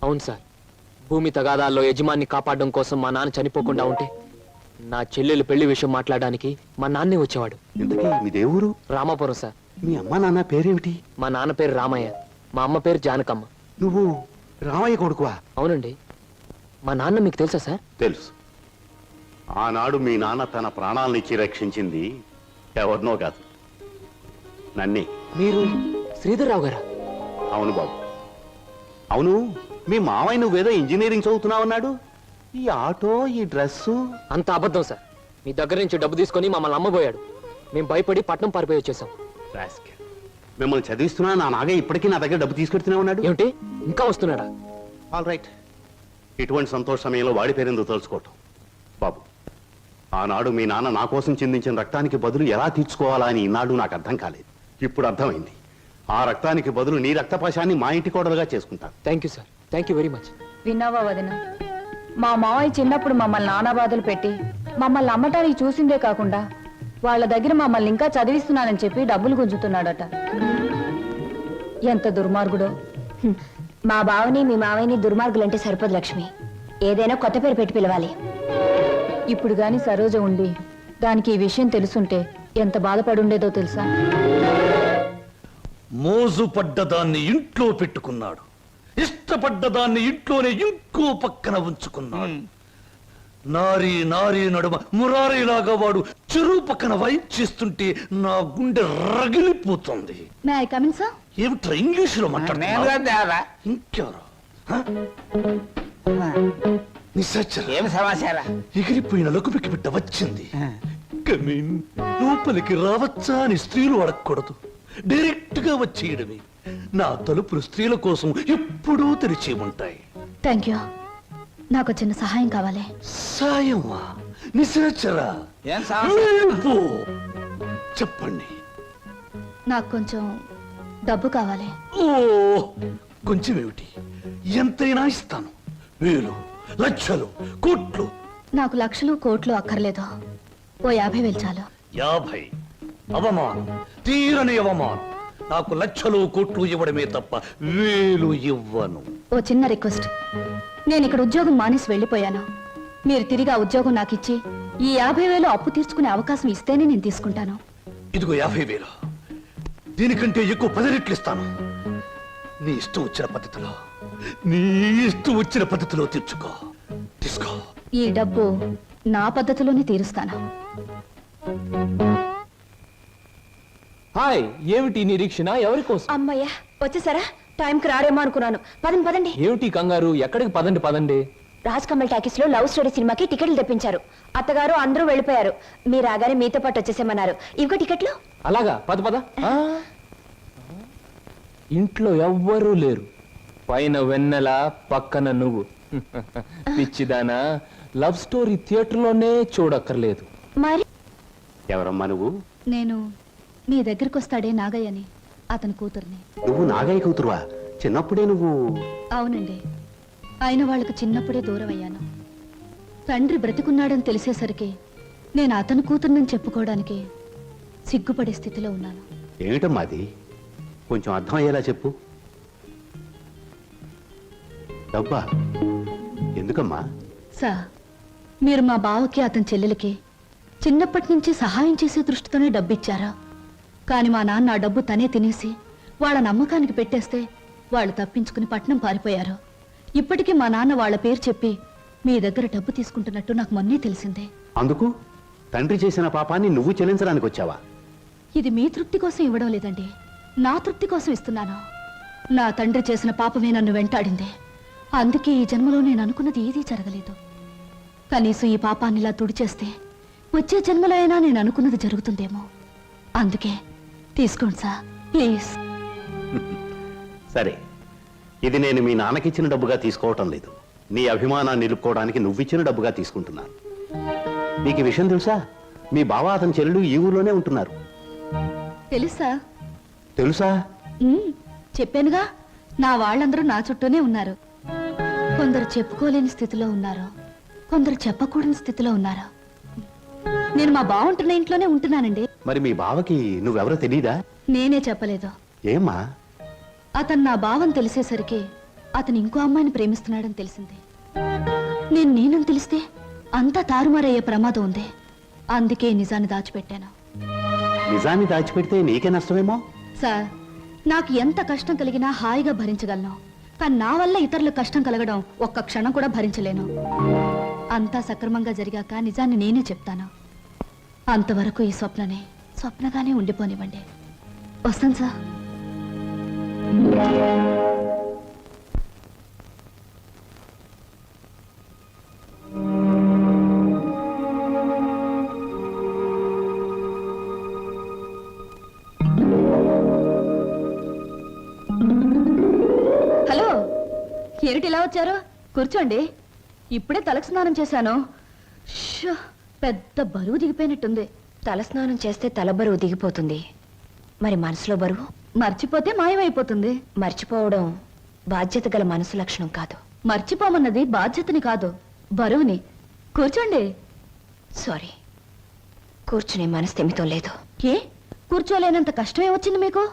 [SPEAKER 2] అవును సార్, భూమి తగాదాల్లో యజమాన్ని కాపాడడం కోసం మా నాన్న చనిపోకుండా ఉంటే నా చెల్లెలు పెళ్లి విషయం మాట్లాడడానికి మా నాన్నే వచ్చేవాడు.
[SPEAKER 7] ఇంతకీ మీ దేవురు?
[SPEAKER 2] రామాపురం సార్.
[SPEAKER 7] మీ అమ్మ నాన్న పేరేమిటి?
[SPEAKER 2] మా నాన్న పేరు రామయ్య, మా అమ్మ పేరు జానకమ్మ.
[SPEAKER 7] నువ్వు రామయ్య కొడుకువా?
[SPEAKER 2] అవునండి. మా నాన్న మీకు తెలుసా సార్?
[SPEAKER 7] తెలుసు. ఆనాడు మీ నాన్న తన ప్రాణాలనిచ్చి రక్షించింది ఎవరినో కాదు, నన్నే.
[SPEAKER 2] మీరు శ్రీధర్రావు గారా?
[SPEAKER 7] అవును బాబు. అవును, మీ మావయ్య నువ్వేదో ఇంజనీరింగ్ చదువుతున్నావన్నాడు. ఈ ఆటో, ఈ డ్రెస్సు
[SPEAKER 2] అంత అబద్ధం సార్. మీ దగ్గర నుంచి డబ్బు తీసుకొని మమ్మల్ని అమ్మబోయాడు. మేము భయపడి పట్నం పారిపోయి వచ్చేసాం.
[SPEAKER 7] మిమ్మల్ని చదివిస్తున్నా నా నాగయ్య ఇప్పటికీ నా దగ్గర డబ్బు తీసుకెడుతూనే ఉన్నాడు.
[SPEAKER 2] ఏమిటి, ఇంకా వస్తున్నాడా?
[SPEAKER 7] All right. ఇటువంటి సంతోష సమయంలో వాడి పేరెందుకు తలుచుకోవటం బాబు. ఆనాడు మీ నాన్న నా కోసం చిందించిన రక్తానికి బదులు ఎలా తీర్చుకోవాలా అని ఈనాడు నాకు అర్థం కాలేదు. ఇప్పుడు అర్థమైంది. ఆ రక్తానికి బదులు నీ రక్తపాశాన్ని మా ఇంటి కోడలుగా చేసుకుంటాను.
[SPEAKER 2] Thank you sir, thank you very much.
[SPEAKER 10] విన్నావా వదిన, మా మావయ్య చిన్నప్పుడు మమ్మల్ని నానా బాధలు పెట్టి మమ్మల్ని అమ్మటానికి చూసిందే కాకుండా వాళ్ళ దగ్గర మమ్మల్ని ఇంకా చదివిస్తున్నానని చెప్పి డబ్బులు గుంజుతున్నాడట. ఎంత దుర్మార్గుడో.
[SPEAKER 8] మా బావని మీ మావయ్యని దుర్మార్గులంటే సరిపోదు లక్ష్మి, ఏదైనా కొత్త పేరు పెట్టి పిలవాలి.
[SPEAKER 10] ఇప్పుడు గాని సరోజ ఉండి దానికి ఈ విషయం తెలుసుంటే ఎంత బాధపడుండేదో తెలుసా?
[SPEAKER 13] మోజు పడ్డదాన్ని ఇంట్లో పెట్టుకున్నాడు, ఇష్టపడ్డదాన్ని ఇంట్లోనే ఇంకో పక్కన ఉంచుకున్నాడు. నారీ నారీ నడుమ మురారీలాగా వాడు చెరువు పక్కన వైప్ చేస్తుంటే నా గుండె రగిలిపోతుంది. ఏమిట్రా ఇంగ్లీషులో మాట్లాడుతున్నా? ఇంకెవరు?
[SPEAKER 6] ఏం సమాచారం?
[SPEAKER 13] ఎగిరిపోయిన లకుపికి బిడ్డ వచ్చింది. కమీన్, లోపలికి రావచ్చా అని స్త్రీలు అడగకూడదు, డైరెక్ట్ గా వచ్చేయడమే. నా తలుపులు స్త్రీల కోసం ఎప్పుడూ తెరిచి ఉంటాయి.
[SPEAKER 8] Thank you. నాకు చిన్న సహాయం కావాలి.
[SPEAKER 13] సాయమా? నిశాచరా, చెప్పండి.
[SPEAKER 8] నాకు కొంచెం డబ్బు కావాలి.
[SPEAKER 13] ఓ, కొంచెం ఏమిటి, ఎంతైనా ఇస్తాను. 1000, లక్షలు, కోట్లు.
[SPEAKER 8] నాకు లక్షలు కోట్లు అక్కర్లేదు, ఓ 50,000 చాలు.
[SPEAKER 13] 50? అవమానం, తీరని అవమానం. నాకు లక్షలు కోట్లు ఇవ్వడమే తప్ప 1000 ఇవ్వను.
[SPEAKER 8] ఓ చిన్న రిక్వెస్ట్, నేను ఇక్కడ ఉద్యోగం మానేసి వెళ్ళిపోయాను. మీరు తిరిగి ఆ ఉద్యోగం నాకు ఇచ్చి ఈ 50,000 అప్పు తీర్చుకునే అవకాశం ఇస్తేనే నేను తీసుకుంటాను.
[SPEAKER 13] ఇదిగో 50,000. దీనికంటే ఎక్కువ 10 రెట్లు ఇస్తాను. నీ ఇష్టం వచ్చిన పద్ధతిలో, నీ ఇష్టం వచ్చిన పద్ధతిలో తీర్చుకో. తీసుకో.
[SPEAKER 8] ఈ డబ్బు నా పద్ధతిలోనే తీరుస్తాను.
[SPEAKER 11] హాయ్, ఏమిటి నిరీక్షణ? ఎవరి కోసం?
[SPEAKER 10] అమ్మయ్యా, వచ్చేసారా? టైంకి రారేమో అనుకున్నాను. పదండి పదండి.
[SPEAKER 11] ఏమిటి కంగారు? ఎక్కడికి? పదండి పదండి.
[SPEAKER 10] రాజ్ కమల్ టాకీస్ లో లవ్ స్టోరీ సినిమాకి టికెట్లు తెప్పించారు. అత్తగారు అందరూ వెళ్ళిపోయారు. మీరు రాగానే మీతో పాటు వచ్చేసేమన్నారు. ఇంకో టికెట్లు.
[SPEAKER 11] అలాగా, పద పద. ఇంట్లో ఎవ్వరూ లేరు, పైన వెన్నెల, పక్కన నువ్వు. పిచ్చిదానా, లవ్ స్టోరీ థియేటర్లోనే చూడక్కర్లేదు.
[SPEAKER 8] మరి
[SPEAKER 7] ఎవరమ్మా నువ్వు?
[SPEAKER 8] నేను మీ దగ్గరికి వస్తాడే నాగయ్యని, అతని కూతుర్ని.
[SPEAKER 7] నువ్వు నాగయ్య కూతురువా? చిన్నప్పుడే నువ్వు?
[SPEAKER 8] అవునండి, అయిన వాళ్ళకు చిన్నప్పుడే దూరం అయ్యాను. తండ్రి బ్రతికున్నాడని తెలిసేసరికి నేను అతని కూతుర్నని చెప్పుకోవడానికి సిగ్గుపడే స్థితిలో ఉన్నాను.
[SPEAKER 7] ఏమిటమ్మా అది? కొంచెం అర్థం అయ్యేలా చెప్పు. డబ్బా? ఎందుకమ్మా?
[SPEAKER 8] సార్, మీరు మా బావకి అతని చెల్లెలకి చిన్నప్పటి నుంచి సహాయం చేసే దృష్టితోనే డబ్బు ఇచ్చారా? కానీ మా నాన్న ఆ డబ్బు తనే తినేసి వాళ్ళ నమ్మకానికి పెట్టేస్తే వాళ్ళు తప్పించుకుని పట్నం పారిపోయారు. ఇప్పటికీ మా నాన్న వాళ్ళ పేరు చెప్పి మీ దగ్గర డబ్బు తీసుకుంటున్నట్టు నాకు మొన్నే తెలిసిందే.
[SPEAKER 7] అందుకు తండ్రి చేసిన పాపాన్ని నువ్వు చెల్లించడానికి వచ్చావా?
[SPEAKER 8] ఇది మీ తృప్తి కోసం ఇవ్వడం లేదండి, నా తృప్తి కోసం ఇస్తున్నాను. నా తండ్రి చేసిన పాపమే నన్ను వెంటాడింది. అందుకే ఈ జన్మలో నేను అనుకున్నది ఏదీ జరగలేదు. కనీసం ఈ పాపాన్ని ఇలా తుడిచేస్తే వచ్చే జన్మలో అయినా నేను అనుకున్నది జరుగుతుందేమో. అందుకే తీసుకోండి సార్, ప్లీజ్.
[SPEAKER 7] సరే, ఇది నేను మీ నాన్నకిచ్చిన డబ్బుగా తీసుకోవటం లేదు. నీ అభిమానాన్ని నిలుపుకోవడానికి నువ్విచ్చిన డబ్బుగా తీసుకుంటున్నాను. నీకు ఈ విషయం తెలుసా? మీ బావ అతని చెల్లెలు ఈ ఊర్లోనే ఉంటున్నారు.
[SPEAKER 8] తెలుసా?
[SPEAKER 7] తెలుసా?
[SPEAKER 8] చెప్పానుగా, నా వాళ్ళందరూ నా చుట్టూనే ఉన్నారు. కొందరు చెప్పుకోలేని స్థితిలో ఉన్నారు, కొందరు చెప్పకూడని స్థితిలో ఉన్నారు. నేను మా బావ ఉంటున్న ఇంట్లోనే ఉంటున్నానండి.
[SPEAKER 7] మరి మీ బావకి నువ్వెవరో తెలీదా?
[SPEAKER 8] నేనే చెప్పలేదు.
[SPEAKER 7] ఏమ్మా?
[SPEAKER 8] అతను నా భావం తెలిసేసరికి అతను ఇంకో అమ్మాయిని ప్రేమిస్తున్నాడని తెలిసింది. నేనని తెలిస్తే అంతా తారుమారయ్యే ప్రమాదం ఉంది. అందుకే నిజాన్ని దాచిపెట్టాను.
[SPEAKER 7] నిజాన్ని దాచిపెడితే నీకే నష్టమేమో.
[SPEAKER 8] సార్, నాకు ఎంత కష్టం కలిగినా హాయిగా భరించగలను. కానీ నా వల్ల ఇతరులకు కష్టం కలగడం ఒక్క క్షణం కూడా భరించలేను. అంతా సక్రమంగా జరిగాక నిజాన్ని నేనే చెప్తాను. అంతవరకు ఈ స్వప్నగానే ఉండిపోనివ్వండి. వస్తాను సార్. హలో, ఏమిటి ఇలా వచ్చారు? కూర్చోండి. ఇప్పుడే తలకు స్నానం చేశాను. షో, పెద్ద బరువు దిగిపోయినట్టుంది.
[SPEAKER 10] తలస్నానం చేస్తే తల బరువు దిగిపోతుంది, మరి మనసులో బరువు
[SPEAKER 8] మర్చిపోతే మాయమైపోతుంది.
[SPEAKER 10] మర్చిపోవడం బాధ్యత గల మనసు లక్షణం కాదు.
[SPEAKER 8] మర్చిపోమన్నది బాధ్యతని కాదు, బరువుని. కూర్చోండి.
[SPEAKER 10] సారీ, కూర్చునే మనస్థిమితం లేదు.
[SPEAKER 8] ఏ, కూర్చోలేనంత కష్టమే వచ్చింది మీకు?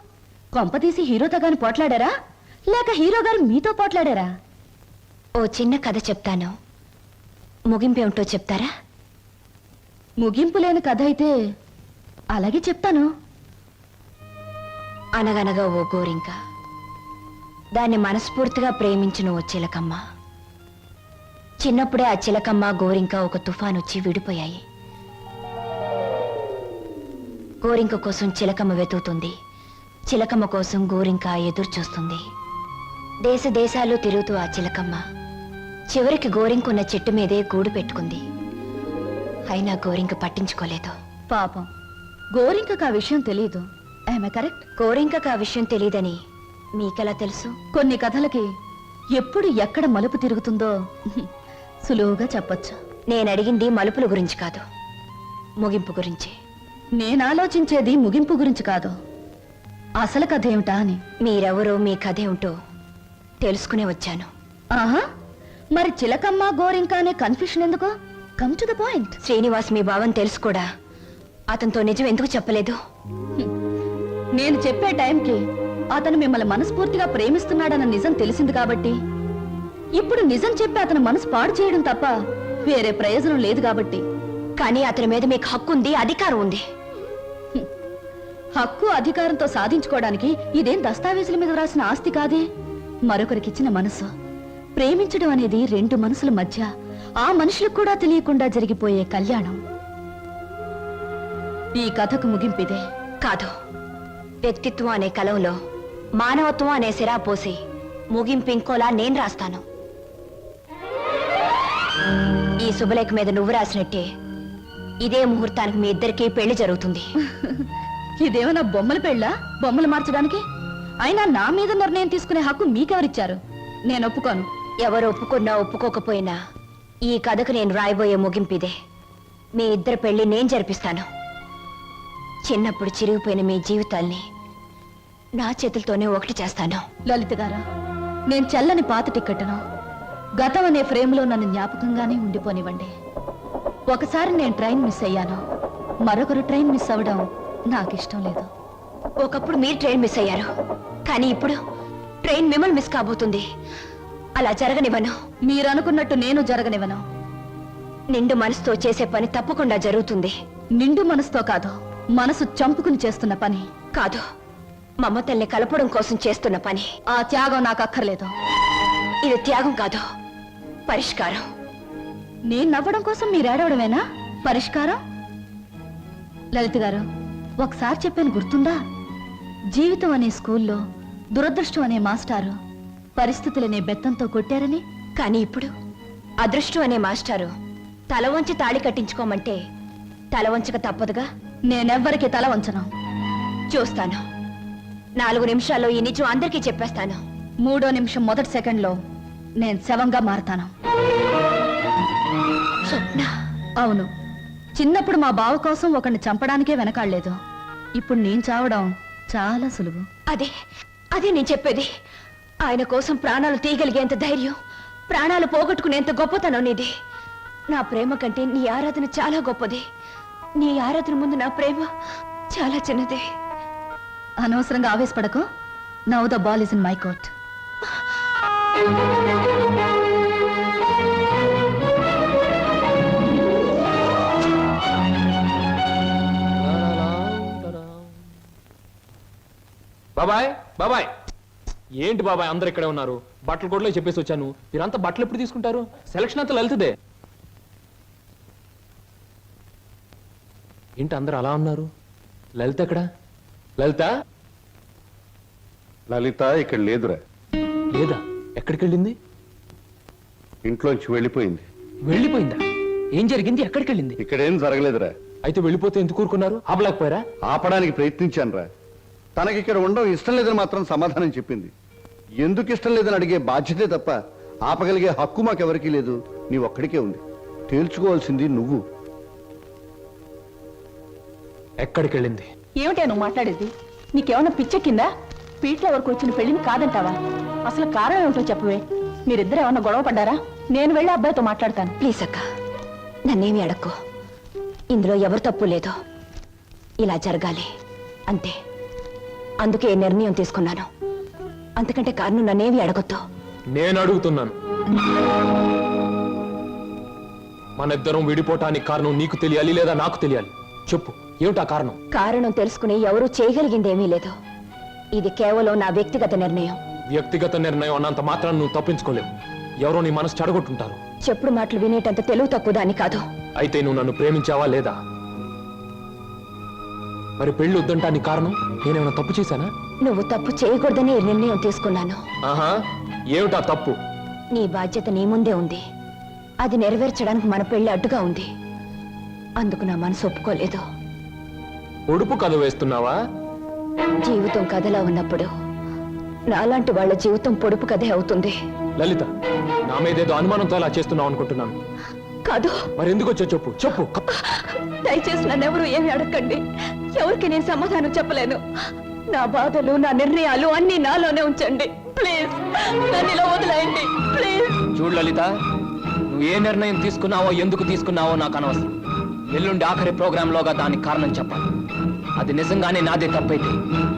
[SPEAKER 8] కొంపతీసి హీరోతో గాని పోట్లాడారా, లేక హీరో గారు మీతో పోట్లాడారా?
[SPEAKER 10] ఓ చిన్న కథ చెప్తాను, ముగింపేమిటో చెప్తారా?
[SPEAKER 8] ముగింపు లేని కథ అయితే అలాగే చెప్తాను.
[SPEAKER 10] అనగనగా ఓ గోరింక, దాన్ని మనస్ఫూర్తిగా ప్రేమించిన ఓ చిలకమ్మ. చిన్నప్పుడే ఆ చిలకమ్మ గోరింక ఒక తుఫాన్ వచ్చి విడిపోయాయి. గోరింక కోసం చిలకమ్మ వెతుకుతుంది, చిలకమ్మ కోసం గోరింక ఎదురు చూస్తుంది. దేశ దేశాలు తిరుగుతూ ఆ చిలకమ్మ చివరికి గోరింకున్న చెట్టు మీదే గూడు పెట్టుకుంది. అయినా గోరింక పట్టించుకోలేదు.
[SPEAKER 8] పాపం, గోరింకకు ఆ విషయం తెలియదు. ఆమె కరెక్ట్.
[SPEAKER 10] గోరింకకు ఆ విషయం తెలియదని మీకెలా తెలుసు?
[SPEAKER 8] కొన్ని కథలకి ఎప్పుడు ఎక్కడ మలుపు తిరుగుతుందో సులువుగా చెప్పొచ్చు.
[SPEAKER 10] నేను అడిగింది మలుపుల గురించి కాదు, ముగింపు గురించి.
[SPEAKER 8] నేను ఆలోచించేది ముగింపు గురించి కాదు, అసలు కథ ఏమిటా అని.
[SPEAKER 10] మీరెవరో, మీ కథ ఏమిటో తెలుసుకునే వచ్చాను.
[SPEAKER 8] ఆహా, మరి చిలకమ్మ గోరింక అనే కన్ఫ్యూషన్ ఎందుకు? Come to the point.
[SPEAKER 10] Srinivas మీ భావం తెలుసు కూడా అతనితో నిజం ఎందుకు చెప్పలేదు?
[SPEAKER 8] నేను చెప్పే టైంకి అతను మిమ్మల్ని మనస్ఫూర్తిగా ప్రేమిస్తున్నాడన్న నిజం తెలిసింది కాబట్టి, ఇప్పుడు నిజం చెప్పి అతని మనసు పాడు చేయడం తప్ప వేరే ప్రయోజనం లేదు కాబట్టి.
[SPEAKER 10] కానీ అతని మీద మీకు హక్కు ఉంది, అధికారం ఉంది.
[SPEAKER 8] హక్కు అధికారంతో సాధించుకోవడానికి ఇదేం దస్తావేజుల మీద రాసిన ఆస్తి కాదే. మరొకరికిచ్చిన మనసు. ప్రేమించడం అనేది రెండు మనసుల మధ్య, ఆ మనుషులకు కూడా తెలియకుండా జరిగిపోయే కళ్యాణం. ఈ కథకు ముగింపిదే.
[SPEAKER 10] కాదు, వ్యక్తిత్వం అనే కలంలో మానవత్వం అనే సిరా పోసి ముగింపు ఇంకోలా నేను రాస్తాను. ఈ శుభలేఖ మీద నువ్వు రాసినట్టే ఇదే ముహూర్తానికి మీ ఇద్దరికీ పెళ్లి జరుగుతుంది.
[SPEAKER 8] ఇదేమన్నా బొమ్మల పెళ్ళా, బొమ్మలు మార్చడానికి? అయినా నా మీద నిర్ణయం తీసుకునే హక్కు మీకెవరిచ్చారు? నేను ఒప్పుకోను.
[SPEAKER 10] ఎవరు ఒప్పుకున్నా ఒప్పుకోకపోయినా ఈ కథకు నేను రాయబోయే ముగింపిదే. మీ ఇద్దరు పెళ్లి నేను జరిపిస్తాను. చిన్నప్పుడు చిరిగిపోయిన మీ జీవితాల్ని నా చేతులతోనే ఒకటి చేస్తాను.
[SPEAKER 8] లలిత గారా, నేను చెల్లని పాత టిక్కెట్ను గతం అనే ఫ్రేమ్లో నన్ను జ్ఞాపకంగానే ఉండిపోనివ్వండి. ఒకసారి నేను ట్రైన్ మిస్ అయ్యాను, మరొకరు ట్రైన్ మిస్ అవ్వడం నాకు ఇష్టం లేదు.
[SPEAKER 10] ఒకప్పుడు మీరు ట్రైన్ మిస్ అయ్యారు, కానీ ఇప్పుడు ట్రైన్ మిమ్మల్ని మిస్ కాబోతుంది. అలా జరగనివ్వను.
[SPEAKER 8] మీరనుకున్నట్టు నేను జరగనివ్వను.
[SPEAKER 10] నిండు మనసుతో చేసే పని తప్పకుండా జరుగుతుంది.
[SPEAKER 8] నిండు మనసుతో కాదు, మనసు చంపుకుని చేస్తున్న పని.
[SPEAKER 10] కాదు, మమతల్ని కలపడం కోసం చేస్తున్న పని.
[SPEAKER 8] ఆ త్యాగం నాకు అక్కర్లేదు.
[SPEAKER 10] ఇది త్యాగం కాదు, పరిష్కారం.
[SPEAKER 8] నేను నవ్వడం కోసం మీరు ఏడవడమేనా పరిష్కారం? లలిత గారు, ఒకసారి చెప్పాను గుర్తుందా? జీవితం అనే స్కూల్లో దురదృష్టం అనే మాస్టారు పరిస్థితులనే బెత్తంతో కొట్టారని.
[SPEAKER 10] కానీ ఇప్పుడు అదృష్టం అనే మాస్టారు తల వంచి తాళి కట్టించుకోమంటే తల వంచక తప్పదుగా.
[SPEAKER 8] నేనెవ్వరికి తల వంచను.
[SPEAKER 10] చూస్తాను. 4 నిమిషాల్లో ఈ నిజం అందరికీ చెప్పేస్తాను.
[SPEAKER 8] 3వ నిమిషం మొదటి సెకండ్లో నేను శవంగా మారతాను.
[SPEAKER 10] స్వప్న.
[SPEAKER 8] అవును, చిన్నప్పుడు మా బావ కోసం ఒకరిని చంపడానికే వెనకాడలేదు. ఇప్పుడు నేను చావడం చాలా సులువు.
[SPEAKER 10] అదే నేను చెప్పేది. ఆయన కోసం ప్రాణాలు తీయగలిగేంత ధైర్యం, ప్రాణాలు పోగొట్టుకునేంత గొప్పతనం నీది. నా ప్రేమ కంటే నీ ఆరాధన చాలా గొప్పది. నీ ఆరాధన ముందు నా ప్రేమ చాలా చిన్నది.
[SPEAKER 8] అనవసరంగా ఆవేశపడకు. Now the ball is in my court.
[SPEAKER 11] బాబాయ్ బాబాయ్, ఏంటి బాబాయ్ అందరు ఇక్కడే ఉన్నారు? బట్టలు కూడా చెప్పేసి వచ్చాను. మీరంతా బట్టలు ఎప్పుడు తీసుకుంటారు? సెలక్షన్ అంతా లలితదే. ఏంటి అందరు అలా ఉన్నారు? లలిత ఎక్కడ? లలిత
[SPEAKER 3] లలిత ఇక్కడ లేదురా.
[SPEAKER 11] లేదా? ఎక్కడికి వెళ్ళింది?
[SPEAKER 3] ఇంట్లోంచి వెళ్ళిపోయింది.
[SPEAKER 11] వెళ్ళిపోయిందా? ఏం జరిగింది? ఎక్కడికి వెళ్ళింది?
[SPEAKER 3] ఇక్కడేం జరగలేదురా.
[SPEAKER 11] అయితే వెళ్ళిపోతే ఎందుకు ఊరుకున్నారు? ఆపలేకపోయారా?
[SPEAKER 3] ఆపడానికి ప్రయత్నించాను రా. తనకి ఇక్కడ ఉండడం ఇష్టం లేదని మాత్రం సమాధానం చెప్పింది. ఎందుకు ఇష్టం లేదని అడిగే బాధ్యతే తప్ప ఆపగలిగే హక్కు మాకెవరికీ లేదు. నీ ఒక్కడికే ఉంది. తేల్చుకోవాల్సింది నువ్వు.
[SPEAKER 11] ఎక్కడికి వెళ్ళింది?
[SPEAKER 9] ఏమిటా నువ్వు మాట్లాడేది? నీకేమన్నా పిచ్చెక్కిందా? పీట్ల వరకు వచ్చిన పెళ్లిని కాదంటావా? అసలు కారణం ఏమిటో చెప్పవే. మీరిద్దరు ఏమన్నా గొడవ పడ్డారా? నేను వెళ్ళి అబ్బాయితో మాట్లాడతాను.
[SPEAKER 10] ప్లీజ్ అక్క, నన్నేమి అడక్కు. ఇందులో ఎవరు తప్పు లేదు. ఇలా జరగాలి అంతే. అందుకే నిర్ణయం తీసుకున్నాను. అంతకంటే కారణం నన్నేమి అడగొద్దు.
[SPEAKER 11] నేను అడుగుతున్నాను. మన ఇద్దరం విడిపోవటానికి కారణం నీకు తెలియాలి లేదా నాకు తెలియాలి. చెప్పు, ఏమిటా కారణం?
[SPEAKER 10] కారణం తెలుసుకుని ఎవరూ చేయగలిగిందేమీ లేదు. ఇది కేవలం నా వ్యక్తిగత నిర్ణయం.
[SPEAKER 11] వ్యక్తిగత నిర్ణయం అన్నంత మాత్రం నువ్వు తప్పించుకోలేవు. ఎవరో నీ మనసు చెడగొట్టుంటారు.
[SPEAKER 10] చెప్పుడు మాటలు వినేటంత తెలివి తక్కువ దాన్ని కాదు.
[SPEAKER 11] అయితే నువ్వు నన్ను ప్రేమించావా లేదా? మరి పెళ్లి వద్దంటానికి కారణం నేనేమైనా తప్పు చేశానా?
[SPEAKER 10] నువ్వు తప్పు చేయకూడదని ఈ నిర్ణయం తీసుకున్నాను.
[SPEAKER 11] ఆహా, ఏమిటా తప్పు?
[SPEAKER 10] నీ బాధ్యత నీ ముందే ఉంది. అది నెరవేర్చడానికి మన పెళ్లి అడ్డుగా ఉంది. అందుకు నా మనసు ఒప్పుకోలేదు.
[SPEAKER 11] ఉడుపు కథ వేస్తున్నావా?
[SPEAKER 10] జీవితం కథలా ఉన్నప్పుడు నాలాంటి వాళ్ళ జీవితం పొడుపు కథే అవుతుంది.
[SPEAKER 11] లలిత, నా మీదేదో అనుమానంతో అలా చేస్తున్నావు అనుకుంటున్నాను.
[SPEAKER 10] కాదు.
[SPEAKER 11] మరి ఎందుకు వచ్చో చెప్పు. చెప్పు.
[SPEAKER 10] దయచేసి నన్నెవరూ ఏమి అడగండి. ఎవరికి నేను సమాధానం చెప్పలేను. నా బాధలు, నా నిర్ణయాలు అన్ని నాలోనే ఉంచండి. ప్లీజ్ నన్ను ఇలా వదిలేయండి. ప్లీజ్.
[SPEAKER 11] చూడు లలిత, నువ్వు ఏ నిర్ణయం తీసుకున్నావో ఎందుకు తీసుకున్నావో నాకు అనవసరం. ఎల్లుండి ఆఖరి ప్రోగ్రాంలోగా దానికి కారణం చెప్పాలి. అది నిజంగానే నాదే తప్పైతే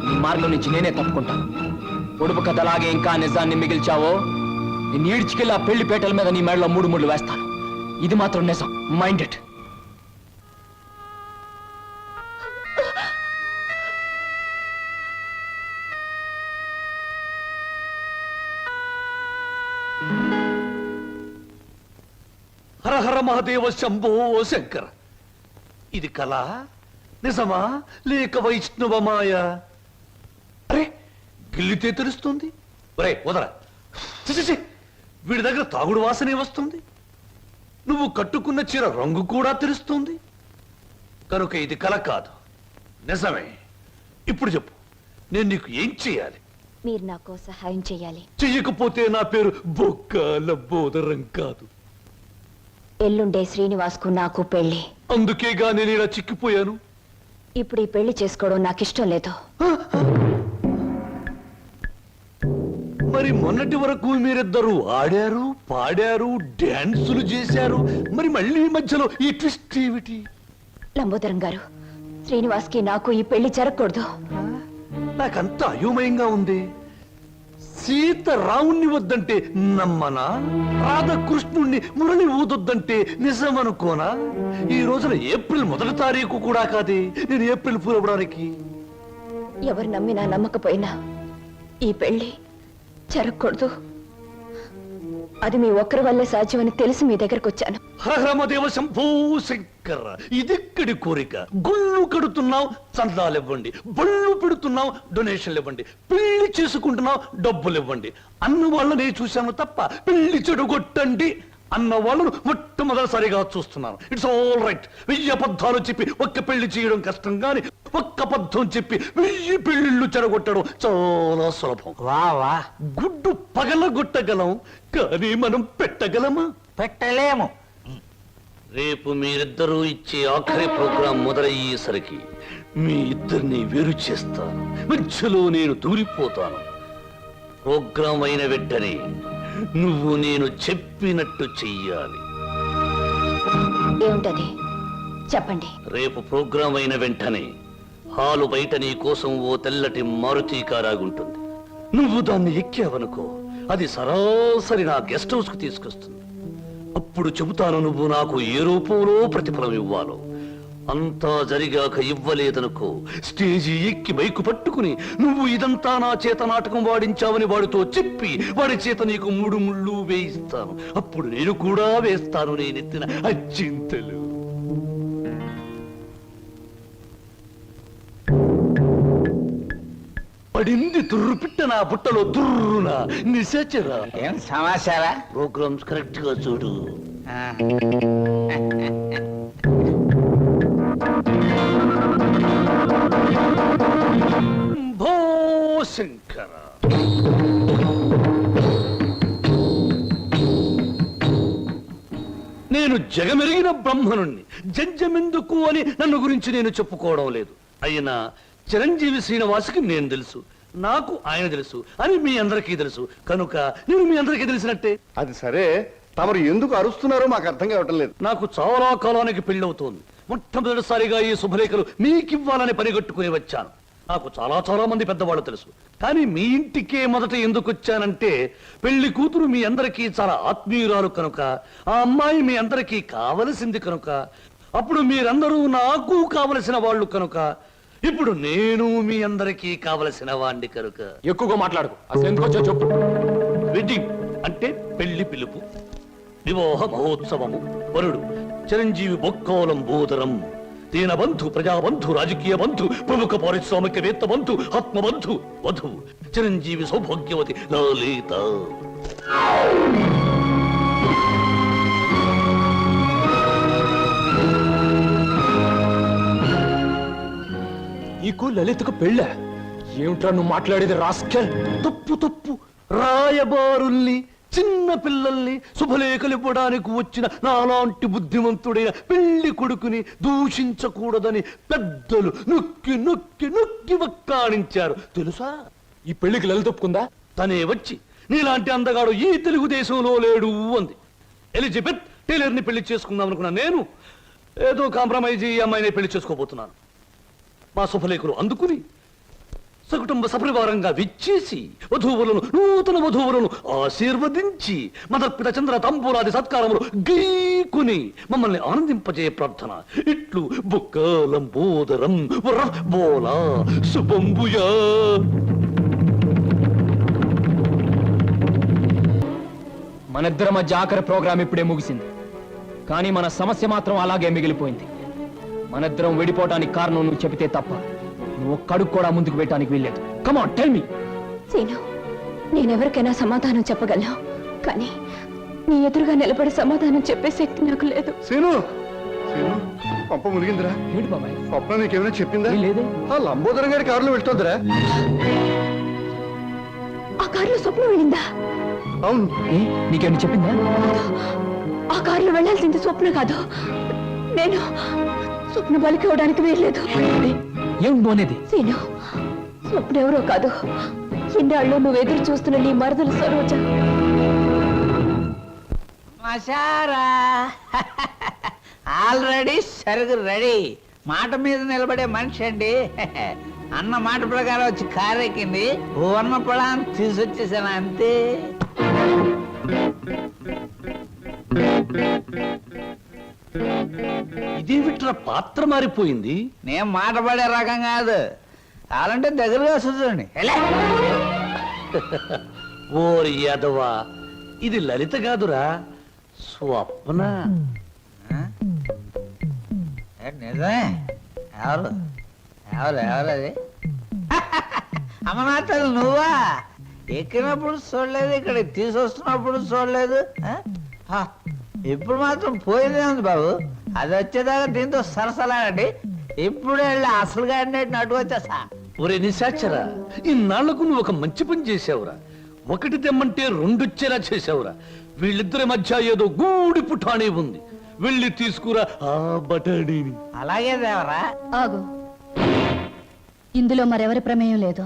[SPEAKER 11] నీ మార్గం నుంచి నేనే తప్పుకుంటాను. పొడుపు కథలాగే ఇంకా నిజాన్ని మిగిల్చావో నేను ఈడ్చికెళ్ళి ఆ పెళ్లి పేటల మీద నీ మెడలో 3 ముళ్ళు వేస్తాను. ఇది మాత్రం నిజం. Mind it.
[SPEAKER 13] హర హర మహాదేవ శంభో శంకర. ఇది కళ నిజమా లేక వైష్ణవ మాయ? అరే, గిల్లితే తెలుస్తుంది. ఒరే వదరా. ఛీ, వీడి దగ్గర తాగుడు వాసనే వస్తుంది. నువ్వు కట్టుకున్న చీర రంగు కూడా తెలుస్తుంది. కనుక ఇది కళ కాదు, నిజమే. ఇప్పుడు చెప్పు, నేను నీకు ఏం చేయాలి?
[SPEAKER 10] మీరు నాకు సహాయం చేయాలి.
[SPEAKER 13] చెయ్యకపోతే నా పేరు బొక్కల బోదరం కాదు.
[SPEAKER 10] ఎల్లుండే శ్రీనివాస్కు నాకు పెళ్లి.
[SPEAKER 13] అందుకేగా నేను ఇలా చిక్కిపోయాను.
[SPEAKER 10] ఇప్పుడు ఈ పెళ్లి చేసుకోవడం నాకు ఇష్టం లేదు.
[SPEAKER 13] మరి మొన్నటి వరకు మీరిద్దరూ ఆడారు, పాడారు, డాన్సులు చేశారు. మరి మళ్ళీ మధ్యలో ఈ ట్విస్ట్ ఏమిటి?
[SPEAKER 10] లంబోదరం గారు, శ్రీనివాస్కి నాకు ఈ పెళ్లి జరగకూడదు.
[SPEAKER 13] నాకంత అయోమయంగా ఉంది. సీత రావుణ్ణి వద్దంటే నమ్మనా? రాధకృష్ణుణ్ణి మురళి ఊదొద్దంటే నిజమనుకోనా? ఈ రోజున ఏప్రిల్ 1వ తారీఖు కూడా కాదే నేను ఏప్రిల్ ఫూల్ అవ్వడానికి.
[SPEAKER 10] ఎవరు నమ్మినా నమ్మకపోయినా ఈ పెళ్లి జరగకూడదు. అది మీ ఒక్కరి వల్లే సాధ్యమని తెలిసి మీ దగ్గరకు వచ్చాను.
[SPEAKER 13] హరమదేవ శంభో శంకర, ఇదిక్కడి కోరిక. గుళ్ళు కడుతున్నావు, చందాలు ఇవ్వండి. బళ్ళు పెడుతున్నావు, డొనేషన్లు ఇవ్వండి. పెళ్లి చేసుకుంటున్నావు, డబ్బులు ఇవ్వండి. అన్న వాళ్ళనే చూశాను తప్ప పెళ్లి చెడుగొట్టండి అన్న వాళ్ళను మొట్టమొదటిసారిగా చూస్తున్నాను. It's all right. 1000 అబద్ధాలు చెప్పి ఒక్క పెళ్లి చేయడం కష్టం, గాని ఒక్క అబద్ధం చెప్పి 1000 పెళ్లిళ్ళు చెడగొట్టడం చాలా సులభం.
[SPEAKER 6] వా
[SPEAKER 13] గుడ్డు పగలగొట్టగలం, కానీ మనం పెట్టగలమా?
[SPEAKER 6] పెట్టలేము.
[SPEAKER 13] రేపు మీరిద్దరూ ఇచ్చే ఆఖరి ప్రోగ్రాం మొదలయ్యేసరికి మీ ఇద్దరిని వేరు చేస్తాను. మధ్యలో నేను దూరిపోతాను. ప్రోగ్రాం అయిన వెంటనే నువ్వు నేను చెప్పినట్టు చెయ్యాలి.
[SPEAKER 10] ఏమిటది చెప్పండి.
[SPEAKER 13] రేపు ప్రోగ్రాం అయిన వెంటనే హాలు బయట నీ కోసం ఓ తెల్లటి మారుతి కారాగుంటుంది. నువ్వు దాన్ని ఎక్కావనుకో, అది సరాసరి నా గెస్ట్ హౌస్ కు తీసుకొస్తుంది. అప్పుడు చెబుతాను నువ్వు నాకు ఏ రూపంలో ప్రతిఫలం ఇవ్వాలో. అంతా జరిగాక ఇవ్వలేదనుకో, స్టేజి ఎక్కి బైకు పట్టుకుని నువ్వు ఇదంతా నా చేత నాటకం వాడించావని వాడితో చెప్పి వాడి చేత నీకు 3 ముళ్ళు వేయిస్తాను. అప్పుడు నేను కూడా వేస్తాను నేనెత్తిన అచ్చింతలు. పడింది తుర్రు పిట్ట నా బుట్టలో తుర్రున నిశాచరా.
[SPEAKER 6] ఏం సమాచారా?
[SPEAKER 13] ప్రోగ్రామ్స్ కరెక్ట్ గా చూడు. భో శంకర, నేను జగమెరిగిన బ్రహ్మనుణ్ణి. జంజమెందుకు అని నన్ను గురించి నేను చెప్పుకోవడం లేదు. అయినా చిరంజీవి శ్రీనివాసుకి నేను తెలుసు, నాకు ఆయన తెలుసు అని మీ అందరికీ తెలుసు. కనుక నేను మీ అందరికీ తెలిసినట్టే.
[SPEAKER 3] అది సరే, తమరు ఎందుకు అరుస్తున్నారో మాకు అర్థం కావటం లేదు.
[SPEAKER 13] నాకు చాలా కాలానికి పెళ్ళవుతోంది. మొట్టమొదటిసారిగా ఈ శుభలేఖలు మీకివ్వాలని పనిగట్టుకుని వచ్చాను. నాకు చాలా చాలా మంది పెద్దవాళ్ళు తెలుసు, కానీ మీ ఇంటికే మొదట ఎందుకు వచ్చానంటే పెళ్లి కూతురు మీ అందరికీ చాలా ఆత్మీయురాలు కనుక, ఆ అమ్మాయి మీ అందరికీ కావలసింది కనుక, అప్పుడు మీరందరూ నాకు కావలసిన వాళ్ళు కనుక, ఇప్పుడు నేను మీ అందరికీ కావలసిన వాణ్ణి కనుక.
[SPEAKER 11] ఎక్కువగా మాట్లాడుకో, అసలు ఎందుకు వచ్చా చెప్పు.
[SPEAKER 13] వెడ్డింగ్ అంటే పెళ్లి పిలుపు, వివాహ మహోత్సవము. వరుడు చిరంజీవి బొక్కోలం బోదరం, దీనబంధు, ప్రజాబంధు, రాజకీయ బంధు, ప్రముఖ పారిశ్రామికవేత్త బంధు, ఆత్మబంధు. వధువు చిరంజీవి సౌభాగ్యవతి లలిత.
[SPEAKER 11] నీకు లలితకు పెళ్ళ? ఏమిట్రా నువ్వు మాట్లాడేది రాస్కెల్?
[SPEAKER 13] తప్పు తప్పు. రాయబారుల్ని, చిన్న పిల్లల్ని శుభలేఖలు ఇవ్వడానికి వచ్చిన నాలాంటి బుద్ధిమంతుడైన పెళ్లి కొడుకుని దూషించకూడదని పెద్దలు నొక్కి నొక్కి నొక్కి వక్కాణించారు తెలుసా?
[SPEAKER 11] ఈ పెళ్లికి లలిత ఒప్పుకుందా?
[SPEAKER 13] తనే వచ్చి నీలాంటి అందగాడు ఈ తెలుగుదేశంలో లేడు అంది. ఎలిజబెత్ టైలర్ని పెళ్లి చేసుకుందాం అనుకున్నా నేను ఏదో కాంప్రమైజ్ ఈ అమ్మాయిని పెళ్లి చేసుకోబోతున్నాను. మా శుభలేఖలు అందుకుని సకుటుంబ సపరివారంగా విచ్చేసి వధూవులను, నూతన వధూవులను ఆశీర్వదించి మదర్పిత చంద్ర తాంబూలాది సత్కారములు గీకుని మమ్మల్ని ఆనందింపజే ప్రార్థన. ఇట్లు బుక్కలంబోదరం బోలా శుభంబుయా.
[SPEAKER 11] మనిద్దరి మధ్య ఆఖరి ప్రోగ్రాం ఇప్పుడే ముగిసింది, కానీ మన సమస్య మాత్రం అలాగే మిగిలిపోయింది. మనిద్దరం విడిపోవటానికి కారణం నువ్వు చెబితే తప్ప నువ్వు ఒక్కడుగు కూడా ముందుకు పెట్టడానికి వీల్లేదు. Come on tell me.
[SPEAKER 10] Seenu, నేనెవరికైనా సమాధానం చెప్పగలను, కానీ నీ ఎదురుగా నిలబడి సమాధానం చెప్పే శక్తి నాకు లేదు.
[SPEAKER 3] సీను, సీను, పంప మునిగిందిరా.
[SPEAKER 11] ఏంటి బాబాయ్?
[SPEAKER 3] స్వప్న నీకేమైనా చెప్పిందా?
[SPEAKER 11] లేదే.
[SPEAKER 3] ఆ లంబోదరం గారి కారులో వెళ్తుందిరా.
[SPEAKER 10] ఆ కారులో స్వప్న వెళ్ళిందా?
[SPEAKER 3] అవును.
[SPEAKER 11] నీకేమైనా చెప్పిందా?
[SPEAKER 10] ఆ కారులో వెళ్ళాల్సింది స్వప్న కాదు, నేను. స్వప్న బలికి అవడానికి వీల్లేదు.
[SPEAKER 11] ఏం అనేది?
[SPEAKER 10] సీను, స్వప్న ఎవరో కాదు, ఇన్నాళ్ళు నువ్వు ఎదురు చూస్తున్న నీ మరదలు సరోజ.
[SPEAKER 6] మసారా ఆల్రెడీ సరుగు రెడీ. మాట మీద నిలబడే మనిషి అండి. అన్న మాట ప్రకారం వచ్చి కారు ఎక్కింది ఉన్న పొలాన్ని తీసుకొచ్చేసాను అంతే.
[SPEAKER 13] ఇదేమిట్రా పాత్ర మారిపోయింది?
[SPEAKER 6] నేను మాట పడే రకం కాదు, కావాలంటే దగ్గరగా చూడండి.
[SPEAKER 13] ఓరి యాదవా, ఇది లలిత కాదురా, స్వప్న.
[SPEAKER 6] నిజమే. ఎవరు ఎవరు ఎవరది? అమ్మనాథలు నువ్వా? ఎక్కినప్పుడు చూడలేదు, ఇక్కడ తీసుకొస్తున్నప్పుడు చూడలేదు. ఇప్పుడు మాత్రం పోయిందే ఉంది బాబు. అది వచ్చేదాకా దీంతో సరసలాడండి. ఇప్పుడు వెళ్ళి అసలు గాడిని అటు వచ్చేసా.
[SPEAKER 13] ఒరే నిశాచరా, ఇన్నాళ్లకు నువ్వు ఒక మంచి పని చేసావురా. ఒకటి తెమ్మంటే రెండొచ్చేలా చేసావురా. వీళ్ళిద్దరి మధ్య ఏదో గూడి పుటాణి ఉంది, వెళ్ళి తీసుకురా ఆ బటాడీని.
[SPEAKER 6] అలాగే దేవరా.
[SPEAKER 8] ఆగు, ఇందులో మరెవరి ప్రమేయం లేదు.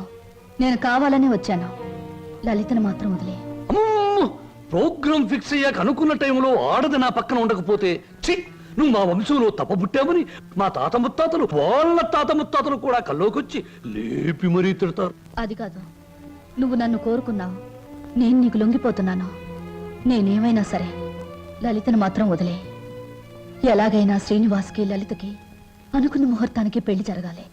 [SPEAKER 8] నేను కావాలని వచ్చాను. లలితను మాత్రం వదిలే.
[SPEAKER 13] ప్రోగ్రామ్ ఫిక్స్ అయ్యాక అనుకున్న టైంలో ఆడది నా పక్కన ఉండకపోతే, ఛీ, నువ్వు మా వంశంలో తప్పబుట్టామని మా తాత ముత్తాతలు, వాళ్ళ తాత ముత్తాతలు కూడా కల్లోకొచ్చి లేపి మరీ తిడతారు.
[SPEAKER 8] అది కాదు, నువ్వు నన్ను కోరుకున్నావు, నేను నీకు లొంగిపోతున్నాను. నేనేమైనా సరే లలితను మాత్రం వదిలే. ఎలాగైనా శ్రీనివాస్కి లలితకి అనుకున్న ముహూర్తానికి పెళ్లి జరగాలి.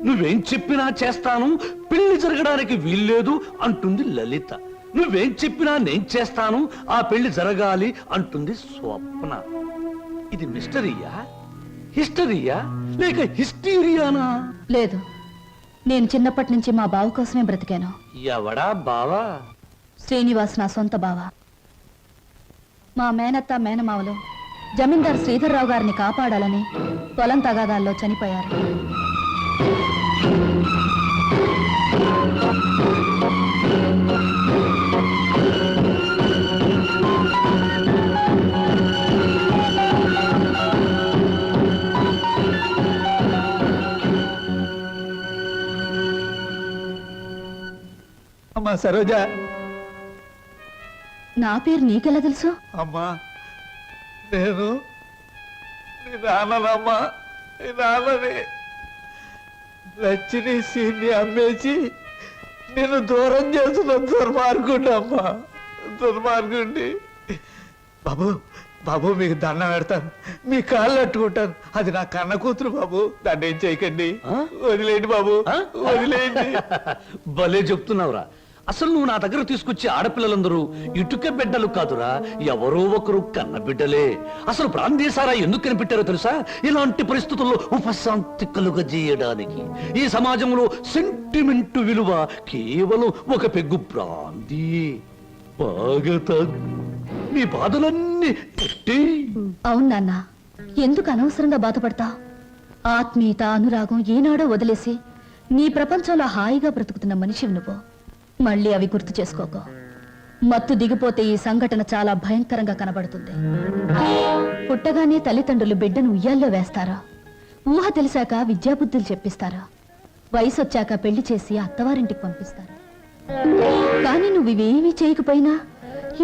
[SPEAKER 13] నువ్వేం చెప్పినా చేస్తాను, పెళ్లి జరగడానికి వీల్లేదు అంటుంది లలిత. నువ్వేం చెప్పినా నేను చేస్తాను, ఆ పెళ్లి జరగాలి అంటుంది స్వప్న. ఇది మిస్టరీయా, హిస్టరీయా, లేక హిస్టీరియానా?
[SPEAKER 8] లేదు, నేను చిన్నప్పటి నుంచి మా బావ కోసమే బ్రతికాను.
[SPEAKER 13] ఎవడా బావా?
[SPEAKER 8] శ్రీనివాస్ నా సొంత బావ. మా మేనత్త మేనమావలు జమీందార్ శ్రీధర్రావు గారిని కాపాడాలని పొలం తగాదాల్లో చనిపోయారు.
[SPEAKER 6] అమ్మా సరోజ.
[SPEAKER 8] నా పేరు నీకెలా తెలుసు?
[SPEAKER 6] అమ్మా నేను నీ నాన్ననమ్మా, నీ నాన్నని. లచ్చిని సీన్ని అమ్మేసి నేను దూరం చేస్తున్న దుర్మార్గుండి అమ్మా, దుర్మార్గుండి. బాబు బాబు మీకు దండం పెడతాను, మీ కాళ్ళు అట్టుకుంటాను. అది నా కన్న కూతురు బాబు, దాన్ని ఏం చేయకండి, వదిలేయండి బాబు, వదిలేయండి.
[SPEAKER 13] భలే చెప్తున్నావురా. అసలు నువ్వు నా దగ్గర తీసుకొచ్చే ఆడపిల్లలందరూ ఇటుక బిడ్డలు కాదురా, ఎవరో ఒకరు కన్న బిడ్డలే. అసలు ప్రాంతీసారా ఎందుకు కనిపెట్టారో తెలుసా? ఇలాంటి పరిస్థితుల్లో ఉపశాంతి కలుగజేయడానికి. ఈ సమాజంలో సెంటిమెంట్ విలువ కేవలం ఒక పెగ్గు బ్రాందీ. బాగా తాగు, నీ బాధలన్నీ
[SPEAKER 8] అవును నాన్న, ఎందుకు అనవసరంగా బాధపడతా? ఆత్మీయత, అనురాగం ఏనాడో వదిలేసి నీ ప్రపంచంలో హాయిగా బ్రతుకుతున్న మనిషివి నువ్వు. మళ్ళీ అవి గుర్తు చేసుకోకో. మత్తు దిగిపోతే ఈ సంఘటన చాలా భయంకరంగా కనబడుతుంది. పుట్టగానే తల్లిదండ్రులు బిడ్డను ఉయ్యాల్లో వేస్తారా? ఊహ తెలిసాక విద్యాబుద్ధులు చెప్పిస్తారా? వయసు వచ్చాక పెళ్లి చేసి అత్తవారింటికి పంపిస్తారా? కానీ నువ్వు ఇవేమీ చేయకపోయినా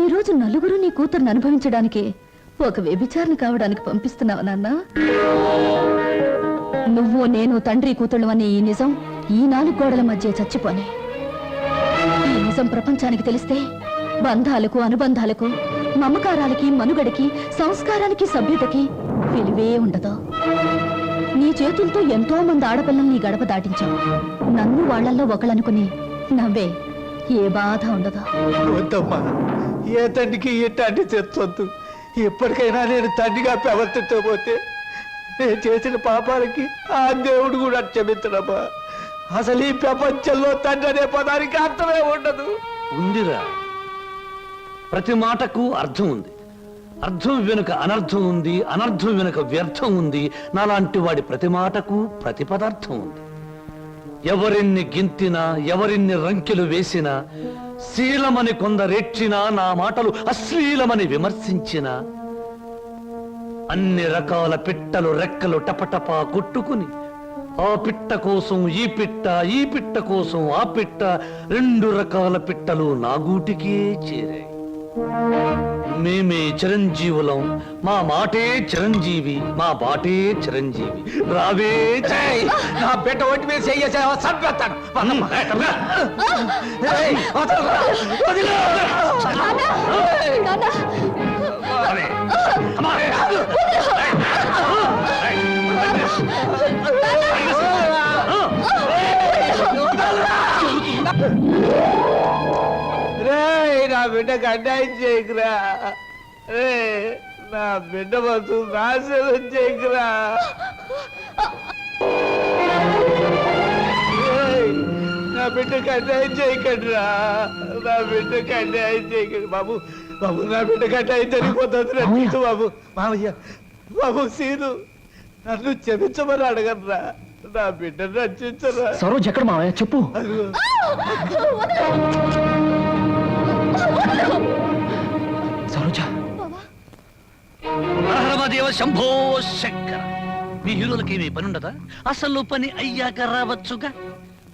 [SPEAKER 8] ఈ రోజు నలుగురు నీ కూతురుని అనుభవించడానికి ఒక వ్యభిచారిని కావడానికి పంపిస్తున్నావు నాన్న. నువ్వు నేను తండ్రి కూతుళ్ళు అనే ఈ నిజం ఈ 4 గోడల మధ్య చచ్చిపోని. ఈ నిజం ప్రపంచానికి తెలిస్తే బంధాలకు, అనుబంధాలకు, మమకారాలకి, మనుగడకి, సంస్కారానికి, సభ్యతకి విలువే ఉండదు. నీ చేతులతో ఎంతో మంది ఆడపిల్లల్ని గడప దాటించావు. నన్ను వాళ్లల్లో ఒకళ్ళనుకుని నవ్వే, ఏ బాధ ఉండదు.
[SPEAKER 6] వద్దమ్మా, ఏ తండ్రికి ఎట్టాంటి తెచ్చొద్దు. ఎప్పటికైనా నేను తండ్రిగా ప్రవర్తించబోతే నేను చేసిన పాపాలకి ఆ దేవుడు కూడా క్షమించడమ్మా. అసలు ఈ ప్రపంచంలో తండ్రి అనే పదానికి అర్థమే ఉండదు.
[SPEAKER 13] ఉందిరా, ప్రతి మాటకు అర్థం ఉంది. అర్థం వెనుక అనర్థం ఉంది, అనర్థం వెనుక వ్యర్థం ఉంది. నాలాంటి వాడి ప్రతి మాటకు ప్రతి పదార్థం ఉంది. ఎవరిన్ని గింతినా, ఎవరిన్ని రంకెలు వేసినా, శీలమని కొందరెచ్చినా, నా మాటలు అశ్లీలమని విమర్శించినా, అన్ని రకాల పిట్టలు రెక్కలు టపటపా కొట్టుకుని ఆ పిట్ట కోసం ఈ పిట్ట, ఈ పిట్ట కోసం ఆ పిట్ట, 2 రకాల పిట్టలు నా గూటికే చేరాయి. మేమే చిరంజీవులం, మా మాటే చిరంజీవి, మా బాటే చిరంజీవి. రావే
[SPEAKER 6] ఏయ్, నా బిడ్డ ఒంటి మీద చెయ్యేసావా చంపేస్తాను. ఏయ్, వదలరా, వదిలు. రేయ్, నా బిడ్డకు అన్యాయం చేయకురా. రేయ్, నా బిడ్డ బతు నాశనం చేయకురా. రేయ్, నా బిడ్డకు అన్యాయం చేయకండిరా. నా బిడ్డకు అన్యాయం చేయకండి బాబు. బాబు, నా బిడ్డకు అన్యాయం జరిగిపోతుంది. రక్షించు బాబు. మామయ్య, బాబు సీను, నన్ను క్షమించమని అడగరా. నా బిడ్డను రక్షించరా.
[SPEAKER 11] సరోజ్ ఎక్కడ మావయ్య చెప్పు.
[SPEAKER 6] అదిగో.
[SPEAKER 11] సరోజా.
[SPEAKER 13] మహాదేవ శంభో శంకర. మీ హీరోలకి ఏమీ పని ఉండదా? అసలు పని అయ్యాక రావచ్చుగా.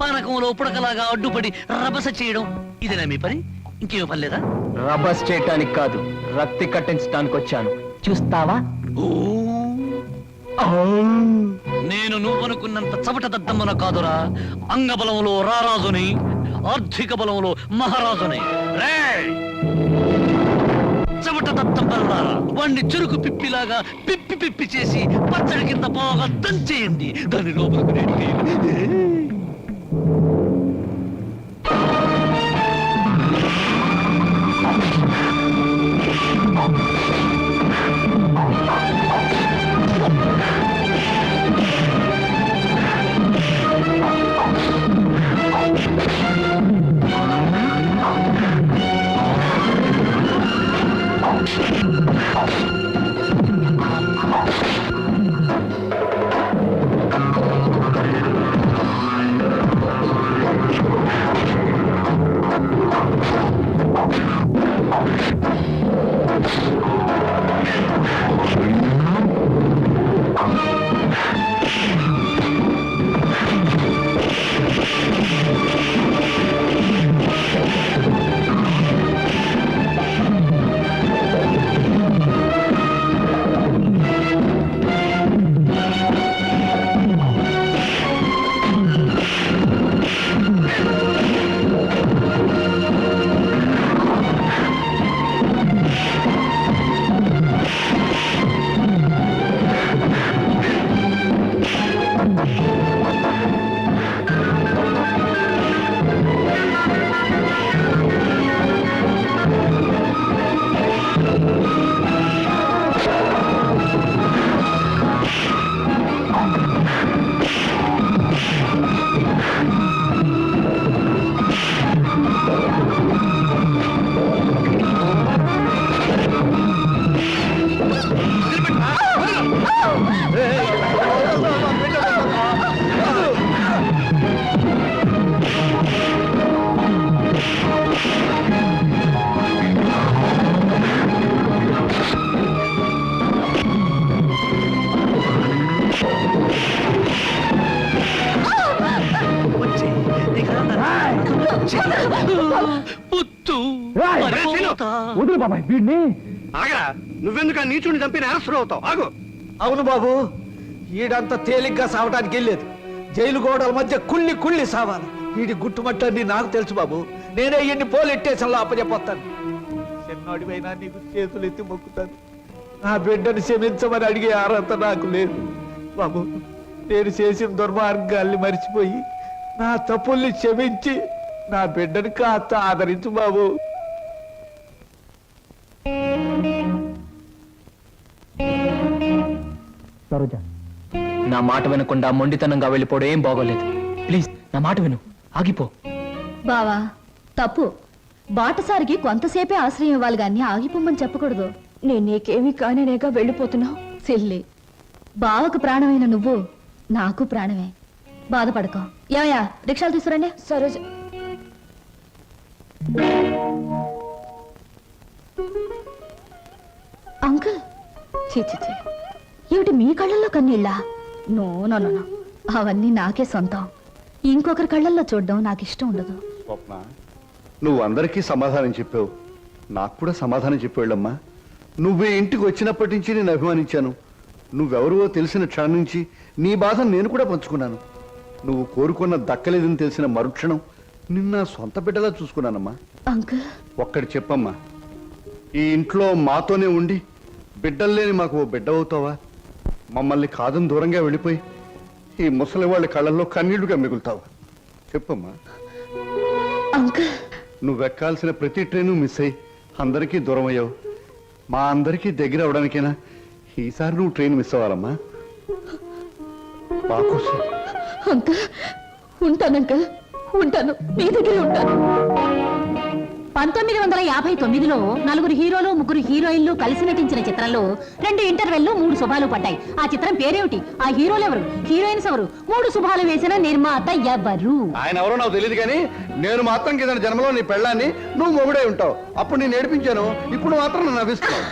[SPEAKER 13] పానకంలో పుడకలాగా అడ్డుపడి రభస చేయడం ఇదేనా మీ పని? ఇంకేమీ పని లేదా?
[SPEAKER 11] రబస్ చేయటానికి కాదు, రక్తి కట్టించడానికి వచ్చాను. చూస్తావా?
[SPEAKER 13] నేను నువ్వనుకున్నంత చవట దద్దమ్మన కాదురా. అంగబలంలో రారాజుని, ఆర్థిక బలంలో మహారాజుని. రేయ్, చవట దద్దమ్మలారా, వాణ్ణి చెరుకు పిప్పిలాగా పిప్పి పిప్పి చేసి పచ్చడి కింద బాగా దంచేయండి. దాని లోపలికి రేటు.
[SPEAKER 11] వదులు బాబాయ్ వీడిని.
[SPEAKER 3] ఆగరా, నువ్వెందుకు నీచుని చంపి నేరస్తుడు అవుతావు? ఆగు.
[SPEAKER 6] అవును బాబు, ఈడంతా తేలిగ్గా సావటానికి వెళ్ళలేదు. జైలు గోడల మధ్య కుళ్ళి కుళ్ళి సావాలి. వీడి గుట్టుమట్టని నాకు తెలుసు బాబు. నేనే ఈయన్ని పోలీస్ స్టేషన్లో అప్పచెప్పొస్తాను. చిన్నోడివైనా నీకు చేతులు ఎత్తి మొక్కుతాను. నా బిడ్డను క్షమించమని అడిగే అర్హత నాకు లేదు బాబు. నేను చేసిన దుర్మార్గాల్ని మర్చిపోయి నా తప్పుల్ని క్షమించి నా బిడ్డని కాస్త ఆదరించు బాబు.
[SPEAKER 11] సరోజా, నా మాట వినకుండా మొండితనంగా వెళ్ళిపోవడం ఏం బాగోలేదు. ప్లీజ్ నా మాట విను, ఆగిపో.
[SPEAKER 8] బావా తప్పు. బాటసారికి కొంతసేపే ఆశ్రయం ఇవ్వాలి గాని ఆగిపోమని చెప్పకూడదు. నేను నీకేమీ కానేనేగా వెళ్ళిపోతున్నావు. సిల్లి, బావకు ప్రాణమైన నువ్వు నాకు ప్రాణమే. బాధపడకో. ఏమయ్యా, రిక్షాలు తీసుకురండి. సరోజ. అంకుల్, చీ ఏమిటి మీ కళ్ళల్లో కన్నీళ్ళా? నో నో నో నో, అవన్నీ నాకే సొంతం. ఇంకొకరి కళ్ళల్లో చూడడం నాకు ఇష్టం ఉండదు.
[SPEAKER 3] స్వప్న, నువ్వు అందరికీ సమాధానం చెప్పావు. నాకు కూడా సమాధానం చెప్పేళ్ళమ్మా. నువ్వు ఈ ఇంటికి వచ్చినప్పటి నుంచి నేను అభిమానించాను. నువ్వెవరో తెలిసిన క్షణం నుంచి నీ బాధను నేను కూడా పంచుకున్నాను. నువ్వు కోరుకున్న దక్కలేదని తెలిసిన మరుక్షణం నిన్న సొంత బిడ్డలా చూసుకున్నానమ్మా.
[SPEAKER 8] అంకుల్
[SPEAKER 3] ఒక్కటి చెప్పమ్మా, ఈ ఇంట్లో మాతోనే ఉండి బిడ్డల్లేని మాకు ఓ బిడ్డ అవుతావా? మమ్మల్ని కాదని దూరంగా వెళ్ళిపోయి ఈ ముసలి వాళ్ళ కళ్ళల్లో కన్నీళ్లుగా మిగులుతావా? చెప్పమ్మా.
[SPEAKER 8] అంకుల్
[SPEAKER 3] నువ్వెక్కాల్సిన ప్రతి ట్రైను మిస్ అయ్యి అందరికీ దూరం అయ్యావు. మా అందరికీ దగ్గర అవడానికైనా ఈసారి నువ్వు ట్రైన్ మిస్ అవ్వాలమ్మా. మా కోసం.
[SPEAKER 8] అంకుల్ ఉంటాను అంకుల్, ఉంటాను, మీ దగ్గరే ఉంటాను.
[SPEAKER 9] 1959లో 4 హీరోలు 3 హీరోయిన్లు కలిసి నటించిన చిత్రంలో 2 ఇంటర్వెల్లు 3 శుభాలు పడ్డాయి. ఆ చిత్రం పేరేమిటి? ఆ హీరోలు ఎవరు? హీరోయిన్స్ ఎవరు? 3 శుభాలు వేసిన నిర్మాత ఎవరు?
[SPEAKER 3] ఆయన ఎవరో నాకు తెలియదు కానీ నేను మాత్రం కింద జన్మలో నీ పెళ్ళాన్ని నువ్వు మొగుడై ఉంటావు. అప్పుడు నేను ఏడిపించాను, ఇప్పుడు మాత్రం నన్ను నవ్విస్తున్నావు.